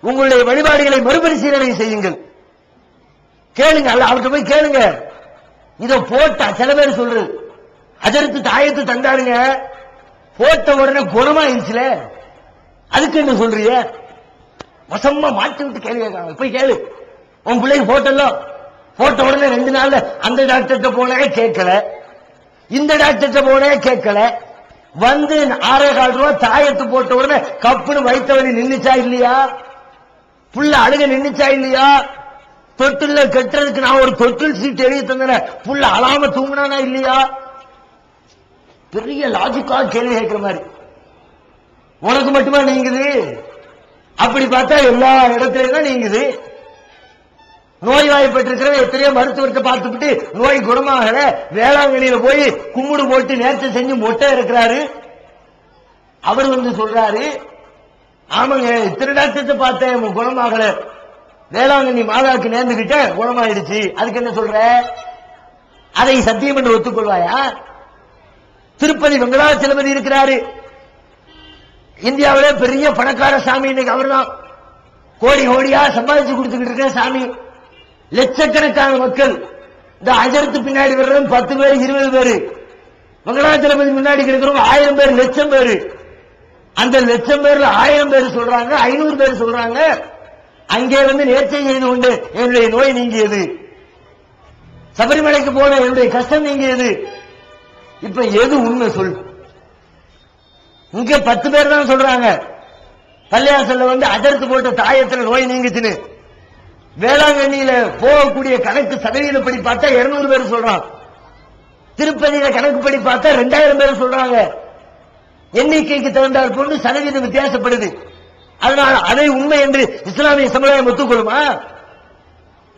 உங்களுடைய வழிபாடுகளை மறுபரிசீலனை செய்யுங்கள். கேளுங்க, அல்ல அவர்கிட்ட போய் கேளுங்க. இத போட்டா சில பேர் சொல்றது அதற்கு தாயத்து தந்தாருங்க, போட்ட உடனே குணமாயிருச்சுல, அதுக்கு என்ன சொல்றீங்க? வசமா மாற்றி விட்டு கேள்வி கேட்காங்க. போய் கேளு, உன் பிள்ளைக்கு போட்டല്ലോ, போட்ட உடனே 2 நாள்ல அந்த டாக்டர்கிட்ட போனே கேட்கல, இந்த டாக்டர்கிட்ட போனே கேட்கல, வந்து 6.25 ரூபா தாயத்து போட்ட உடனே கப்புன்னு வைத்தவனி நின்னுச்சா இல்லையா? புள்ள அழுக நின்னுச்சா இல்லையா? தொட்டில கட்டுறதுக்கு நான் ஒரு தொட்டில் சீட் எழுதி தந்தேன், புள்ள அழாம தூங்கினானா இல்லையா? பெரிய லாஜிக்கா கேள்வி கேட்கிற மாதிரி. உனக்கு மட்டுமா நீங்குது? அப்படி பார்த்தா எல்லா இடத்துலயும் தான் நீங்குது. நோய்வாய்ப்பட்டிருக்கிற எத்தனையோ மருத்துவத்தை பார்த்துக்கிட்டு நோய் குணமாகல, வேளாங்கண்ணியில போய் கும்பிடு போட்டு நேர்ச்சி செஞ்சு மொட்டை இருக்கிறாரு. அவர் வந்து சொல்றாரு, ஆமாங்க இத்தனை டாக்டர்கிட்ட பார்த்தேன் குணமாகல, வேளாங்கண்ணி மாதாவுக்கு நேர்ந்துகிட்ட குணமாயிடுச்சு. அதுக்கு என்ன சொல்ற? அதை சத்தியம் என்று ஒத்துக்கொள்வாயா? திருப்பதி வெங்கடாச்சலபதி இருக்கிறாரு, இந்தியாவிலே பெரிய பணக்கார சாமி, இன்னைக்கு அவர் தான் கோடி கோடியா சம்பாதிச்சு கொடுத்துக்கிட்டு இருக்க சாமி. லட்சக்கணக்கான மக்கள் இந்த அஜரத்து பின்னாடி வர்றவங்க 10 பேர் 20 பேர், வெங்கடாச்சலபதி முன்னாடி இருக்கிறவங்க 1000 பேர் லட்சம் பேர். அந்த லட்சம் பேர்ல 1000 பேர் சொல்றாங்க, 500 பேர் சொல்றாங்க அங்கே வந்து நேர்ச்சை செய்து கொண்டு என்னுடைய நோய் நீங்கியது, சபரிமலைக்கு போன என்னுடைய கஷ்டம் நீங்கியது. இப்ப எது உண்மை சொல்? இங்க 10 பேர் தான் சொல்றாங்க பள்ளியாசல்ல வந்து அஜரத்து போட்ட தாயத்துல நோய் நீங்குச்சுன்னு. வேளாங்கண்ணியில போகக்கூடிய கணக்கு சதவீதப்படி பார்த்தா 200 பேர் சொல்றான். திருப்பதியில கணக்குப்படி பார்த்தா 2000 பேர் சொல்றாங்க. எண்ணிக்கைக்கு தகுந்தால் போன்று சதவீதம் வித்தியாசப்படுது. அதனால அதை உண்மை என்று இஸ்லாமிய சமுதாயம் ஒத்துக்கொள்ளுமா?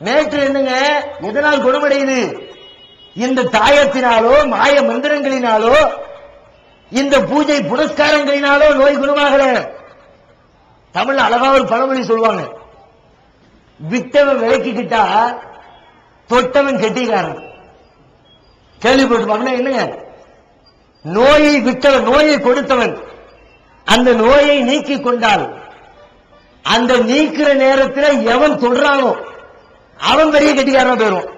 நேற்று என்னங்க எதனால் குணமடையுது? இந்த தாயத்தினாலோ மாய மந்திரங்களினாலோ இந்த பூஜை புரஸ்காரங்களினாலோ நோய் குணமாகல. தமிழ்ல அழகா ஒரு பழமொழி சொல்லுவாங்க, விட்டவன் விளக்கிக்கிட்டா தொட்டவன் கெட்டிக்காரன். கேள்விப்பட்டிருப்பாங்க. என்னங்க, நோயை விட்டவன், நோயை கொடுத்தவன் அந்த நோயை நீக்கி கொண்டால் அந்த நீக்கிற நேரத்தில் எவன் தொடுறானோ அவன் பெரிய கெட்டிக்காரனா போயிடும்.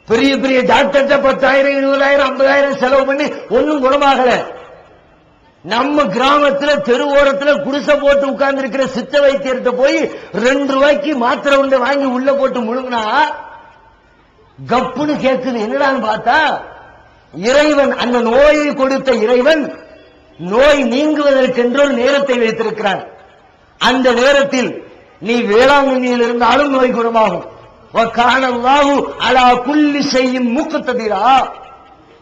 பெரிய பெரிய டாக்டர்கிட்ட 10,000 20,000 50,000 செலவு பண்ணி ஒன்னும் குணமாகல. நம்ம கிராமத்தில் தெரு ஓரத்தில் குடிசை போட்டு உட்கார்ந்து இருக்கிற சித்த வைத்தியர்கிட்ட போய் 2 ரூபாய்க்கு மாத்திரை உண்டை வாங்கி உள்ள போட்டு முழுங்கினா கப்புன்னு கேட்குது. என்னடான்னு பார்த்தா இறைவன், அந்த நோயை கொடுத்த இறைவன் நோய் நீங்குவதற்கென்று ஒரு நேரத்தை வைத்திருக்கிறான். அந்த நேரத்தில் நீ வேளாங்கண்ணியில் இருந்தாலும் நோய் குணமாகும். முக்ததிரா,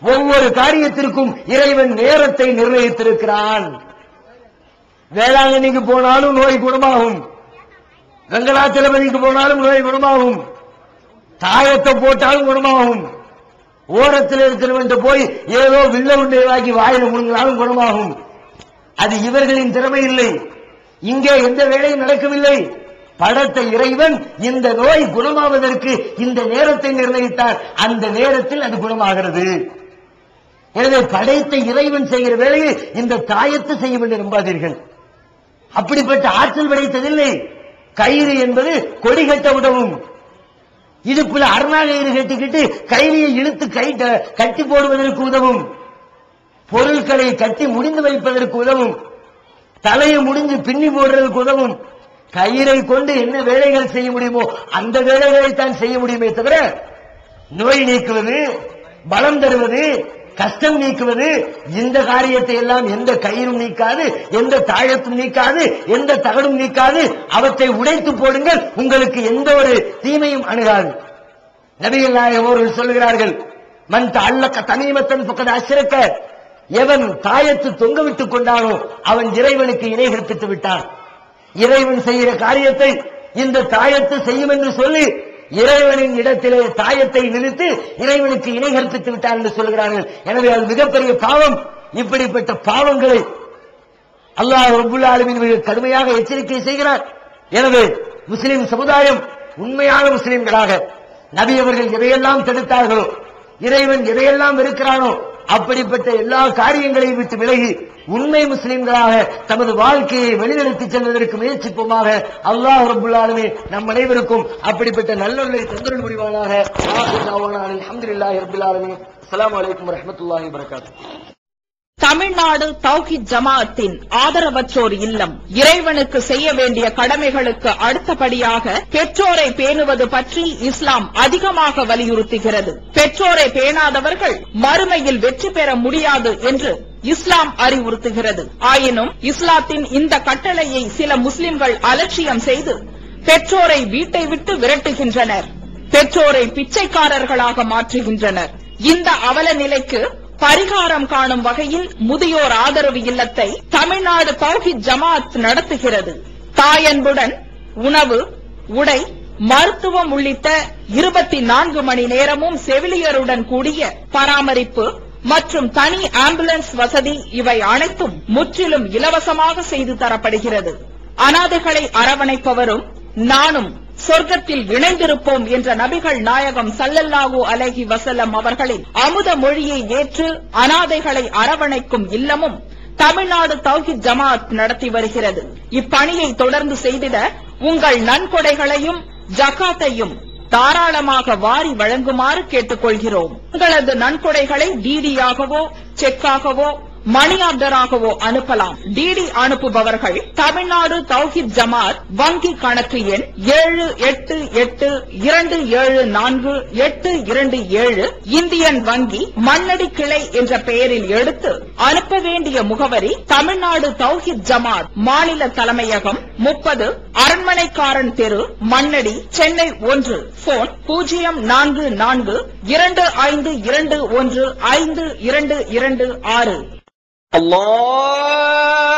ஒவ்வொரு காரியத்திற்கும் இறைவன் நேரத்தை நிர்ணயித்திருக்கிறான். வேளாங்கண்ணிக்கு போனாலும் நோய் குணமாகும், வெங்கடாச்சலபதிக்கு போனாலும் நோய் குணமாகும், தாயத்தை போட்டாலும் குணமாகும், ஓரத்தில் இருக்கிறவன் போய் ஏதோ வில்ல உண்டை வாங்கி வாயில முழுங்கினாலும் குணமாகும். அது இவர்களின் திறமை இல்லை. இங்கே எந்த வேலையும் நடக்கவில்லை. படைத்த இறைவன் இந்த நோய் குணமாவதற்கு இந்த நேரத்தை நிர்ணயித்தார். அந்த நேரத்தில் அது குணமாகிறது. எனவே படைத்த இறைவன் செய்கிற வேலையை இந்த தாயத்து செய்யும் என்று நம்பாதீர்கள். அப்படிப்பட்ட ஆற்றல் படைத்ததில்லை. கயிறு என்பது கொடி கட்ட உதவும். இடுப்புல அருணா கயிறு கட்டிக்கிட்டு கயிறியை இழுத்து கட்டி போடுவதற்கு உதவும். பொருட்களை கட்டி முடிந்து வைப்பதற்கு உதவும். தலையை முடிஞ்சு பின்னி போடுறதுக்கு உதவும். கயிறை கொண்டு என்ன வேலைகள் செய்ய முடியுமோ அந்த வேலைகளை தான் செய்ய முடியுமே தவிர நோய் நீக்குவது, பலம் தருவது, கஷ்டம் நீக்குவது, இந்த காரியத்தை எல்லாம் எந்த கயிறும் நீக்காது, எந்த தாயத்தும் நீக்காது, எந்த தகடும் நீக்காது. அவற்றை உடைத்து போடுங்கள், உங்களுக்கு எந்த ஒரு தீமையும் அணுகாது. நபிகள் நாயகம் அவர்கள் சொல்கிறார்கள், மன் தஅல்லக தமீமத்தன் ஃபக்கத் அஷ்ரக, எவன் தாயத்து தொங்கவிட்டுக் கொண்டானோ அவன் இறைவனுக்கு இணை கற்பித்து விட்டான். இறைவன் செய்கிற காரியத்தை இந்த தாயத்து செய்யும் என்று சொல்லி இறைவனின் இடத்திலே தாயத்தை நிறுத்தி இறைவனுக்கு இணை கற்பித்து விட்டார் என்று சொல்கிறார்கள். எனவே அது மிகப்பெரிய பாவம். இப்படிப்பட்ட பாவங்களை அல்லாஹ் ரப்பல் ஆலமீன் மிக கடுமையாக எச்சரிக்கை செய்கிறார். எனவே முஸ்லிம் சமுதாயம் உண்மையான முஸ்லிம்களாக நபி அவர்கள் எதையெல்லாம் தடுத்தார்களோ, இறைவன் எதையெல்லாம் இருக்கிறானோ அப்படிப்பட்ட எல்லா காரியங்களையும் விட்டு விலகி உண்மை முஸ்லிம்களாக தமது வாழ்க்கையை வழிநடத்தி செல்வதற்கு முயற்சிப்போமாக. அல்லாஹ் ரப்பல் ஆலமீன் நம் அனைவருக்கும் அப்படிப்பட்ட நல்லொருளை தந்தருள் புரிவானாக. அல்ஹம்துலில்லாஹி ரப்பில் ஆலமீன். அஸ்ஸலாமு அலைக்கும் வரஹ்மத்துல்லாஹி வபரகாத்துஹு. தமிழ்நாடு தௌஹீத் ஜமாஅத்தின் ஆதரவற்றோர் இல்லம் இறைவனுக்கு செய்ய வேண்டிய கடமைகளுக்கு அடுத்தபடியாக பெற்றோரை பேணுவது பற்றி இஸ்லாம் அதிகமாக வலியுறுத்துகிறது. பெற்றோரை பேணாதவர்கள் மறுமையில் வெற்றி பெற முடியாது என்று இஸ்லாம் அறிவுறுத்துகிறது. ஆயினும் இஸ்லாத்தின் இந்த கட்டளையை சில முஸ்லிம்கள் அலட்சியம் செய்து பெற்றோரை வீட்டை விட்டு விரட்டுகின்றனர், பெற்றோரை பிச்சைக்காரர்களாக மாற்றுகின்றனர். இந்த அவல நிலைக்கு பரிகாரம் காணும் வகையில் முதியோர் ஆதரவு இல்லத்தை தமிழ்நாடு தௌஹீத் ஜமாஅத் நடத்துகிறது. தாயன்புடன் உணவு, உடை, மருத்துவம் உள்ளிட்ட 24 மணி நேரமும் செவிலியருடன் கூடிய பராமரிப்பு மற்றும் தனி ஆம்புலன்ஸ் வசதி இவை அனைத்தும் முற்றிலும் இலவசமாக செய்து தரப்படுகிறது. அனாதைகளை அரவணைப்பவரும் நானும் சொர்க்கத்தில் இணைந்திருப்போம் என்ற நபிகள் நாயகம் ஸல்லல்லாஹு அலைஹி வஸல்லம் அவர்களின் அமுத மொழியை ஏற்று அனாதைகளை அரவணைக்கும் இல்லமும் தமிழ்நாடு தௌஹீத் ஜமாஅத் நடத்தி வருகிறது. இப்பணியை தொடர்ந்து செய்திட உங்கள் நன்கொடைகளையும் ஜகாத்தையும் தாராளமாக வாரி வழங்குமாறு கேட்டுக்கொள்கிறோம். உங்களது நன்கொடைகளை டிடியாகவோ செக்காகவோ மணி ஆர்டராகவோ அனுப்பலாம். டிடி அனுப்புபவர்கள் தமிழ்நாடு தௌஹீத் ஜமாஅத் வங்கி கணக்கு எண் 7882748227 இந்தியன் வங்கி மண்ணடி கிளை என்ற பெயரில் எடுத்து அனுப்ப வேண்டிய முகவரி தமிழ்நாடு தௌஹீத் ஜமாஅத் மாநில தலைமையகம் 30 அரண்மனைக்காரன் தெரு, மண்ணடி, சென்னை 1. போன் 044252152226. Allah